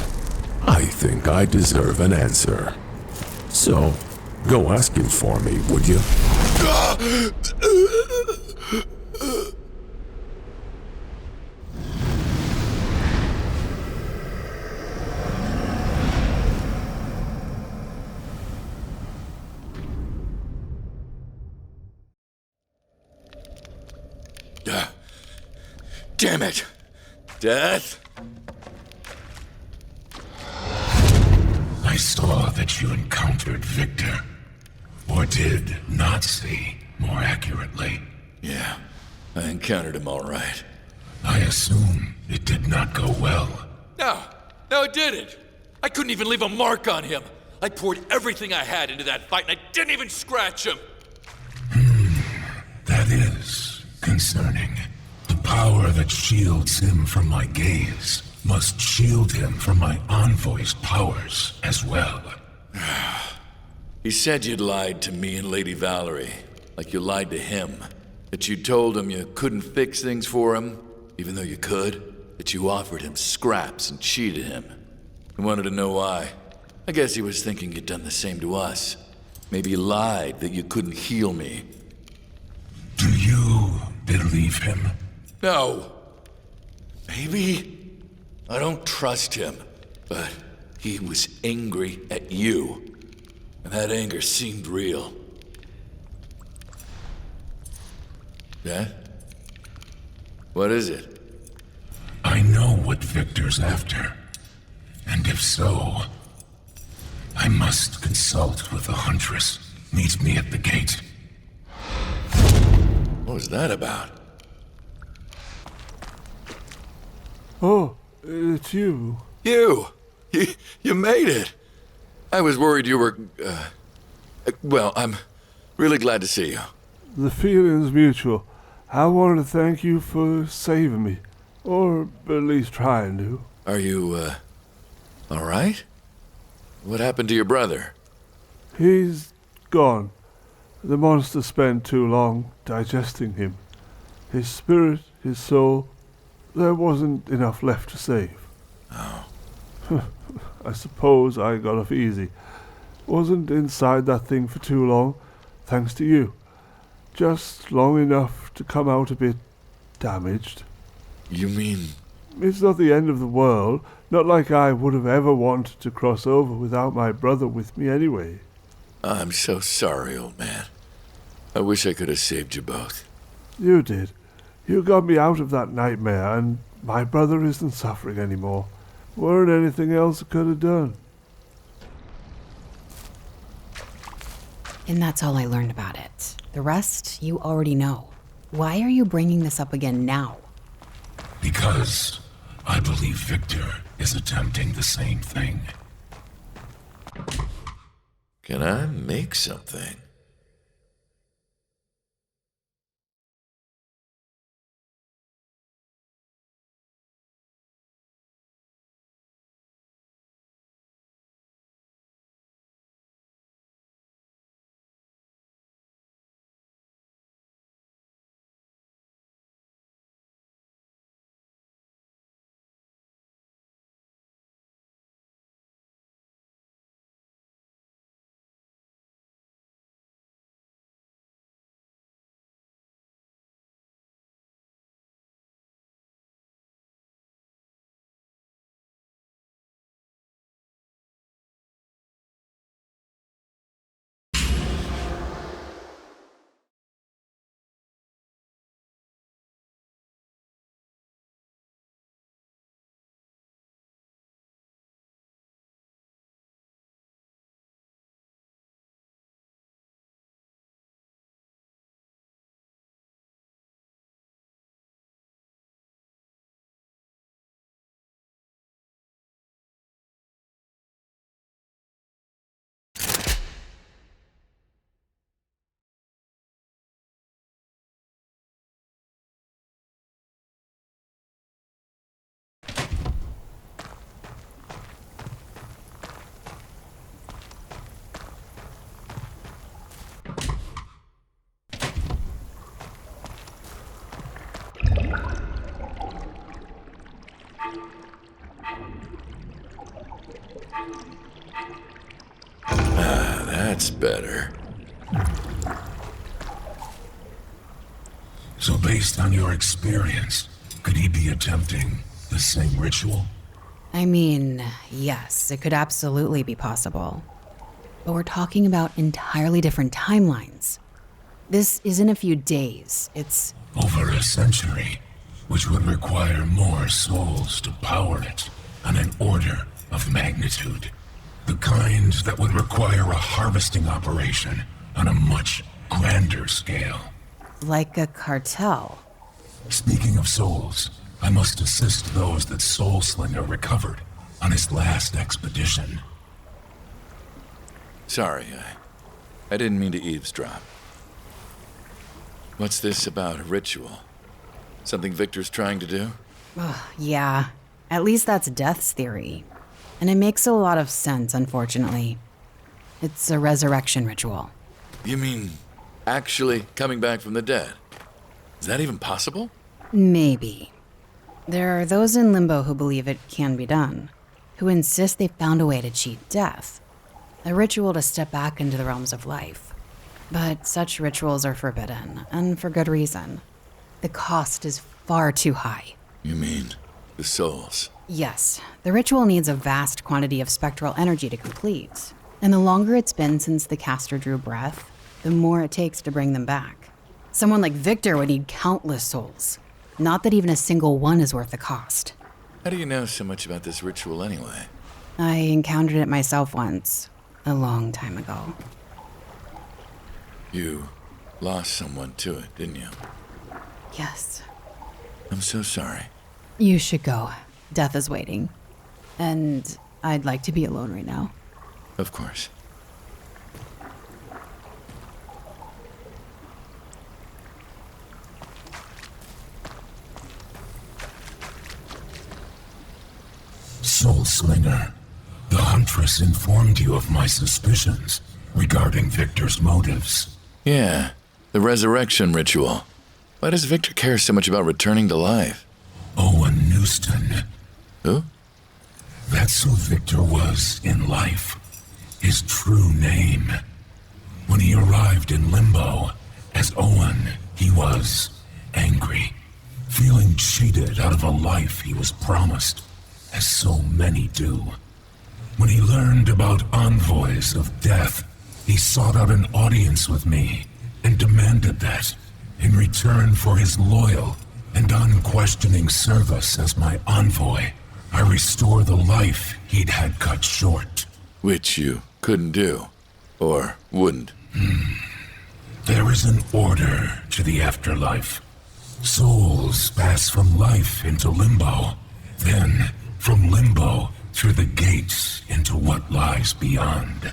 I think I deserve an answer. So, go ask him for me, would you? Damn it! Death? I saw that you encountered Victor. Or did not see, more accurately. Yeah, I encountered him all right. I assume it did not go well. No, it didn't. I couldn't even leave a mark on him. I poured everything I had into that fight and I didn't even scratch him. That is concerning. The power that shields him from my gaze must shield him from my envoy's powers as well. He said you'd lied to me and Lady Valerie, like you lied to him. That you told him you couldn't fix things for him, even though you could. That you offered him scraps and cheated him. He wanted to know why. I guess he was thinking you'd done the same to us. Maybe you lied that you couldn't heal me. Do you believe him? No. Maybe? I don't trust him, but he was angry at you. And that anger seemed real. Yeah? What is it? I know what Victor's after. And if so, I must consult with the Huntress. Meet me at the gate. What was that about? Oh, it's you. You made it! I was worried you were, well, I'm really glad to see you. The feeling's mutual. I wanted to thank you for saving me. Or at least trying to. Are you, all right? What happened to your brother? He's gone. The monster spent too long digesting him. His spirit, his soul, there wasn't enough left to save. Oh. I suppose I got off easy. Wasn't inside that thing for too long, thanks to you. Just long enough to come out a bit damaged. You mean... It's not the end of the world. Not like I would have ever wanted to cross over without my brother with me anyway. I'm so sorry, old man. I wish I could have saved you both. You did. You got me out of that nightmare, and my brother isn't suffering anymore. Weren't anything else I could have done. And that's all I learned about it. The rest, you already know. Why are you bringing this up again now? Because I believe Victor is attempting the same thing. Can I make something? That's better. So based on your experience, could he be attempting the same ritual? I mean, yes, it could absolutely be possible. But we're talking about entirely different timelines. This isn't a few days, it's... Over a century, which would require more souls to power it on an order of magnitude. The kind that would require a harvesting operation on a much grander scale. like a cartel. Speaking of souls, I must assist those that Soulslinger recovered on his last expedition. Sorry, I didn't mean to eavesdrop. What's this about a ritual? Something Victor's trying to do? Yeah, at least that's Death's theory. And it makes a lot of sense, unfortunately. It's a resurrection ritual. You mean actually coming back from the dead? Is that even possible? Maybe. There are those in limbo who believe it can be done, who insist they found a way to cheat death. A ritual to step back into the realms of life. But such rituals are forbidden, and for good reason. The cost is far too high. You mean The souls. Yes, the ritual needs a vast quantity of spectral energy to complete. And the longer it's been since the caster drew breath, the more it takes to bring them back. Someone like Victor would need countless souls. Not that even a single one is worth the cost. How do you know so much about this ritual anyway? I encountered it myself once, a long time ago. You lost someone to it, didn't you? Yes. I'm so sorry. You should go. Death is waiting. And I'd like to be alone right now. Of course. Soulslinger, the huntress informed you of my suspicions regarding Victor's motives. Yeah, the resurrection ritual. Why does Victor care so much about returning to life? Owen Newston. Who? That's who Victor was in life. His true name. When he arrived in Limbo, as Owen, he was angry, feeling cheated out of a life he was promised, as so many do. When he learned about envoys of death, he sought out an audience with me and demanded that, in return for his loyal and unquestioning service as my envoy, I restore the life he'd had cut short. Which you couldn't do. Or wouldn't. There is an order to the afterlife. Souls pass from life into limbo, then from limbo through the gates into what lies beyond.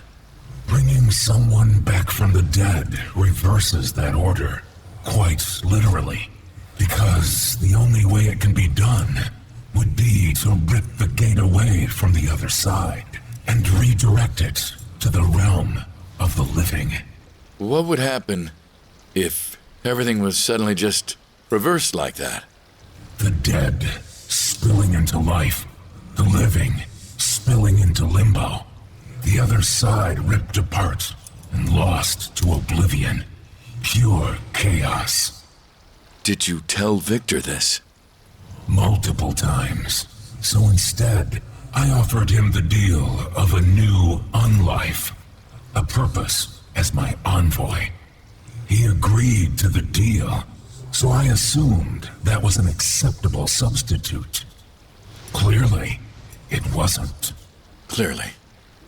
Bringing someone back from the dead reverses that order, quite literally, because the only way it can be done would be to rip the gate away from the other side and redirect it to the realm of the living. What would happen if everything was suddenly just reversed like that? The dead spilling into life, the living spilling into limbo, the other side ripped apart and lost to oblivion. Pure chaos. Did you tell Victor this? Multiple times. So instead, I offered him the deal of a new unlife, a purpose as my envoy. He agreed to the deal, so I assumed that was an acceptable substitute. Clearly, it wasn't. Clearly.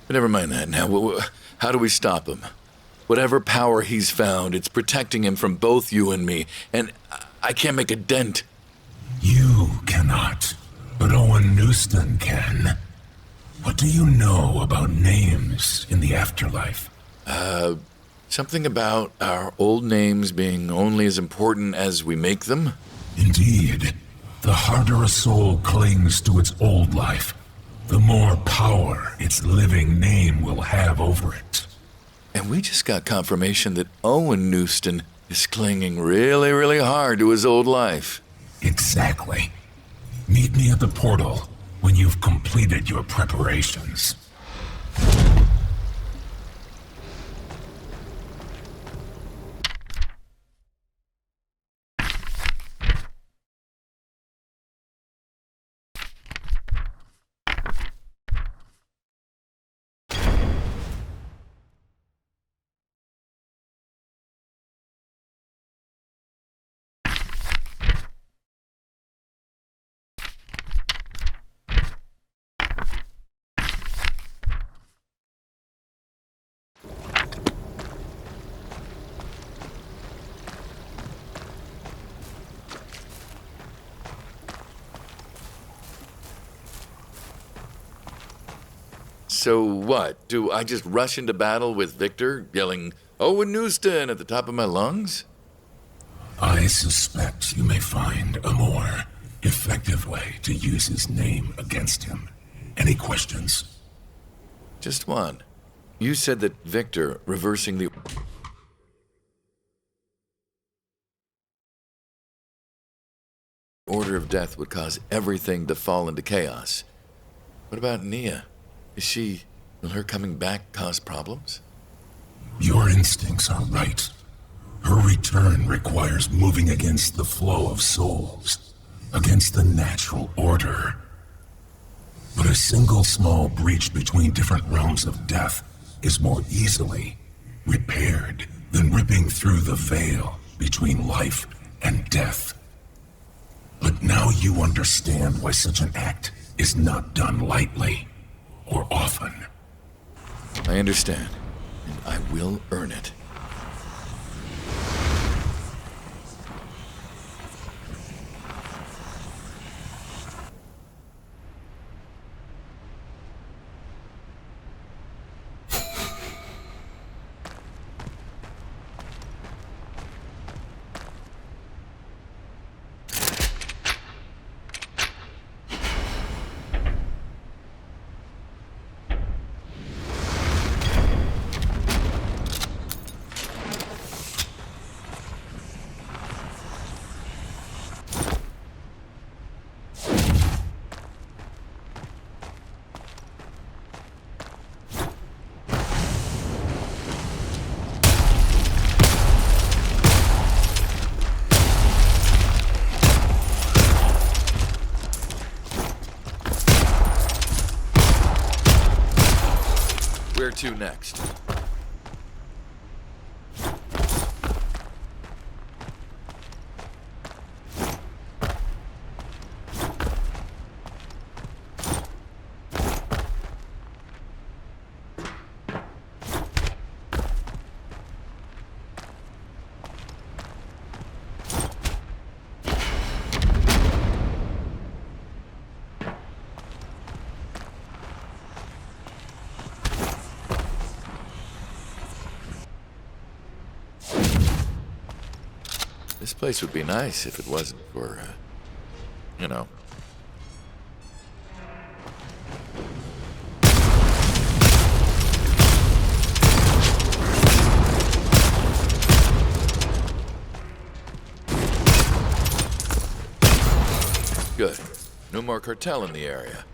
But never mind that now. How do we stop him? Whatever power he's found, it's protecting him from both you and me, and I can't make a dent. You cannot, but Owen Newston can. What do you know about names in the afterlife? Something about our old names being only as important as we make them? Indeed. The harder a soul clings to its old life, the more power its living name will have over it. And we just got confirmation that Owen Newston is clinging really, really hard to his old life. Exactly. Meet me at the portal when you've completed your preparations. So what? Do I just rush into battle with Victor, yelling, "Owen Newston" at the top of my lungs? I suspect you may find a more effective way to use his name against him. Any questions? Just one. You said that Victor reversing the order of death would cause everything to fall into chaos. What about Nia? Will her coming back cause problems? Your instincts are right. Her return requires moving against the flow of souls. against the natural order. But a single small breach between different realms of death is more easily repaired than ripping through the veil between life and death. But now you understand why such an act is not done lightly or often. I understand, and I will earn it. Where to next? This place would be nice if it wasn't for, you know. Good. No more cartel in the area.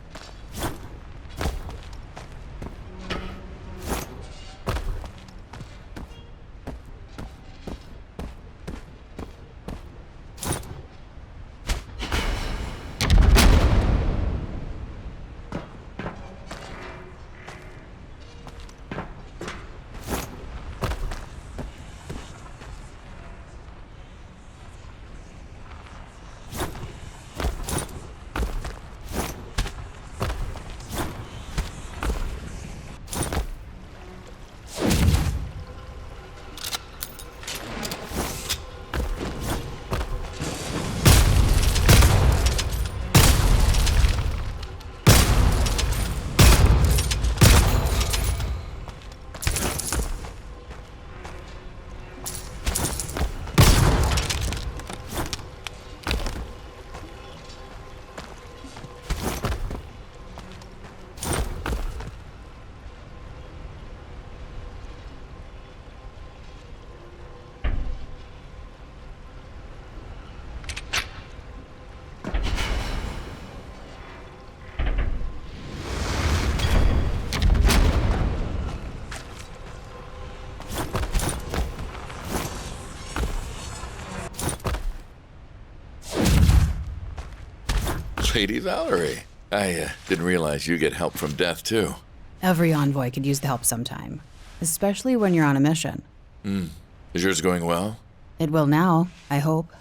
Lady Valerie. I didn't realize you get help from death, too. Every envoy could use the help sometime, especially when you're on a mission. Is yours going well? It will now, I hope.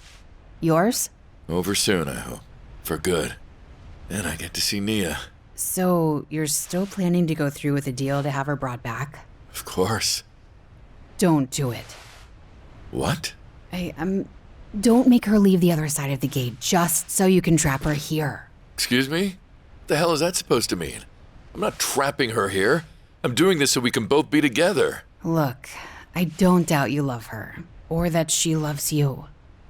Yours? Over soon, I hope. For good. Then I get to see Nia. So, you're still planning to go through with a deal to have her brought back? Of course. Don't do it. What? Don't make her leave the other side of the gate just so you can trap her here. Excuse me? What the hell is that supposed to mean? I'm not trapping her here. I'm doing this so we can both be together. Look, I don't doubt you love her, or that she loves you.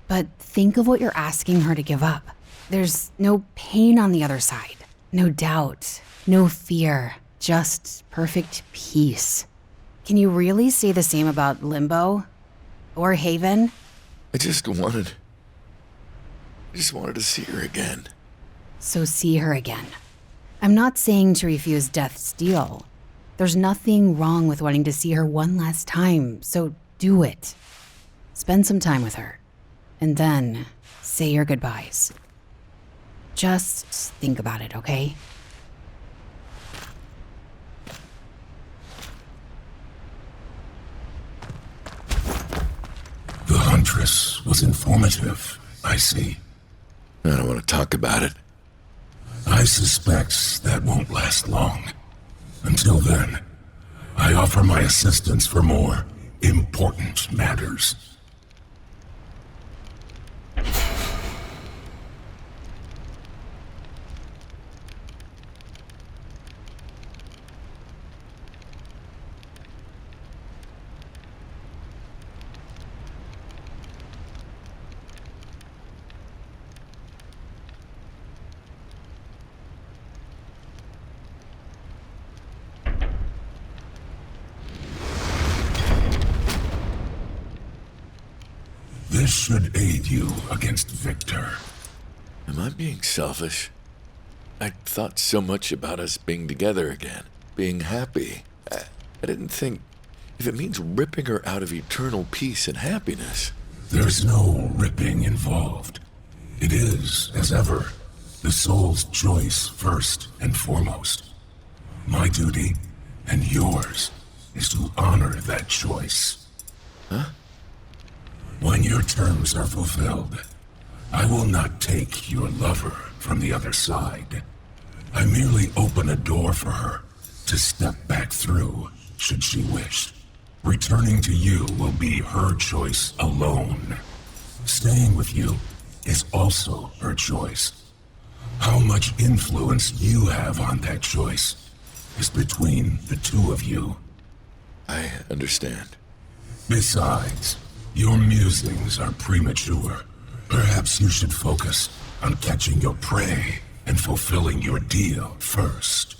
But think of what you're asking her to give up. There's no pain on the other side. No doubt. No fear. Just perfect peace. Can you really say the same about Limbo? Or Haven? I just wanted to see her again. So see her again. I'm not saying to refuse death's deal. There's nothing wrong with wanting to see her one last time, so do it. Spend some time with her. And then say your goodbyes. Just think about it, okay? The Huntress was informative, I see. I don't want to talk about it. I suspect that won't last long. Until then, I offer my assistance for more important matters. This should aid you against Victor. Am I being selfish? I thought so much about us being together again, being happy. I didn't think if it means ripping her out of eternal peace and happiness. There's no ripping involved. It is, as ever, the soul's choice first and foremost. My duty, and yours, is to honor that choice. Huh? When your terms are fulfilled, I will not take your lover from the other side. I merely open a door for her to step back through, should she wish. Returning to you will be her choice alone. Staying with you is also her choice. How much influence you have on that choice is between the two of you. I understand. Besides, your musings are premature. Perhaps you should focus on catching your prey and fulfilling your deal first.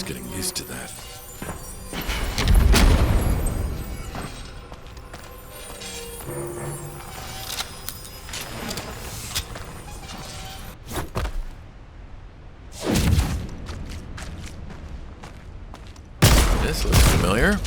Getting used to that. This looks familiar.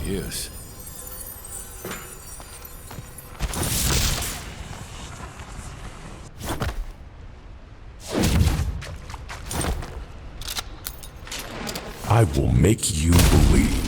use. I will make you bleed.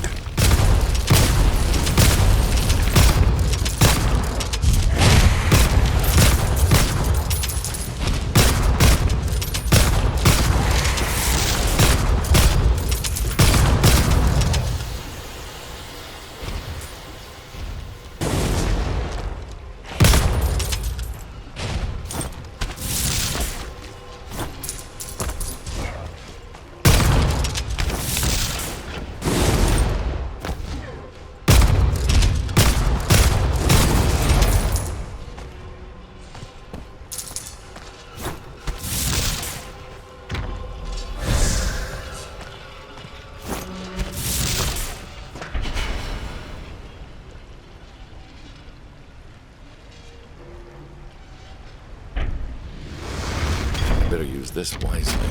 Better use this wisely.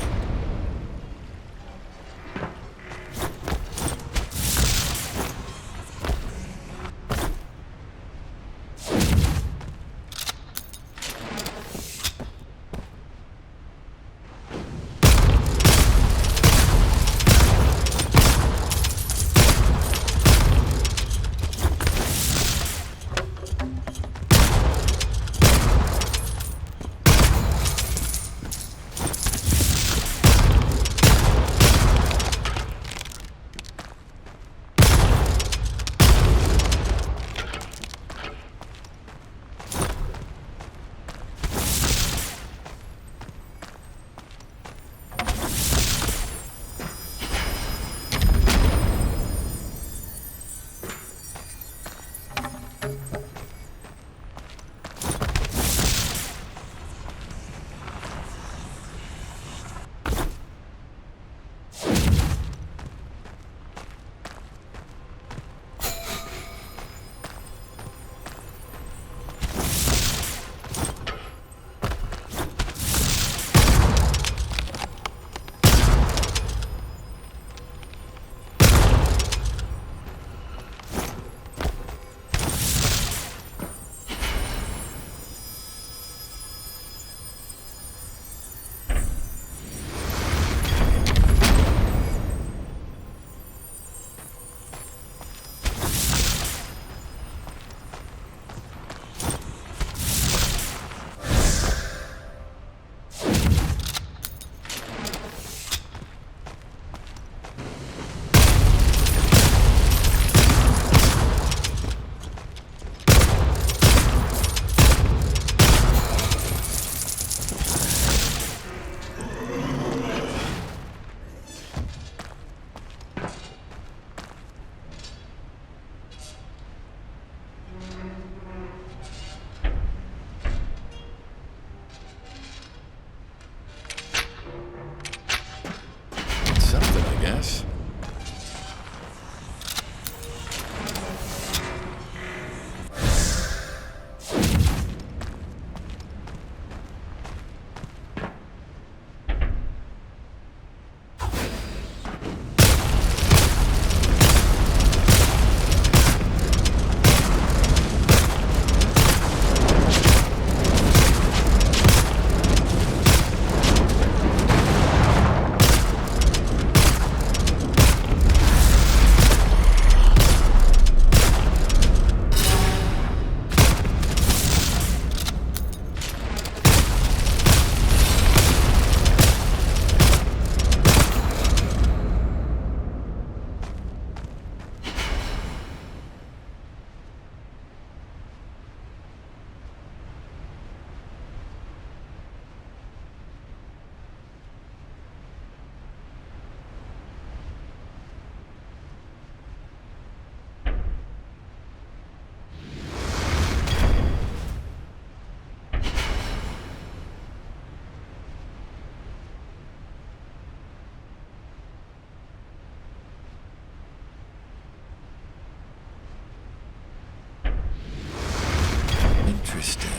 Something, I guess.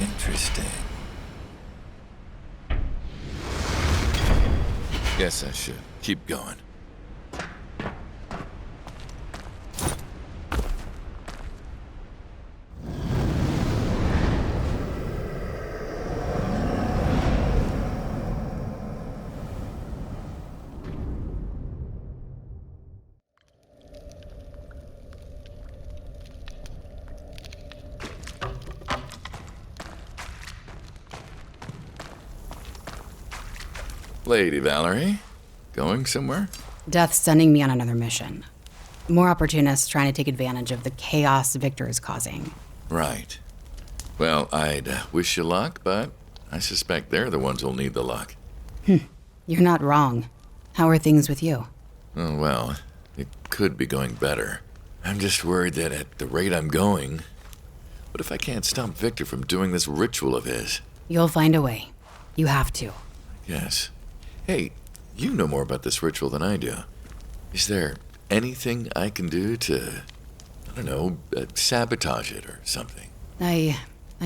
Interesting. Guess I should keep going. Lady Valerie, going somewhere? Death's sending me on another mission. More opportunists trying to take advantage of the chaos Victor is causing. Right. Well, I'd wish you luck, but I suspect they're the ones who'll need the luck. You're not wrong. How are things with you? Oh, well, it could be going better. I'm just worried that at the rate I'm going, what if I can't stop Victor from doing this ritual of his? You'll find a way. You have to. Yes. Hey, you know more about this ritual than I do. Is there anything I can do to, I don't know, sabotage it or something? I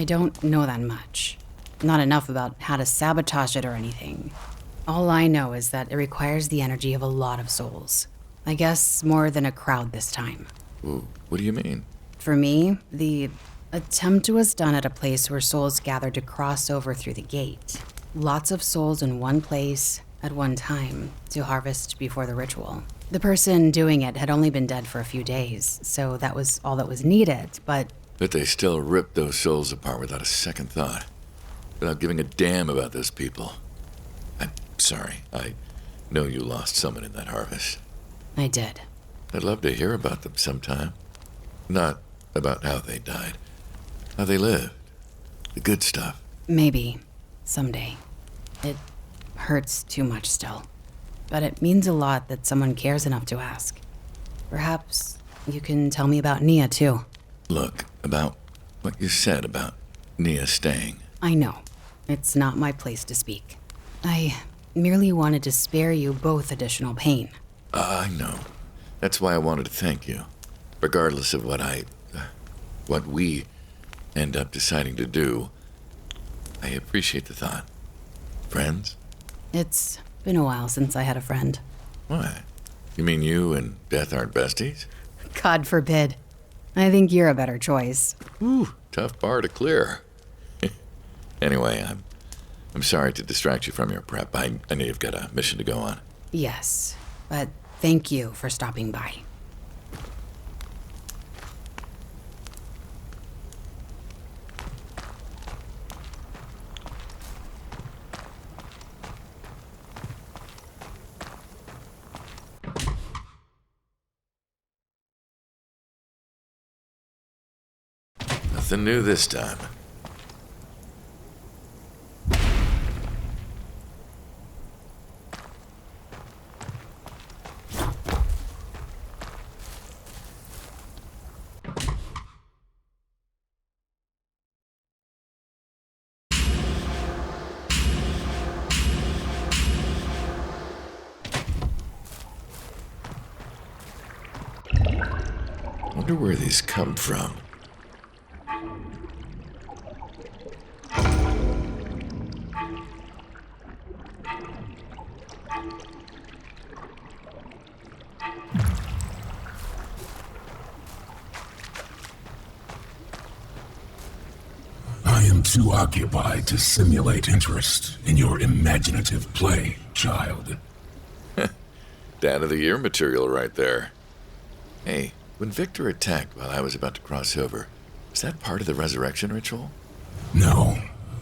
don't know that much. Not enough about how to sabotage it or anything. All I know is that it requires the energy of a lot of souls. I guess more than a crowd this time. Ooh, what do you mean? For me, the attempt was done at a place where souls gathered to cross over through the gate. Lots of souls in one place at one time to harvest before the ritual. The person doing it had only been dead for a few days, so that was all that was needed, but They still ripped those souls apart without a second thought, without giving a damn about those people. I'm sorry, I know you lost someone in that harvest. I did. I'd love to hear about them sometime. Not about how they died, how they lived, the good stuff. Maybe. Someday. It hurts too much still. But it means a lot that someone cares enough to ask. Perhaps you can tell me about Nia, too. Look, about what you said about Nia staying. I know. It's not my place to speak. I merely wanted to spare you both additional pain. I know. That's why I wanted to thank you. Regardless of what we end up deciding to do, I appreciate the thought. Friends? It's been a while since I had a friend. Why? You mean you and Death aren't besties? God forbid. I think you're a better choice. Ooh, tough bar to clear. Anyway, I'm sorry to distract you from your prep. I know you've got a mission to go on. Yes, but thank you for stopping by. Nothing new this time. Wonder where these come from. I am too occupied to simulate interest in your imaginative play, child. Dad of the Year material right there. Hey, when Victor attacked while I was about to cross over, was that part of the resurrection ritual? No,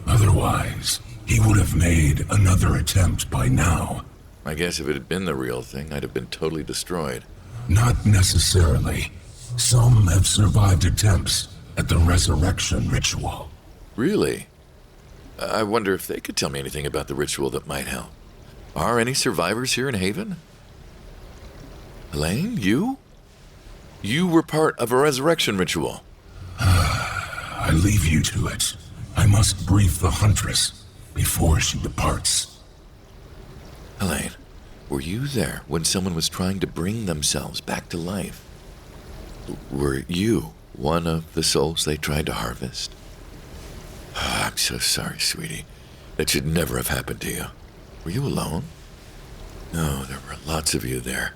otherwise, he would have made another attempt by now. I guess if it had been the real thing, I'd have been totally destroyed. Not necessarily. Some have survived attempts at the resurrection ritual. Really? I wonder if they could tell me anything about the ritual that might help. Are any survivors here in Haven? Elaine, you? You were part of a resurrection ritual. I leave you to it. I must brief the Huntress before she departs. Elaine, were you there when someone was trying to bring themselves back to life? Were you one of the souls they tried to harvest? I'm so sorry, sweetie. That should never have happened to you. Were you alone? No, there were lots of you there.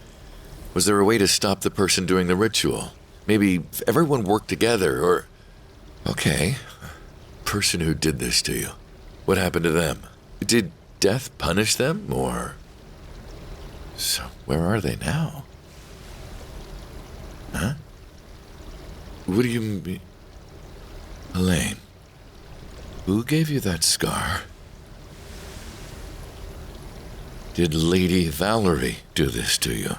Was there a way to stop the person doing the ritual? Maybe everyone worked together, or... Okay. Person who did this to you. What happened to them? Did death punish them, or... So, where are they now? Huh? What do you mean? Elaine, who gave you that scar? Did Lady Valerie do this to you?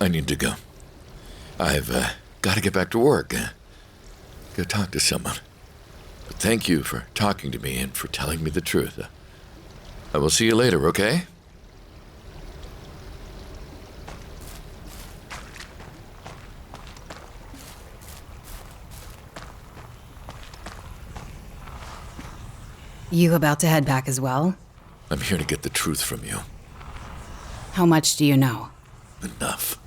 I need to go. I've got to get back to work. Go talk to someone. But thank you for talking to me and for telling me the truth. I will see you later, okay? You about to head back as well? I'm here to get the truth from you. How much do you know? Enough.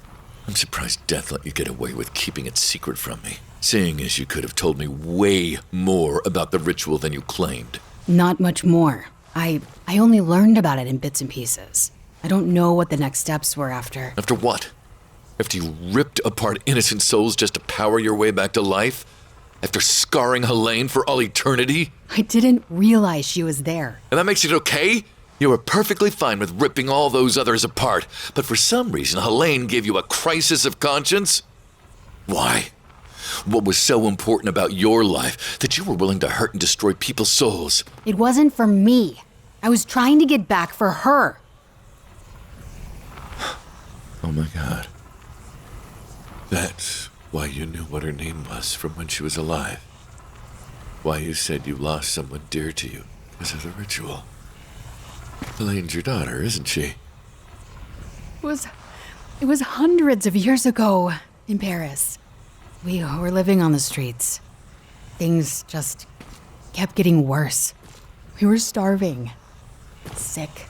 I'm surprised Death let you get away with keeping it secret from me, seeing as you could have told me way more about the ritual than you claimed. Not much more. I only learned about it in bits and pieces. I don't know what the next steps were after. After what? After you ripped apart innocent souls just to power your way back to life? After scarring Helene for all eternity? I didn't realize she was there. And that makes it okay? You were perfectly fine with ripping all those others apart, but for some reason Helene gave you a crisis of conscience? Why? What was so important about your life that you were willing to hurt and destroy people's souls? It wasn't for me. I was trying to get back for her. Oh my God. That's why you knew what her name was from when she was alive. Why you said you lost someone dear to you because of the ritual. Helene's your daughter, isn't she? It was hundreds of years ago in Paris. We were living on the streets. Things just kept getting worse. We were starving, sick.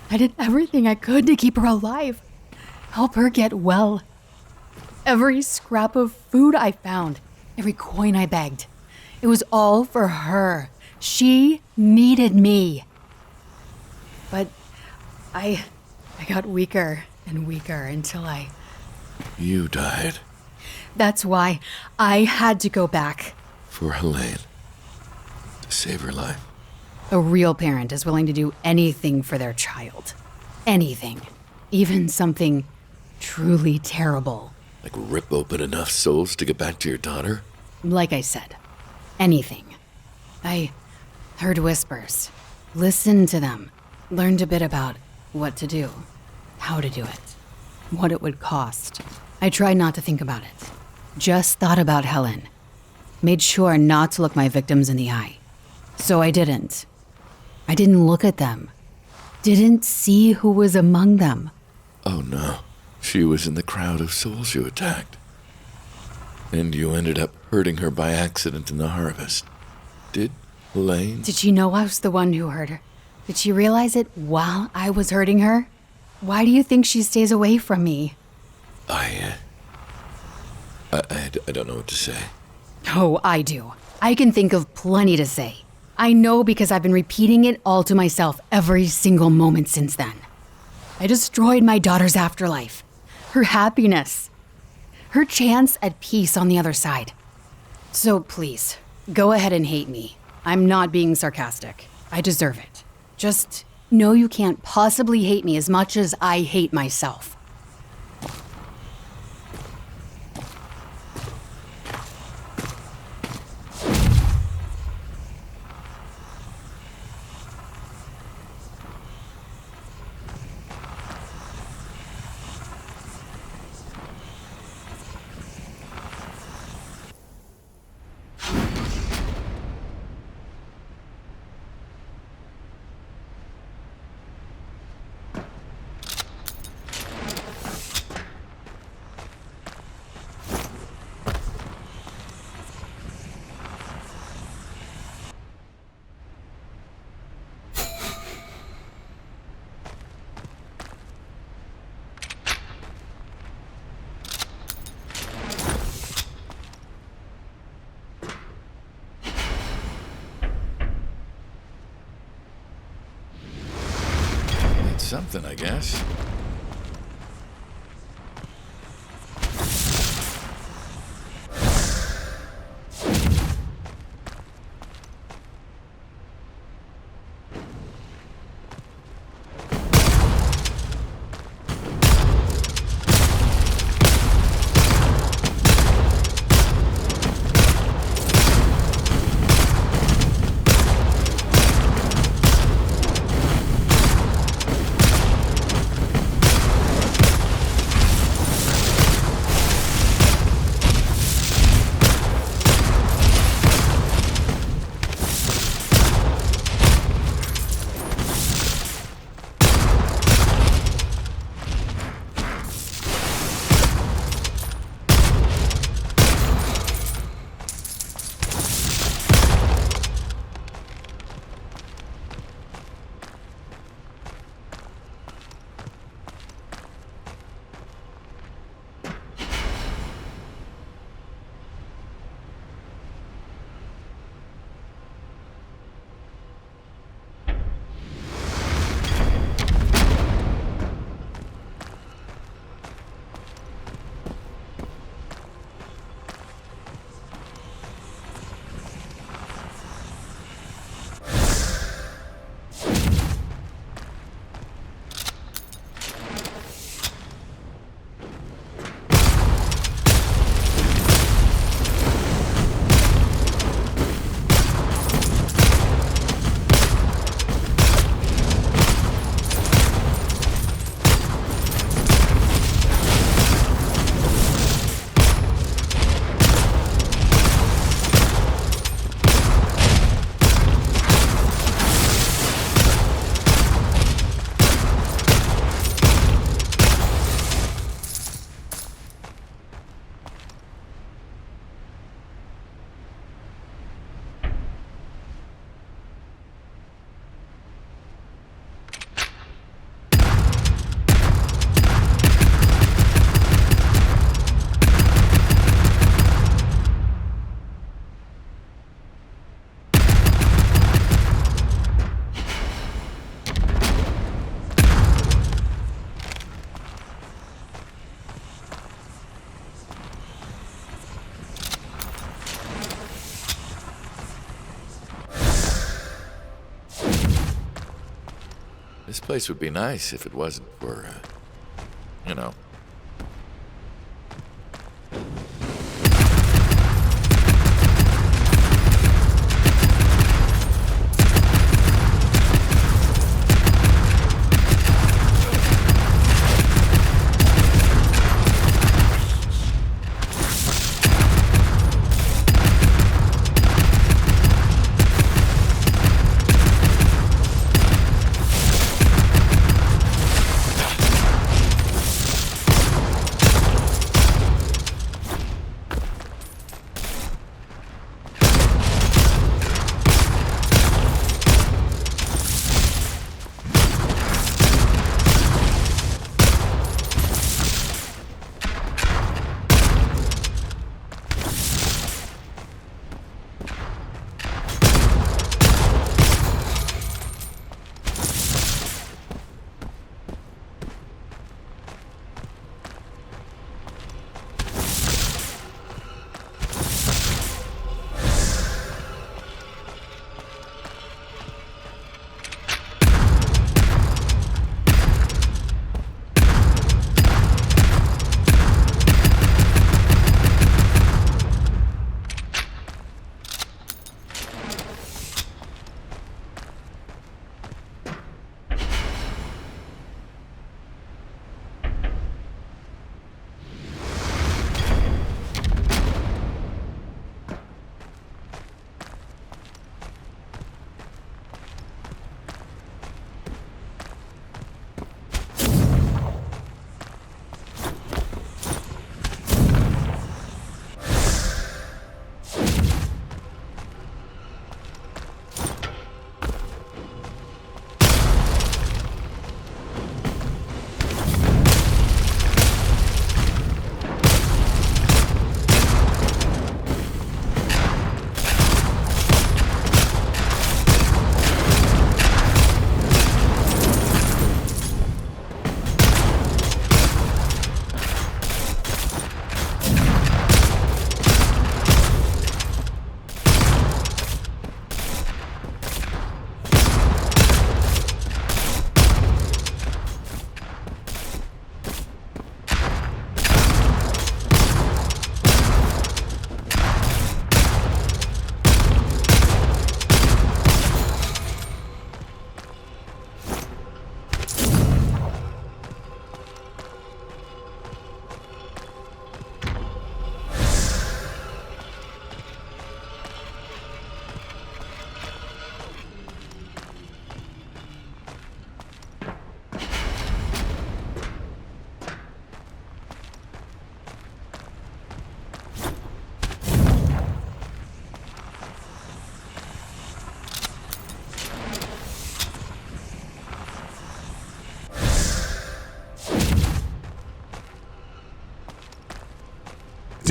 I did everything I could to keep her alive, help her get well. Every scrap of food I found, every coin I begged, it was all for her. She needed me. But I got weaker and weaker until You died. That's why I had to go back. For Helene. To save her life. A real parent is willing to do anything for their child. Anything. Even something truly terrible. Like rip open enough souls to get back to your daughter? Like I said, anything. I heard whispers, listened to them, learned a bit about what to do, how to do it, what it would cost. I tried not to think about it. Just thought about Helen. Made sure not to look my victims in the eye. So I didn't. I didn't look at them. Didn't see who was among them. Oh no. She was in the crowd of souls you attacked. And you ended up hurting her by accident in the harvest. Did Helene? Did she know I was the one who hurt her? Did she realize it while I was hurting her? Why do you think she stays away from me? I don't know what to say. Oh, I do. I can think of plenty to say. I know because I've been repeating it all to myself every single moment since then. I destroyed my daughter's afterlife, her happiness, her chance at peace on the other side. So please, go ahead and hate me. I'm not being sarcastic. I deserve it. Just know you can't possibly hate me as much as I hate myself. Something, I guess. This place would be nice if it wasn't for, you know.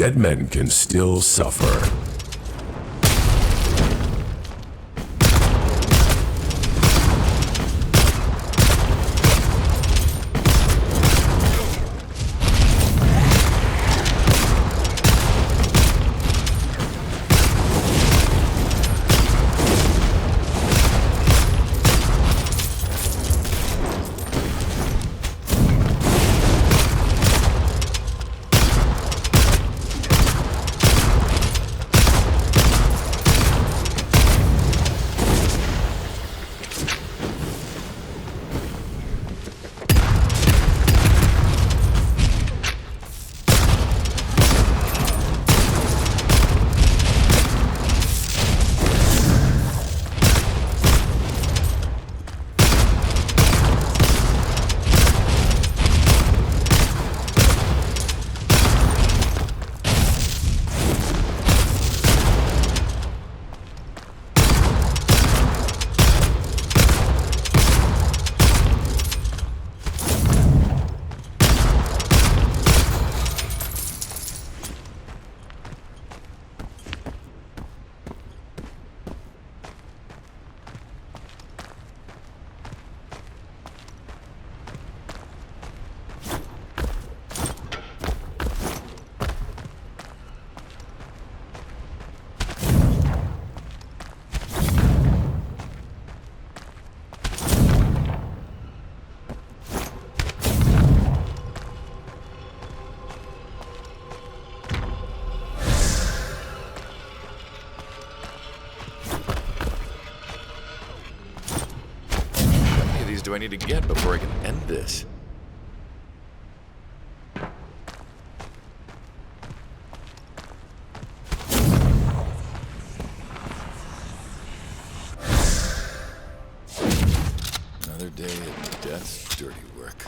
Dead men can still suffer. these do I need to get before I can end this? Another day of death's dirty work.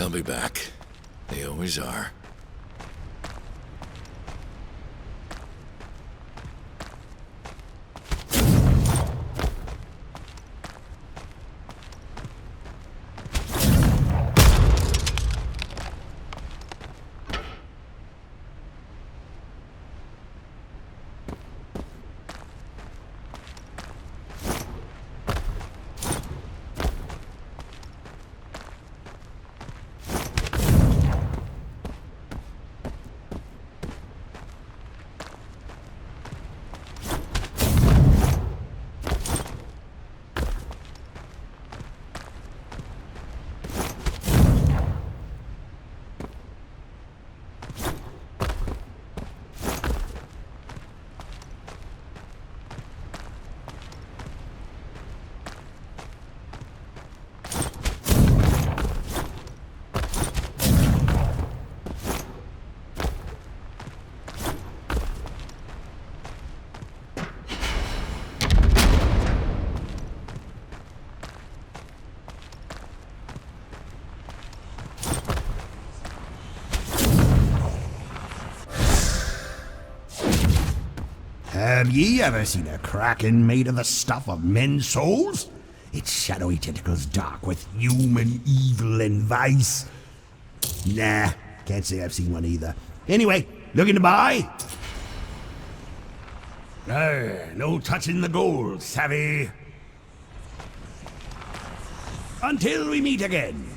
They'll be back. They always are. Have ye ever seen a kraken made of the stuff of men's souls? Its shadowy tentacles dark with human evil and vice. Nah, can't say I've seen one either. Anyway, looking to buy? No touching the gold, savvy? Until we meet again.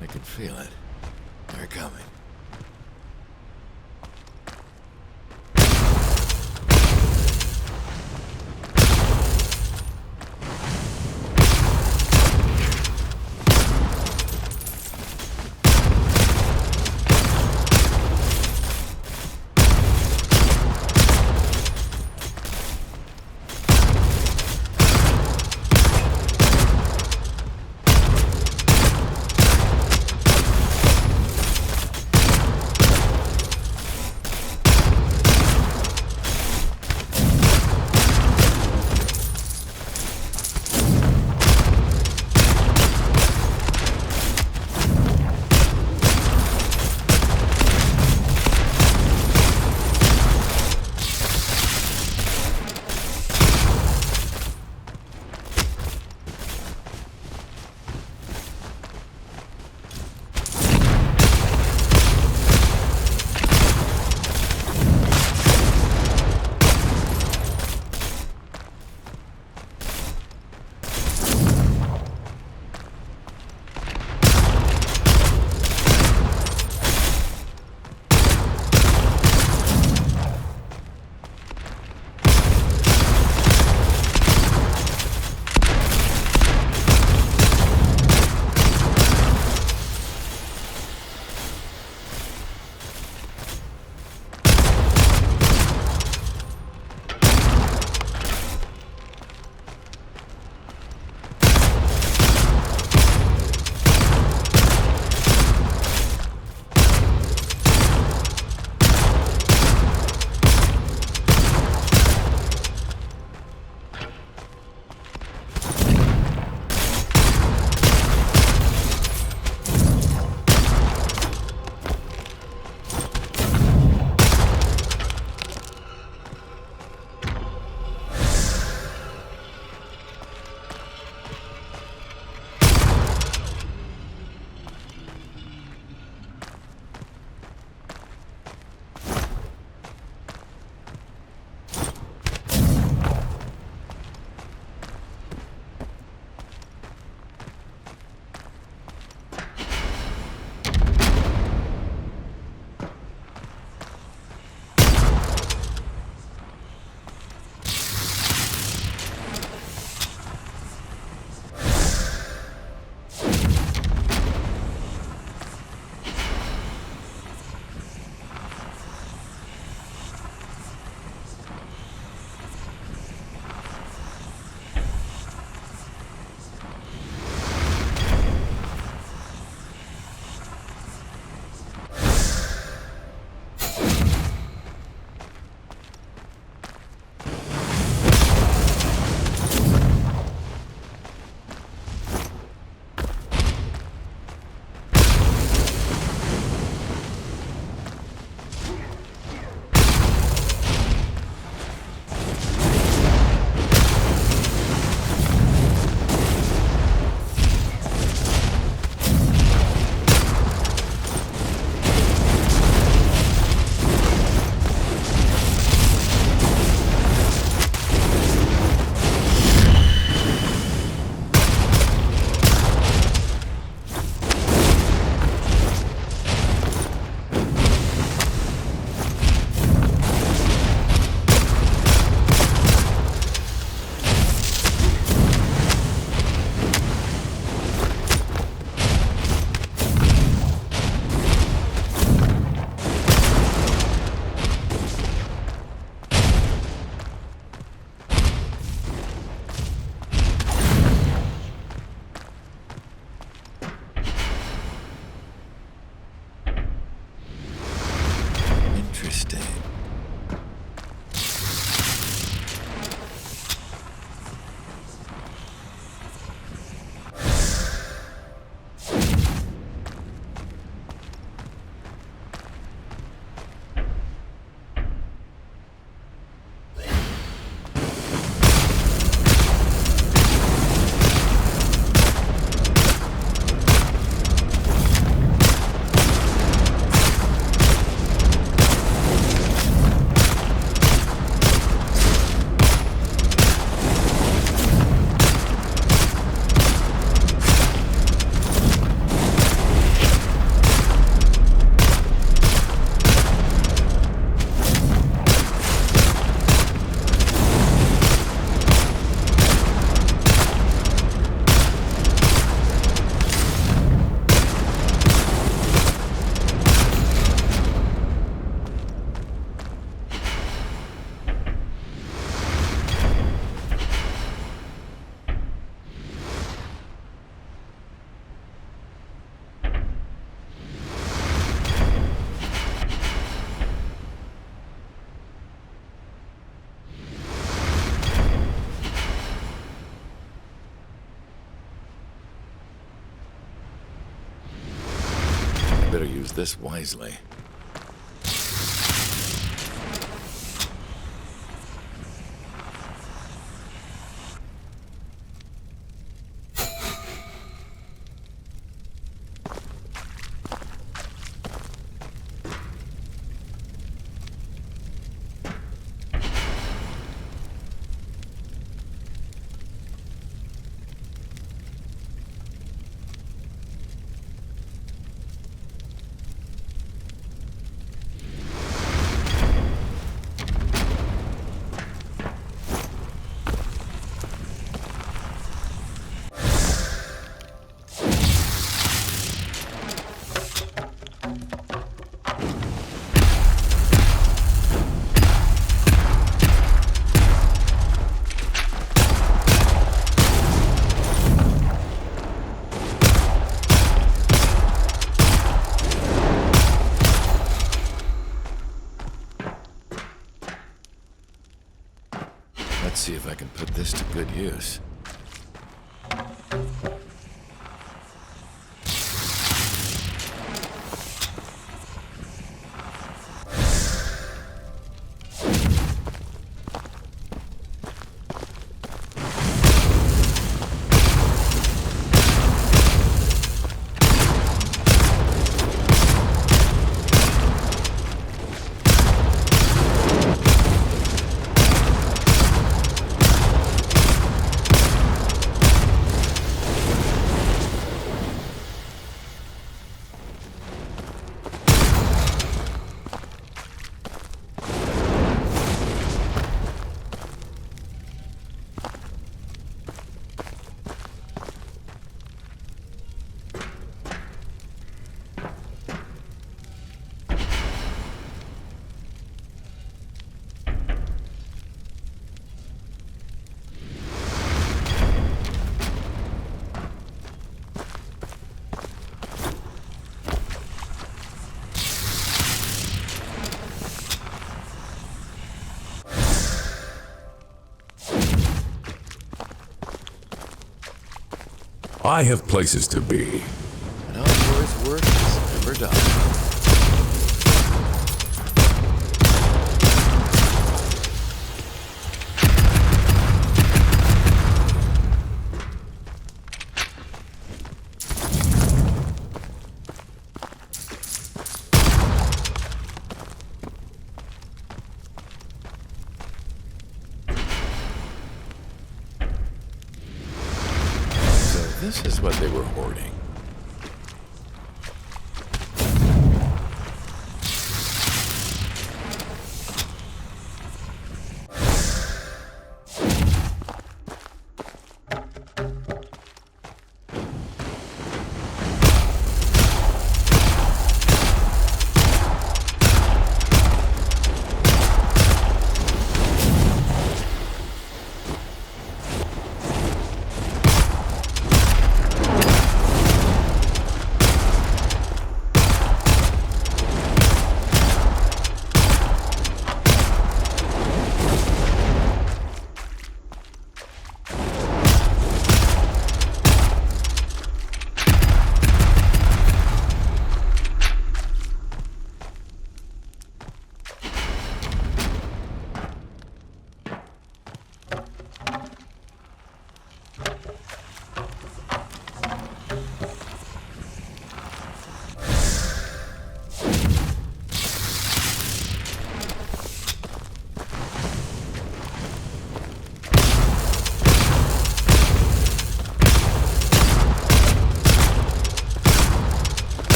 I can feel it. They're coming. Better use this wisely. Let's see if I can put this to good use. I have places to be. An outdoors work is never done. This is what they were hoarding.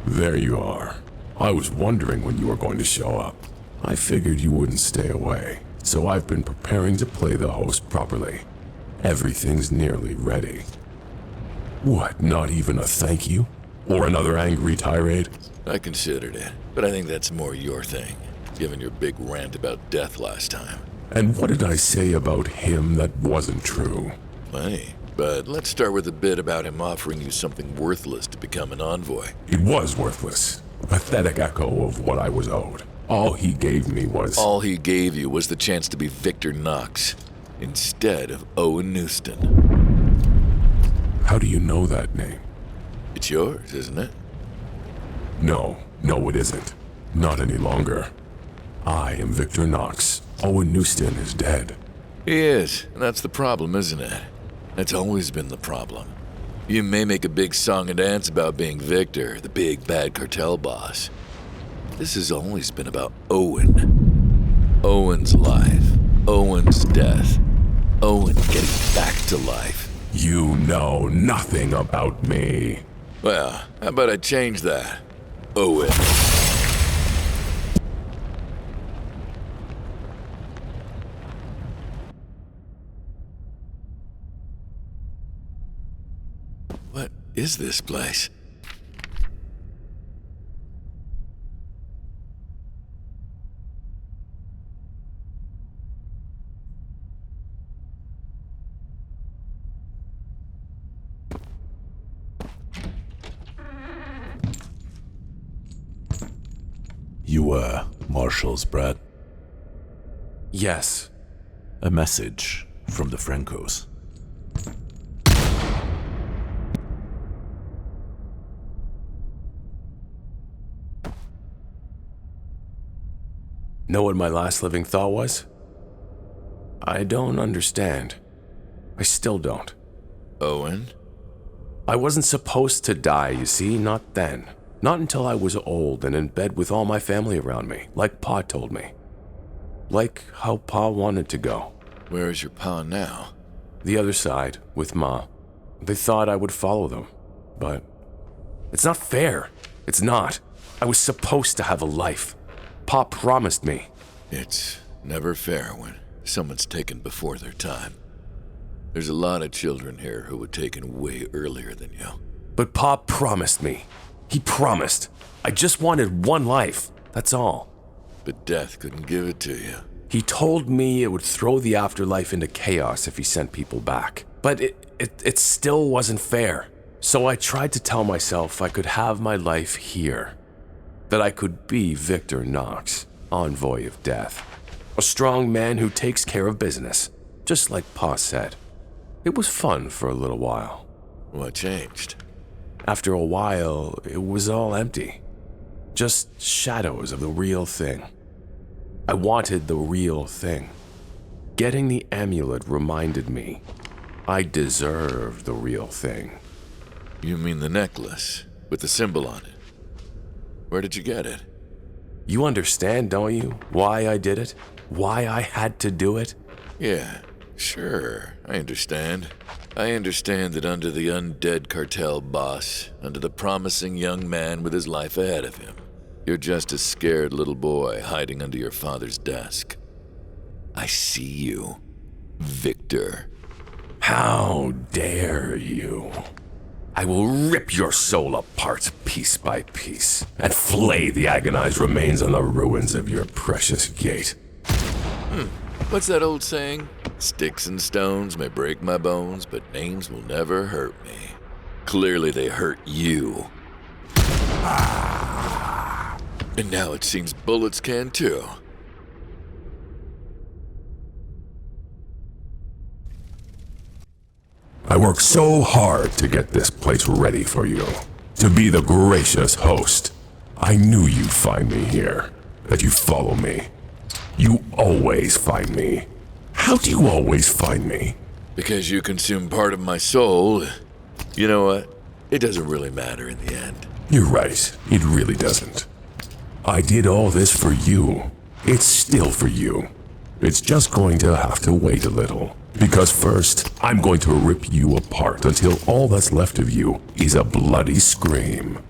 There you are. I was wondering when you were going to show up. I figured you wouldn't stay away, so I've been preparing to play the host properly. Everything's nearly ready. What, not even a thank you? Or another angry tirade? I considered it, but I think that's more your thing, given your big rant about death last time. And what did I say about him that wasn't true? Plenty. But let's start with a bit about him offering you something worthless to become an envoy. It was worthless. A pathetic echo of what I was owed. All he gave me was... All he gave you was the chance to be Victor Knox, instead of Owen Newston. How do you know that name? It's yours, isn't it? No, it isn't. Not any longer. I am Victor Knox. Owen Newston is dead. He is, and that's the problem, isn't it? That's always been the problem. You may make a big song and dance about being Victor, the big bad cartel boss. This has always been about Owen. Owen's life. Owen's death. Owen getting back to life. You know nothing about me. Well, how about I change that? Owen. What is this place? You, marshals, Brad? Yes. A message from the Francos. Know what my last living thought was? I don't understand. I still don't. Owen? I wasn't supposed to die, you see, not then. Not until I was old and in bed with all my family around me, like Pa told me. Like how Pa wanted to go. Where is your pa now? The other side, with Ma. They thought I would follow them, but it's not fair. It's not. I was supposed to have a life. Pa promised me. It's never fair when someone's taken before their time. There's a lot of children here who were taken way earlier than you. But Pa promised me. He promised. I just wanted one life, that's all. But death couldn't give it to you. He told me it would throw the afterlife into chaos if he sent people back. But it still wasn't fair. So I tried to tell myself I could have my life here. That I could be Victor Knox, Envoy of Death. A strong man who takes care of business, just like Pa said. It was fun for a little while. What changed? After a while, it was all empty. Just shadows of the real thing. I wanted the real thing. Getting the amulet reminded me I deserved the real thing. You mean the necklace with the symbol on it? Where did you get it? You understand, don't you, why I did it? Why I had to do it? Yeah, sure, I understand. I understand that under the undead cartel boss, under the promising young man with his life ahead of him, you're just a scared little boy hiding under your father's desk. I see you, Victor. How dare you? I will rip your soul apart piece by piece and flay the agonized remains on the ruins of your precious gate. What's that old saying? Sticks and stones may break my bones, but names will never hurt me. Clearly they hurt you. And now it seems bullets can too. I worked so hard to get this place ready for you, to be the gracious host. I knew you'd find me here, that you'd follow me. You always find me. How do you always find me? Because you consume part of my soul. You know what? It doesn't really matter in the end. You're right, it really doesn't. I did all this for you. It's still for you. It's just going to have to wait a little. Because first, I'm going to rip you apart until all that's left of you is a bloody scream.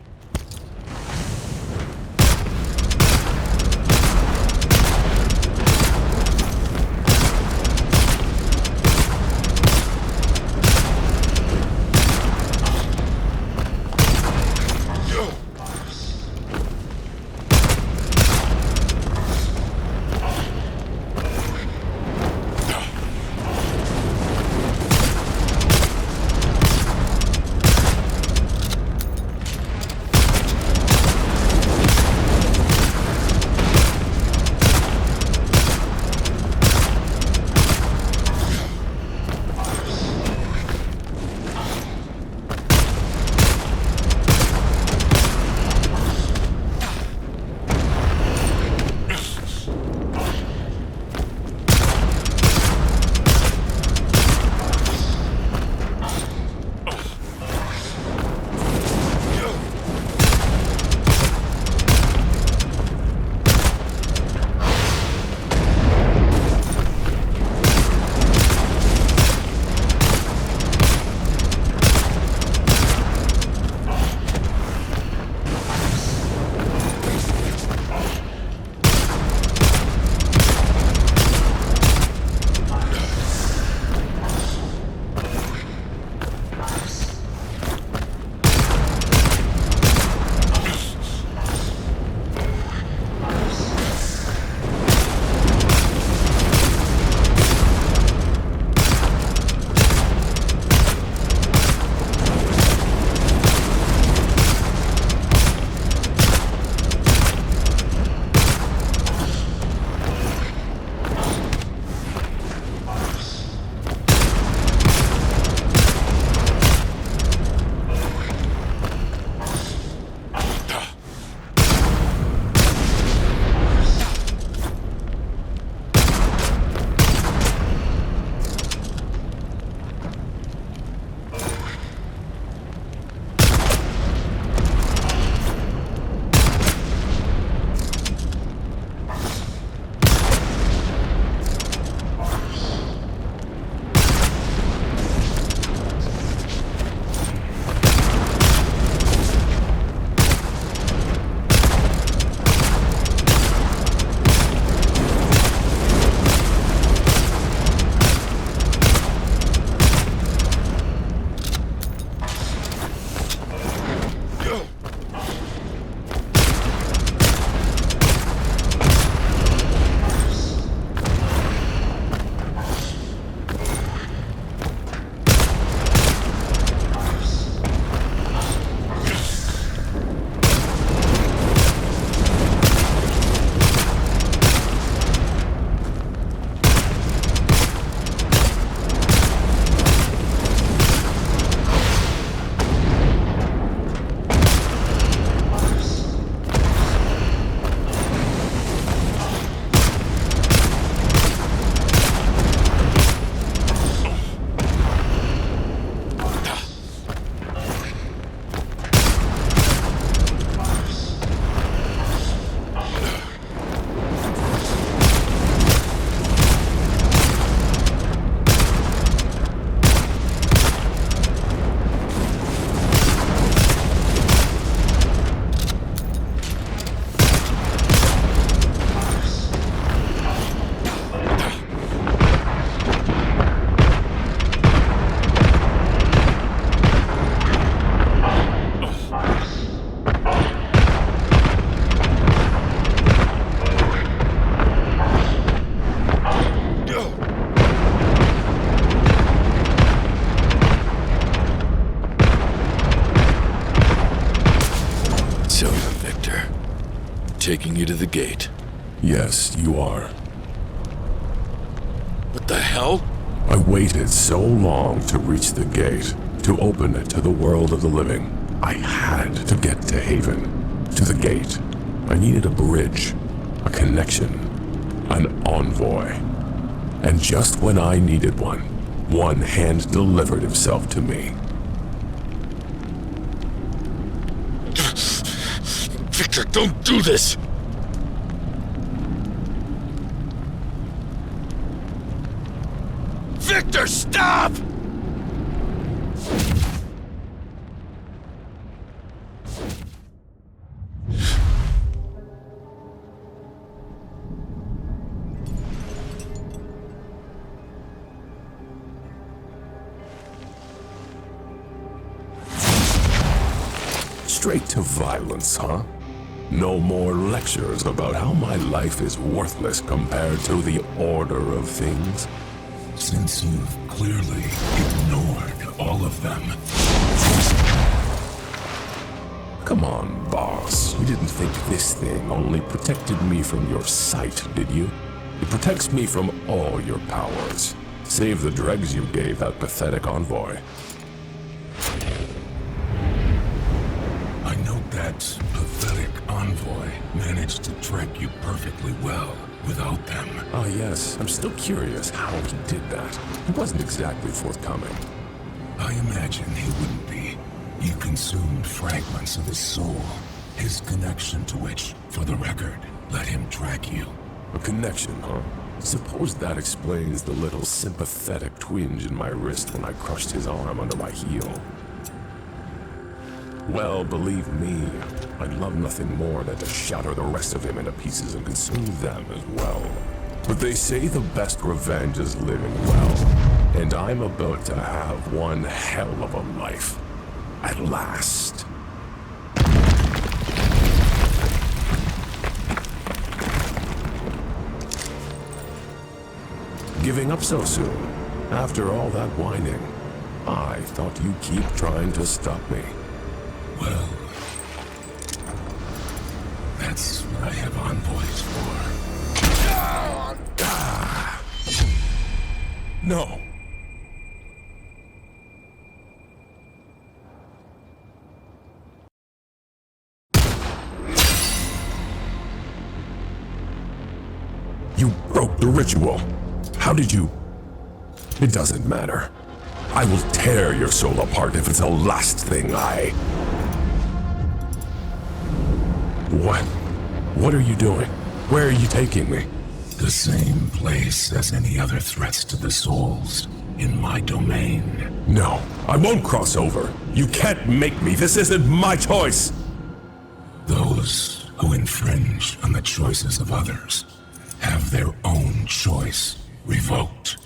taking you to the gate. Yes, you are. What the hell? I waited so long to reach the gate, to open it to the world of the living. I had to get to Haven, to the gate. I needed a bridge, a connection, an envoy. And just when I needed one hand delivered himself to me. Victor, don't do this! Victor, stop! Straight to violence, huh? No more lectures about how my life is worthless compared to the order of things. Since you've clearly ignored all of them. Come on, boss. You didn't think this thing only protected me from your sight, did you? It protects me from all your powers. Save the dregs you gave that pathetic envoy. I know that pathetic envoy managed to track you perfectly well without them. Ah, yes. I'm still curious how he did that. He wasn't exactly forthcoming. I imagine he wouldn't be. You consumed fragments of his soul, his connection to which, for the record, let him track you. A connection, huh? Suppose that explains the little sympathetic twinge in my wrist when I crushed his arm under my heel. Well, believe me, I'd love nothing more than to shatter the rest of him into pieces and consume them as well. But they say the best revenge is living well, and I'm about to have one hell of a life. At last. Giving up so soon? After all that whining? I thought you'd keep trying to stop me. Well, that's what I have envoys for. No. You broke the ritual. How did you? It doesn't matter. I will tear your soul apart if it's the last thing I... What? What are you doing? Where are you taking me? The same place as any other threats to the souls. In my domain. No, I won't cross over. You can't make me. This isn't my choice. Those who infringe on the choices of others have their own choice revoked.